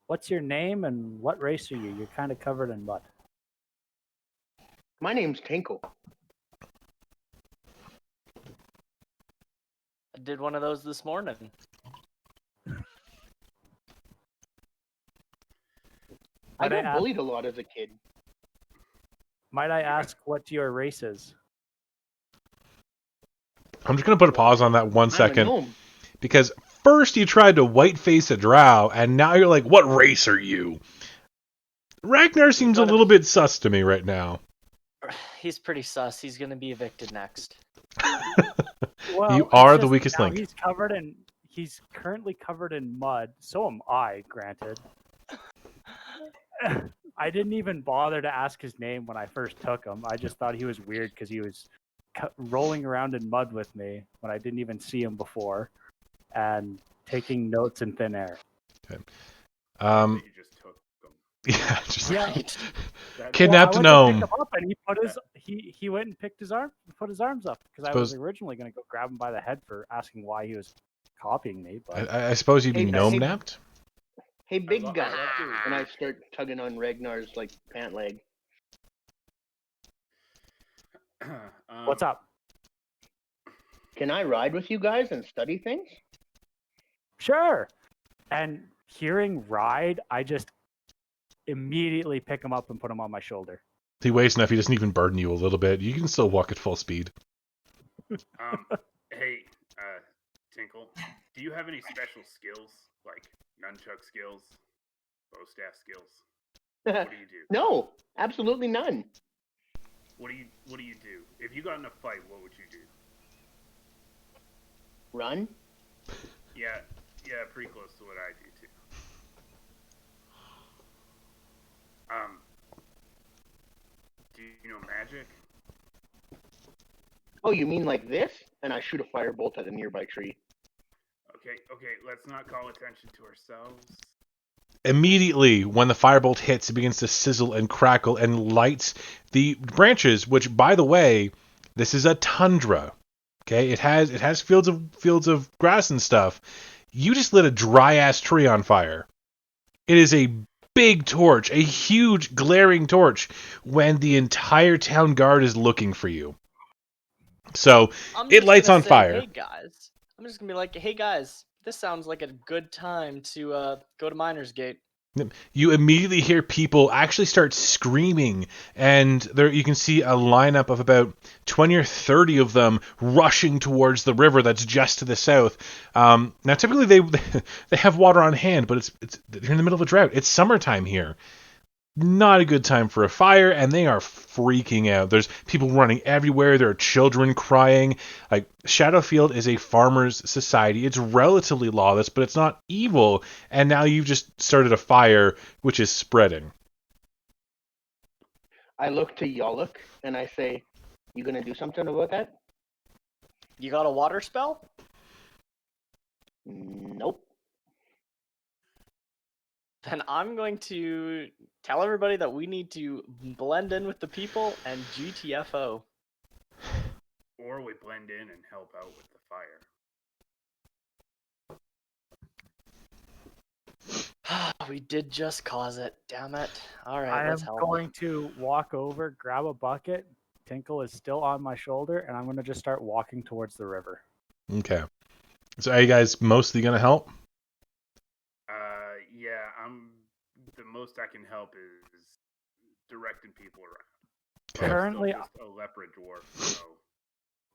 What's your name and what race are you? You're kind of covered in mud. My name's Tinkle. I did one of those this morning. I got bullied a lot as a kid. Might I ask what your race is? I'm just going to put a pause on that 1 I'm a second. gnome. Because first you tried to whiteface a drow, and now you're like, what race are you? Ragnar seems a little bit sus to me right now. He's pretty sus. He's going to be evicted next. Well, you are the weakest link. He's currently covered in mud. So am I, granted. I didn't even bother to ask his name when I first took him. I just thought he was weird because he was rolling around in mud with me when I didn't even see him before, and taking notes in thin air. Okay. You just took them. Yeah, just That- kidnapped well, gnome. Pick him up and he went and put his arms up because I was originally going to go grab him by the head for asking why he was copying me. But I suppose you'd be gnome napped. Hey, big guy. And I start tugging on Ragnar's like pant leg. What's up? Can I ride with you guys and study things? Sure. And hearing ride, I just immediately pick him up and put him on my shoulder. He weighs enough, he doesn't even burden you a little bit. You can still walk at full speed. Hey, Tinkle, do you have any special skills, like nunchuck skills, bow staff skills? What do you do? No, absolutely none. What do you do? If you got in a fight, what would you do? Run? Yeah, pretty close to what I do too. Do you know magic? Oh, you mean like this? And I shoot a firebolt at a nearby tree. Okay, let's not call attention to ourselves. Immediately, when the firebolt hits, it begins to sizzle and crackle and lights the branches, which, by the way, this is a tundra. Okay, it has fields of grass and stuff. You just lit a dry-ass tree on fire. It is a big torch, a huge, glaring torch, when the entire town guard is looking for you. So, it lights on fire. Hey guys, I'm just gonna be like, hey guys, this sounds like a good time to go to Miners Gate. You immediately hear people actually start screaming, and there you can see a lineup of about 20 or 30 of them rushing towards the river that's just to the south. Now, typically they have water on hand, but they're in the middle of a drought. It's summertime here. Not a good time for a fire, and they are freaking out. There's people running everywhere. There are children crying. Like, Shadowfield is a farmers' society. It's relatively lawless, but it's not evil. And now you've just started a fire, which is spreading. I look to Yaluk and I say, you gonna do something about that? You got a water spell? Nope. Then I'm going to tell everybody that we need to blend in with the people and GTFO. Or we blend in and help out with the fire. We did just cause it. Damn it. All right, I am let's help. going to walk over, grab a bucket. Tinkle is still on my shoulder, and I'm going to just start walking towards the river. Okay. So are you guys mostly going to help? Yeah, the most I can help is directing people around. Okay. Currently, I'm still just a leopard dwarf, so...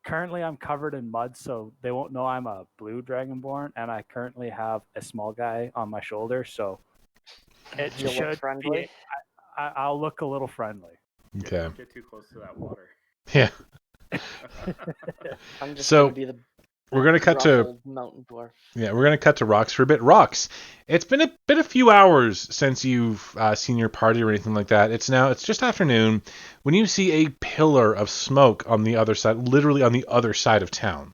Currently, I'm covered in mud, so they won't know I'm a blue Dragonborn, and I currently have a small guy on my shoulder, so it You look should friendly. be. I'll look a little friendly. Okay. Don't get too close to that water. Yeah. I'm just So, going to be the We're going to cut to ruffled mountain dwarf. Rocks for a bit. Rocks, it's been a few hours since you've seen your party or anything like that. It's just afternoon when you see a pillar of smoke on the other side, literally on the other side of town.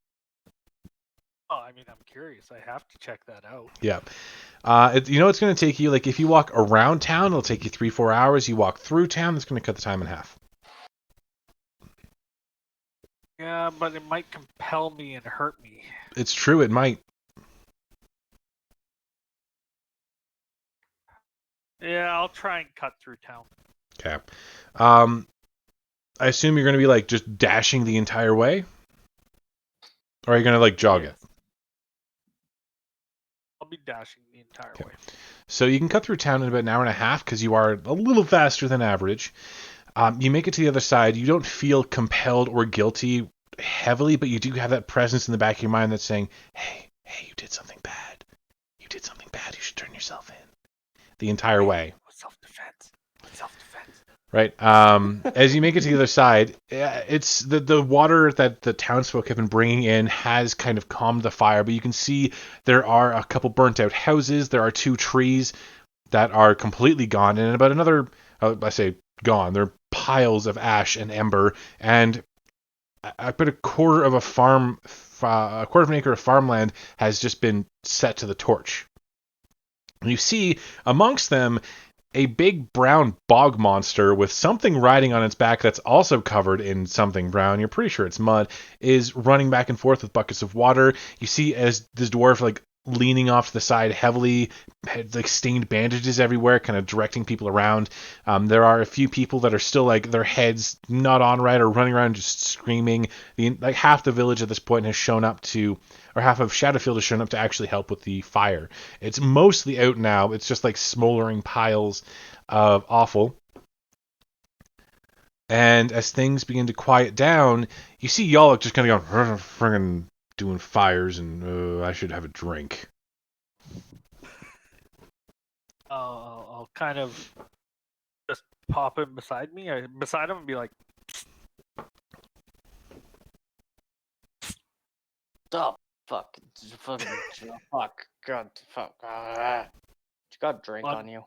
Oh, I mean, I'm curious. I have to check that out. Yeah. It's going to take you, like, if you walk around town, it'll take you 3-4 hours. You walk through town, it's going to cut the time in half. Yeah, but it might compel me and hurt me. It's true, it might. Yeah, I'll try and cut through town. Okay. I assume you're going to be, like, just dashing the entire way? Or are you going to, like, jog it? I'll be dashing the entire way. So you can cut through town in about an hour and a half because you are a little faster than average. You make it to the other side. You don't feel compelled or guilty heavily, but you do have that presence in the back of your mind that's saying, hey, you did something bad. You did something bad. You should turn yourself in. The entire way. Self-defense. Right. As you make it to the other side, it's the water that the townsfolk have been bringing in has kind of calmed the fire, but you can see there are a couple burnt out houses. There are 2 trees that are completely gone, and about another, I say gone, they're piles of ash and ember, and about a quarter of an acre of farmland has just been set to the torch. And you see amongst them a big brown bog monster with something riding on its back that's also covered in something brown. You're pretty sure it's mud, is running back and forth with buckets of water. You see as this dwarf, like, leaning off to the side heavily, had like stained bandages everywhere, kind of directing people around. There are a few people that are still like their heads not on right or running around just screaming. Like half the village at this point has shown up to, or half of Shadowfield has shown up to actually help with the fire. It's mostly out now. It's just like smoldering piles of offal. And as things begin to quiet down, you see Yalok just kind of going, friggin' doing fires, and I should have a drink. I'll kind of just pop him beside him, and be like, Stop. Fuck. Fucking. Fuck. God. Fuck. You got a drink on you.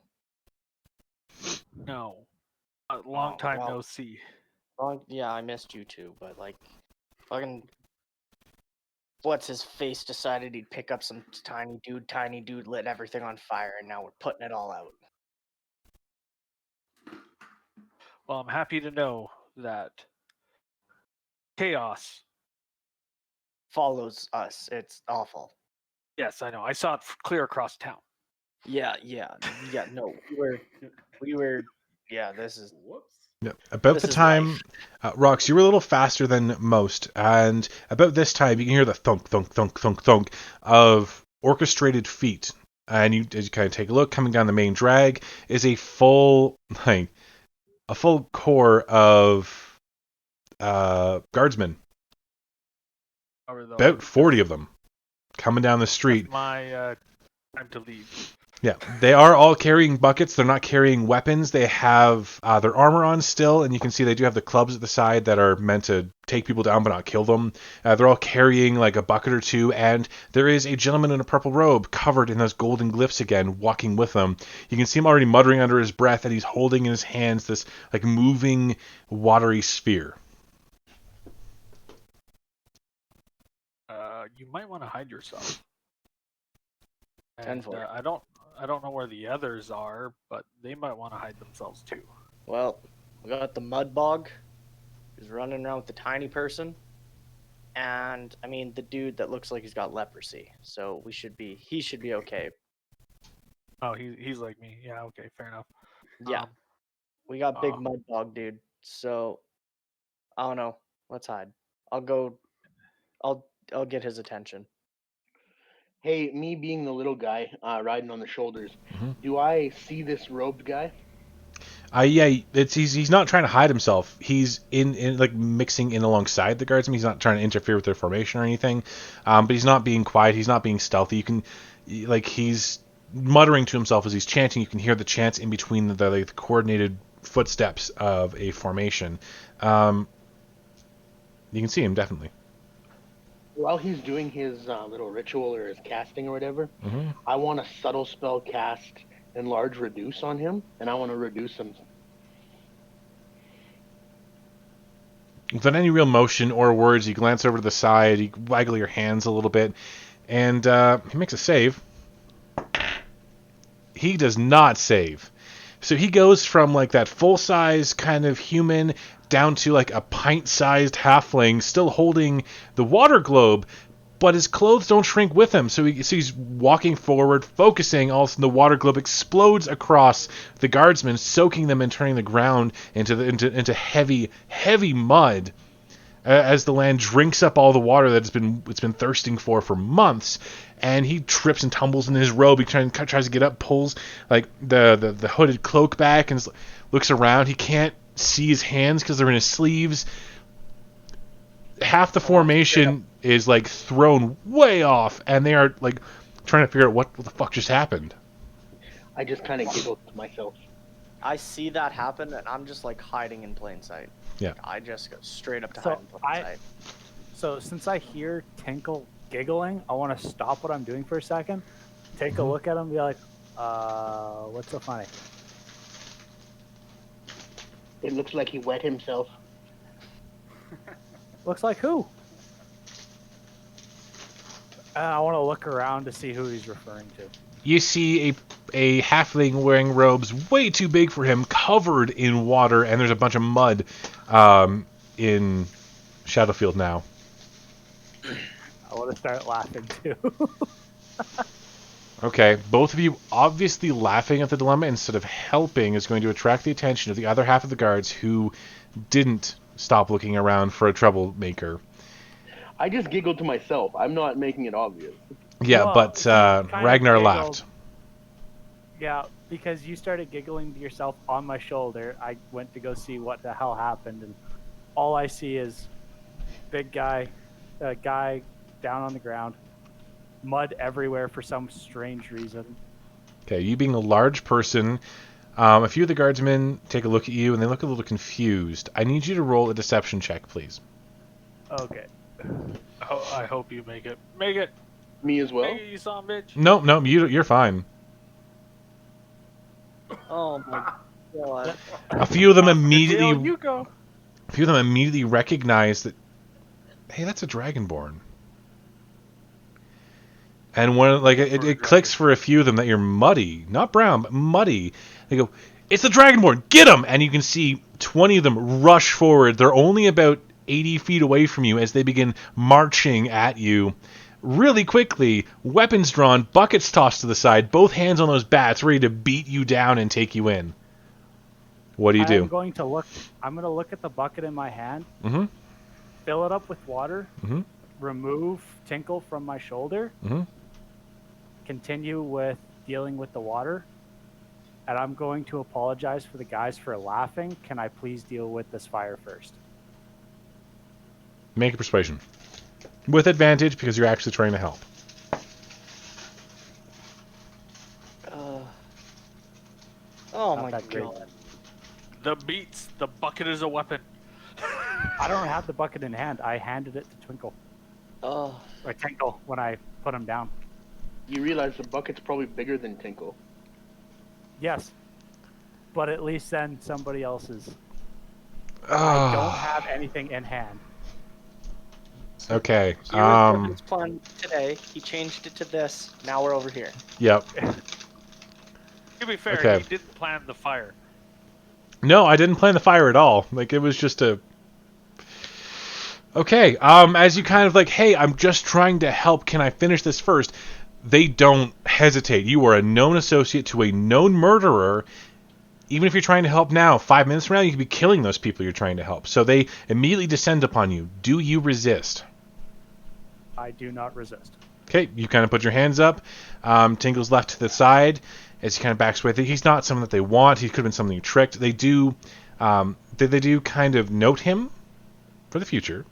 no. A long time well. no see. Yeah, I missed you too, but like, fucking. What's his face decided he'd pick up some tiny dude lit everything on fire, and now we're putting it all out. Well, I'm happy to know that chaos Follows us. It's awful. Yes, I know. I saw it clear across town. Yeah. No, we were. Yeah, this is. Whoops. Yeah. About This the is time, life. Rox, you were a little faster than most, and about this time you can hear the thunk, thunk, thunk, thunk, thunk of orchestrated feet. And as you kind of take a look, coming down the main drag is a full core of guardsmen. About 40 of them coming down the street. That's my time to leave. Yeah, they are all carrying buckets. They're not carrying weapons. They have their armor on still, and you can see they do have the clubs at the side that are meant to take people down but not kill them. They're all carrying like a bucket or two, and there is a gentleman in a purple robe covered in those golden glyphs again, walking with them. You can see him already muttering under his breath, and he's holding in his hands this like moving watery sphere. You might want to hide yourself. 10 for it. I don't know where the others are, but they might want to hide themselves too. Well, we got the mud bog, who's running around with the tiny person, and I mean the dude that looks like he's got leprosy. So he should be okay. Oh, he's like me. Yeah, okay, fair enough. Yeah, we got big mud bog dude. So I don't know. Let's hide. I'll get his attention. Hey, me being the little guy riding on the shoulders, Mhm. do I see this robed guy? Yeah, he's not trying to hide himself. He's in like mixing in alongside the guardsmen. He's not trying to interfere with their formation or anything. But he's not being quiet. He's not being stealthy. You can he's muttering to himself as he's chanting. You can hear the chants in between the coordinated footsteps of a formation. You can see him definitely. While he's doing his little ritual or his casting or whatever, Mm-hmm. I want a subtle spell cast enlarge reduce on him, and I want to reduce him. Without any real motion or words, you glance over to the side, you waggle your hands a little bit, and he makes a save. He does not save. So he goes from like that full-size kind of human down to like a pint-sized halfling, still holding the water globe, but his clothes don't shrink with him. So he's walking forward, focusing. All of a sudden, the water globe explodes across the guardsmen, soaking them and turning the ground into heavy mud. As the land drinks up all the water that it's been thirsting for months, and he trips and tumbles in his robe. He tries to get up, pulls like the hooded cloak back, and looks around. He can't see his hands because they're in his sleeves. Half the formation is like thrown way off, and they are like trying to figure out what the fuck just happened. I just kind of giggled to myself. I see that happen, and I'm just like hiding in plain sight. Yeah. I just go straight up to So hide in plain sight. So since I hear Tinkle giggling, I want to stop what I'm doing for a second, take a look at him, and be like, what's so funny? It looks like he wet himself. Looks like who? I want to look around to see who he's referring to. You see a halfling wearing robes way too big for him, covered in water, and there's a bunch of mud in Shadowfield now. I want to start laughing too. Okay, both of you obviously laughing at the dilemma instead of helping is going to attract the attention of the other half of the guards who didn't stop looking around for a troublemaker. I just giggled to myself. I'm not making it obvious. Yeah, Well, but he kind of Ragnar giggled. laughed. Yeah, because you started giggling to yourself on my shoulder. I went to go see what the hell happened, and all I see is big guy, a guy down on the ground, mud everywhere for some strange reason. Okay, you being a large person, a few of the guardsmen take a look at you and they look a little confused. I need you to roll a deception check, please. Okay. Oh, I hope you make it. Make it. Me as well. Make it, you son of a bitch. No, you're fine. Oh my god. A few of them Off to jail immediately, you go. a few of them immediately recognize that, hey, that's a Dragonborn. And when it clicks for a few of them that you're muddy, not brown, but muddy. They go, it's the Dragonborn, get him! And you can see 20 of them rush forward. They're only about 80 feet away from you as they begin marching at you. Really quickly, weapons drawn, buckets tossed to the side, both hands on those bats, ready to beat you down and take you in. What do you do? I'm going to look at the bucket in my hand, Mm-hmm. fill it up with water, Mm-hmm. remove Tinkle from my shoulder, Mm-hmm. continue with dealing with the water, and I'm going to apologize for the guys for laughing. Can I please deal with this fire first? Make a persuasion. With advantage because you're actually trying to help. Oh Not my that great. god. The beats. The bucket is a weapon. I don't have the bucket in hand. I handed it to Twinkle. Oh. Or Tinkle when I put him down. You realize the bucket's probably bigger than Tinkle. Yes. But at least then somebody else's. I Ah. don't have anything in hand. Okay. Here was Jordan's plan today. He changed it to this. Now we're over here. Yep. To be fair, Okay. he didn't plan the fire. No, I didn't plan the fire at all. Like, it was just a... Okay, as you kind of like, hey, I'm just trying to help, can I finish this first? They don't hesitate. You are a known associate to a known murderer. Even if you're trying to help now, 5 minutes from now, you could be killing those people you're trying to help. So they immediately descend upon you. Do you resist? I do not resist. Okay, you kind of put your hands up. Tingle's left to the side as he kind of backs away. He's not someone that they want. He could have been someone you tricked. They do kind of note him for the future.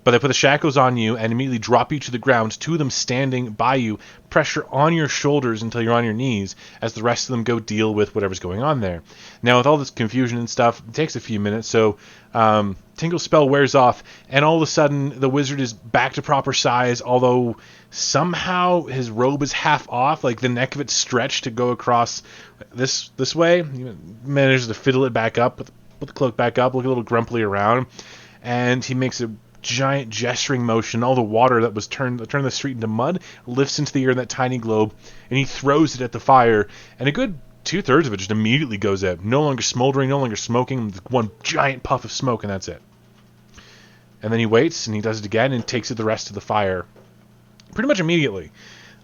But they put the shackles on you and immediately drop you to the ground, two of them standing by you, pressure on your shoulders until you're on your knees, as the rest of them go deal with whatever's going on there. Now, with all this confusion and stuff, it takes a few minutes, so Tingle's spell wears off, and all of a sudden, the wizard is back to proper size, although somehow his robe is half off, like the neck of it's stretched to go across this way. He manages to fiddle it back up, put the cloak back up, look a little grumpily around, and he makes a giant gesturing motion. All the water that was turned the street into mud lifts into the air in that tiny globe, and he throws it at the fire, and a good 2/3 of it just immediately goes out. No longer smoldering, no longer smoking, one giant puff of smoke, and that's it. And then he waits, and he does it again, and takes it the rest of the fire pretty much immediately.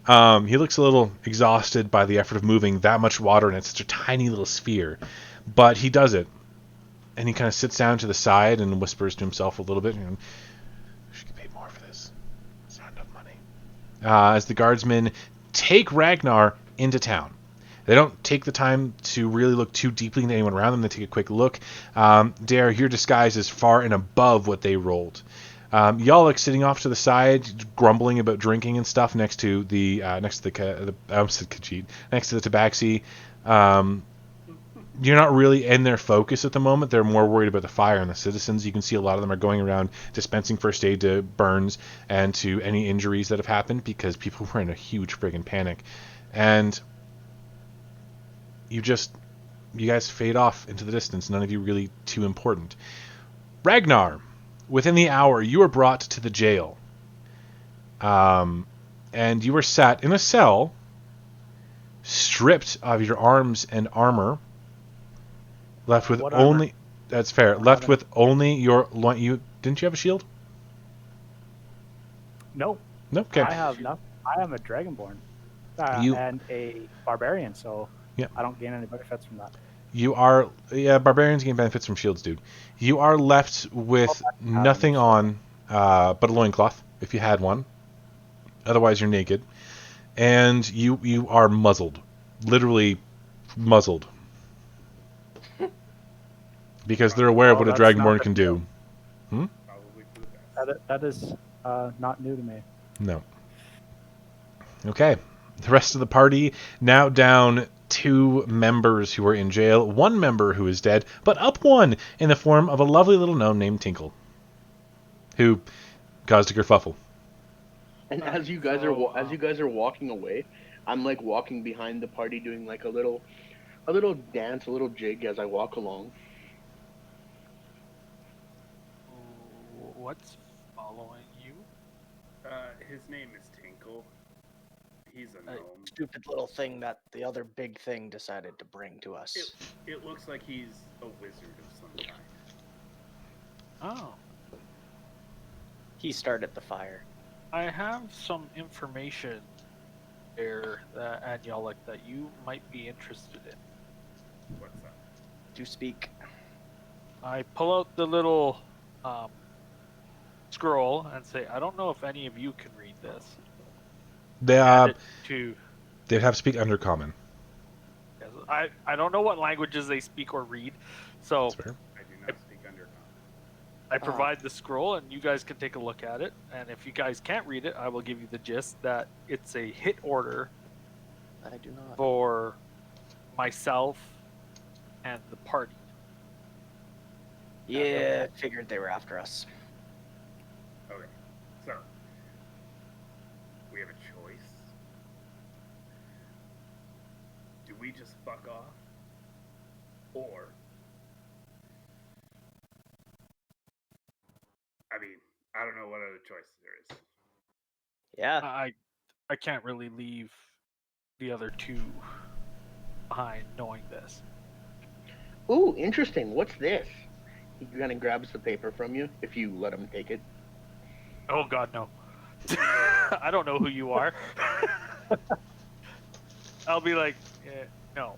He looks a little exhausted by the effort of moving that much water, and it's such a tiny little sphere, but he does it. And he kind of sits down to the side and whispers to himself a little bit. Should get paid more for this. It's not enough money. As the guardsmen take Ragnar into town. They don't take the time to really look too deeply into anyone around them. They take a quick look. Dare, your disguise is far and above what they rolled. Yalek sitting off to the side, grumbling about drinking and stuff next to the tabaxi. You're not really in their focus at the moment. They're more worried about the fire and the citizens. You can see a lot of them are going around dispensing first aid to burns and to any injuries that have happened because people were in a huge friggin' panic. And you guys fade off into the distance. None of you really too important. Ragnar, within the hour, you are brought to the jail. And you are sat in a cell, stripped of your arms and armor, left with only... That's fair. Left with only your... Didn't you have a shield? No. No? Okay. I have nothing. I am a Dragonborn. and a barbarian, so Yeah. I don't gain any benefits from that. You are, barbarians gain benefits from shields, dude. You are left with nothing so- on but a loincloth, if you had one. Otherwise, you're naked. And you are muzzled. Literally muzzled. Because they're aware of Oh, what a that's not Dragonborn the can do. Probably for the best. That is not new to me. No. Okay. The rest of the party now down 2 members who are in jail, 1 member who is dead, but up 1 in the form of a lovely little gnome named Tinkle, who caused a kerfuffle. And as you guys are walking away, I'm like walking behind the party, doing like a little dance, a little jig as I walk along. What's following you? His name is Tinkle. He's a gnome. Stupid little thing that the other big thing decided to bring to us. It looks like he's a wizard of some kind. Oh, He started the fire. I have some information there, Anyelik, that you might be interested in. What's that? Do speak. I pull out the little scroll and say, I don't know if any of you can read this. Add it to. They'd have to speak Undercommon. I don't know what languages they speak or read, so That's fair. I do not speak Undercommon. I provide the scroll and you guys can take a look at it. And if you guys can't read it, I will give you the gist that it's a hit order I do not. for myself and the party. Yeah, figured they were after us. Okay, so we have a choice. Do we just fuck off? Or, I mean, I don't know what other choice there is. Yeah. I can't really leave the other 2 behind knowing this. Ooh, interesting. What's this? He kind of grabs the paper from you if you let him take it. Oh God, no. I don't know who you are. I'll be like, no.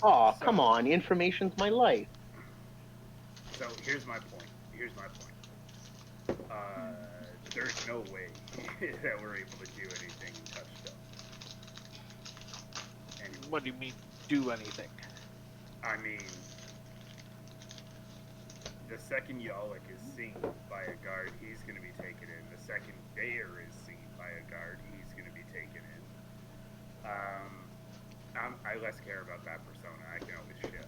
Aw, come on. Information's my life. So here's my point. There's no way that we're able to do anything in Touchstone. Anyway, What do you mean, do anything? I mean, the second Yalek is seen by a guard, he's going to be taken in. The second Bayer is seen by a guard, he's going to be taken in. I less care about that persona. I can always shift.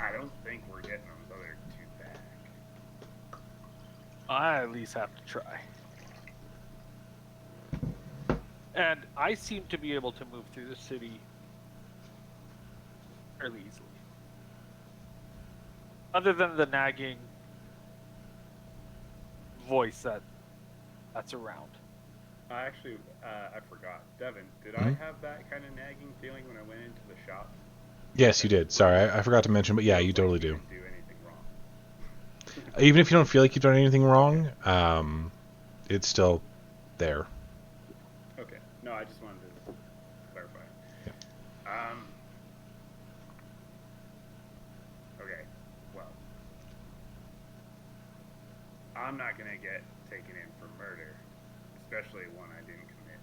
I don't think we're getting those other 2 back. I at least have to try. And I seem to be able to move through the city fairly easily. Other than the nagging voice that's around. Actually, I forgot. Devin, did I have that kind of nagging feeling when I went into the shop? Yes, you did. Sorry, I forgot to mention, but yeah, you totally do. Didn't do anything wrong. Even if you don't feel like you've done anything wrong, it's still there. Okay. No, I just wanted to clarify. Yeah. Okay. Well, I'm not gonna get taken in for murder, especially one I didn't commit.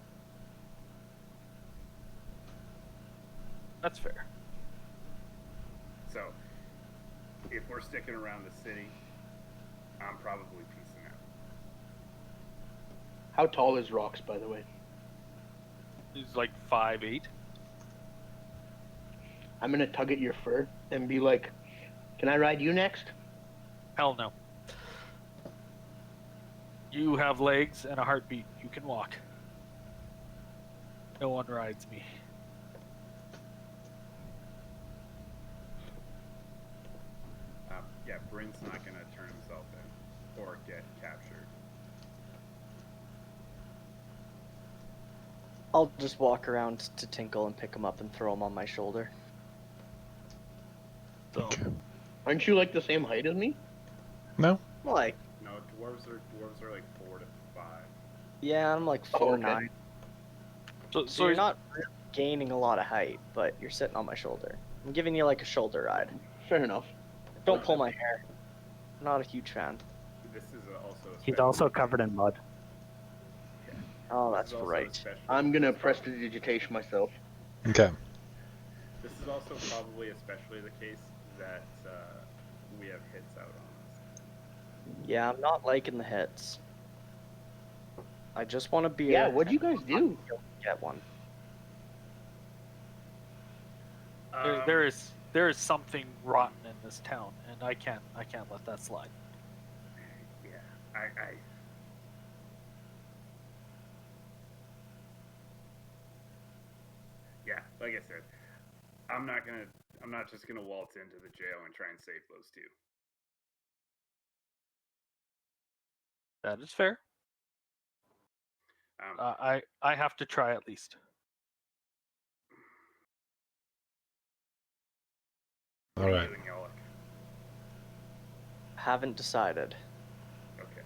That's fair. So, if we're sticking around the city, I'm probably peacing out. How tall is Rox, by the way? He's like 5'8". I'm gonna tug at your fur and be like, "Can I ride you next?" Hell no. You have legs and a heartbeat. You can walk. No one rides me. Yeah, Bryn's not gonna turn himself in or get captured. I'll just walk around to Tinkle and pick him up and throw him on my shoulder. So Okay. Aren't you like the same height as me? No? Like dwarves are like 4 to 5. Yeah, I'm like Oh, 4'9". okay. So you're not really gaining a lot of height, but you're sitting on my shoulder. I'm giving you like a shoulder ride. Fair enough. Don't pull my hair. I'm not a huge fan. This is also. He's also covered in mud. Oh, This that's is also right. especially- I'm gonna this is prestidigitation myself. Okay. This is also probably especially the case that we have hits out on us. Yeah, I'm not liking the hits. I just want a beer. Yeah, what'd you guys do? Get one. there is something rotten in this town, and I can't let that slide. Yeah, I yeah, like I said, I'm not just gonna waltz into the jail and try and save those two. That is fair. I have to try at least. What All are right. you doing, Yolk? Haven't decided. Okay.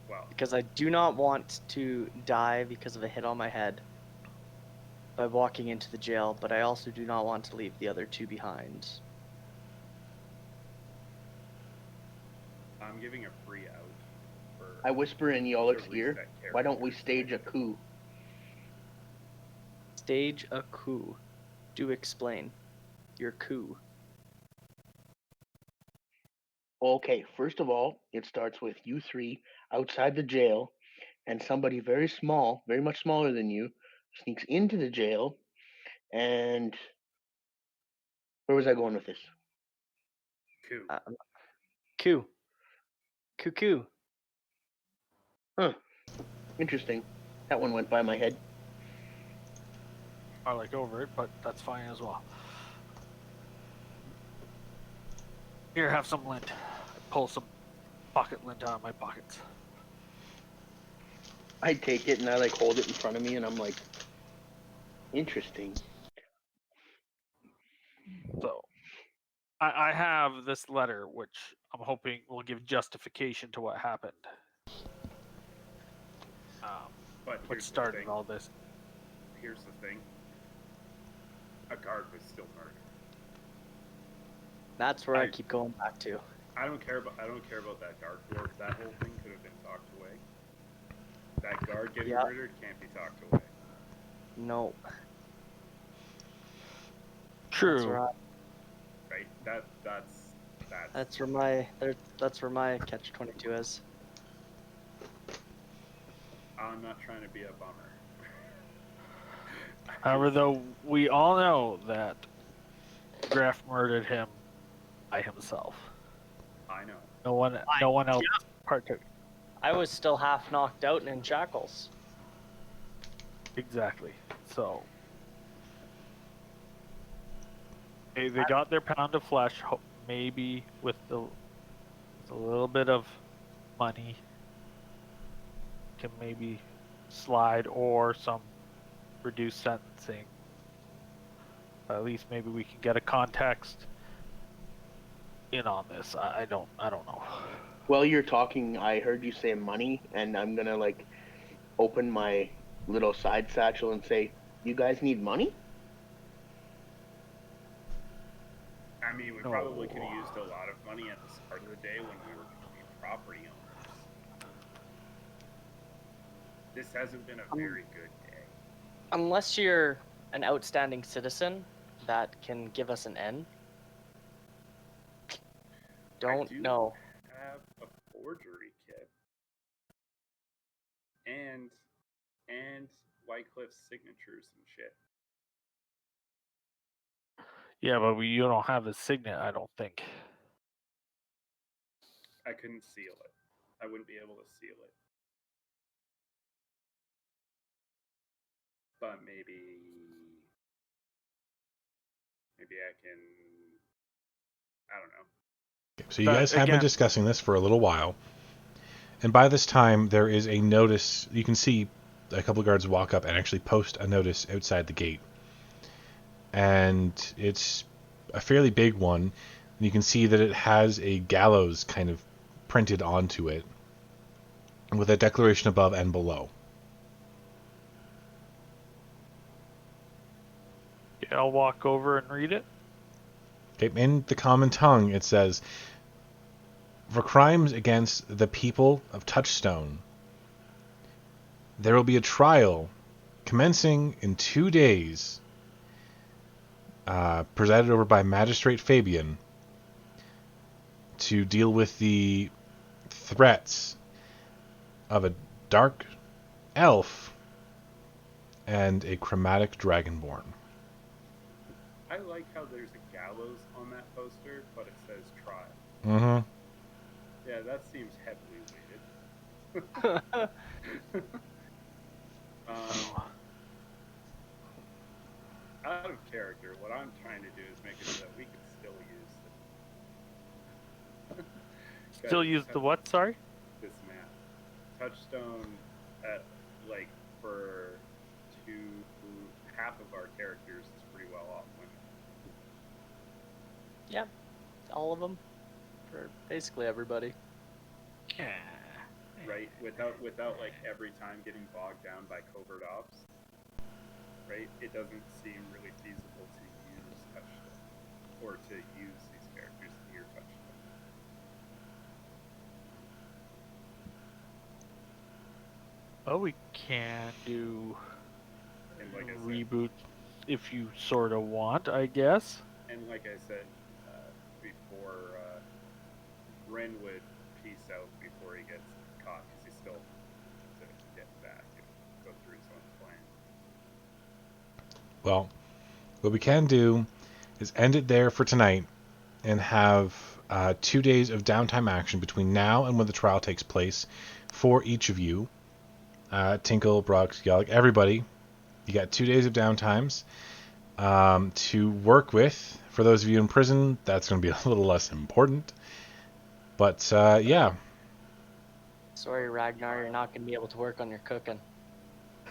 Well, Because I do not want to die because of a hit on my head by walking into the jail, but I also do not want to leave the other two behind. I'm giving a free out for. I whisper in Yolik's to ear, reset why don't we characters. stage a coup? Stage a coup. Do explain. Your coup. Okay, first of all, it starts with you three outside the jail, and somebody very small, very much smaller than you, sneaks into the jail, and where was I going with this? Coup. Coup. Cuckoo. Huh. Interesting. That one went by my head. I like over it, but that's fine as well. Here, have some lint. Pull some pocket lint out of my pockets. I take it and I like hold it in front of me, and I'm like, interesting. So, I have this letter, which I'm hoping will give justification to what happened. But What here's the started thing. all this? Here's the thing. A guard was still murdered. That's where I I- keep going back to. I don't care about that guard dwarf. That whole thing could have been talked away. That guard getting Yeah. murdered can't be talked away. No. True. That's right. Right? That's That's where my catch-22 is. I'm not trying to be a bummer. However, though, we all know that Graf murdered him by himself. I know. No one else partook. I was still half knocked out and in shackles. Exactly. So they got their pound of flesh, maybe with a little bit of money can maybe slide, or some reduced sentencing. At least maybe we can get a context in on this. I don't know. While you're talking, I heard you say money, and I'm gonna like open my little side satchel and say, "You guys need money?" I mean, we probably could have used a lot of money at the start of the day when we were becoming property owners. This hasn't been a very good day. Unless you're an outstanding citizen that can give us an N. Don't I do know. have a forgery kit. And Wycliffe's signatures and shit. Yeah, but you don't have a signet, I don't think. I couldn't seal it. I wouldn't be able to seal it. But maybe I can. I don't know. So you guys have been discussing this for a little while, and by this time there is a notice. You can see a couple of guards walk up and actually post a notice outside the gate, and it's a fairly big one. And you can see that it has a gallows kind of printed onto it. with a declaration above and below. Yeah, I'll walk over and read it. Okay, in the common tongue, it says, for crimes against the people of Touchstone, there will be a trial commencing in 2 days, presided over by Magistrate Fabian, to deal with the threats of a dark elf and a chromatic dragonborn. I like how there's a gallows on that poster, but it says trial. Mm-hmm. Yeah, that seems heavily weighted. Out of character, what I'm trying to do is make it so that we can still use Still use the what? Sorry. this map. Touchstone, like for half of our characters is pretty well off limit. Yeah, all of them for basically everybody. Yeah. Right? Without like every time getting bogged down by covert ops. Right? It doesn't seem really feasible to use Touchstone or to use these characters near Touchstone. Oh, we can do And like I said, reboot if you sort of want, I guess. and like I said before, Ren would peace out before he gets caught because he's still to get back and go through his own plan. Well, what we can do is end it there for tonight and have 2 days of downtime action between now and when the trial takes place for each of you. Tinkle, Brooks, Yallick, everybody. You got 2 days of downtimes to work with. For those of you in prison, that's going to be a little less important. But, yeah. Sorry, Ragnar, you're not going to be able to work on your cooking.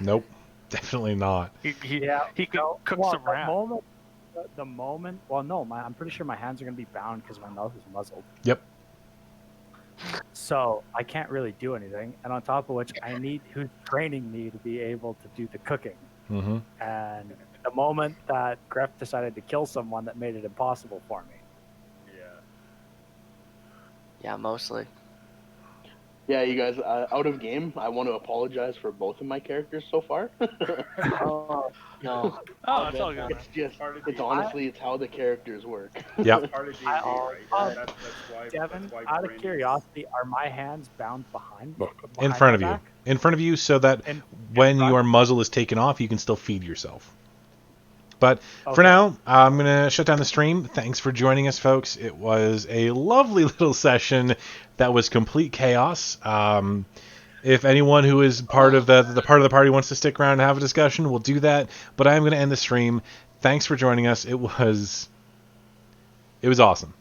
Nope. Definitely not. He Yeah, he could cook well, some rat. the moment. Well, no, I'm pretty sure my hands are going to be bound because my mouth is muzzled. Yep. So I can't really do anything. And on top of which, I need who's training me to be able to do the cooking. Mm-hmm. And the moment that Gref decided to kill someone, that made it impossible for me. Yeah. Yeah, mostly. Yeah, you guys, out of game, I want to apologize for both of my characters so far. Oh, no. Oh, it's all good. It's just, Part of it's the- honestly, it's how the characters work. Yep. Part of D&D, I- right? That's why. Devin, that's why out Bryn of is- curiosity, are my hands bound behind In front of my you. back? In front of you so that In when front? your muzzle is taken off, you can still feed yourself. But for Okay. now, I'm going to shut down the stream. Thanks for joining us, folks. It was a lovely little session that was complete chaos. If anyone who is part of the part of the party wants to stick around and have a discussion, we'll do that. But I'm going to end the stream. Thanks for joining us. It was awesome.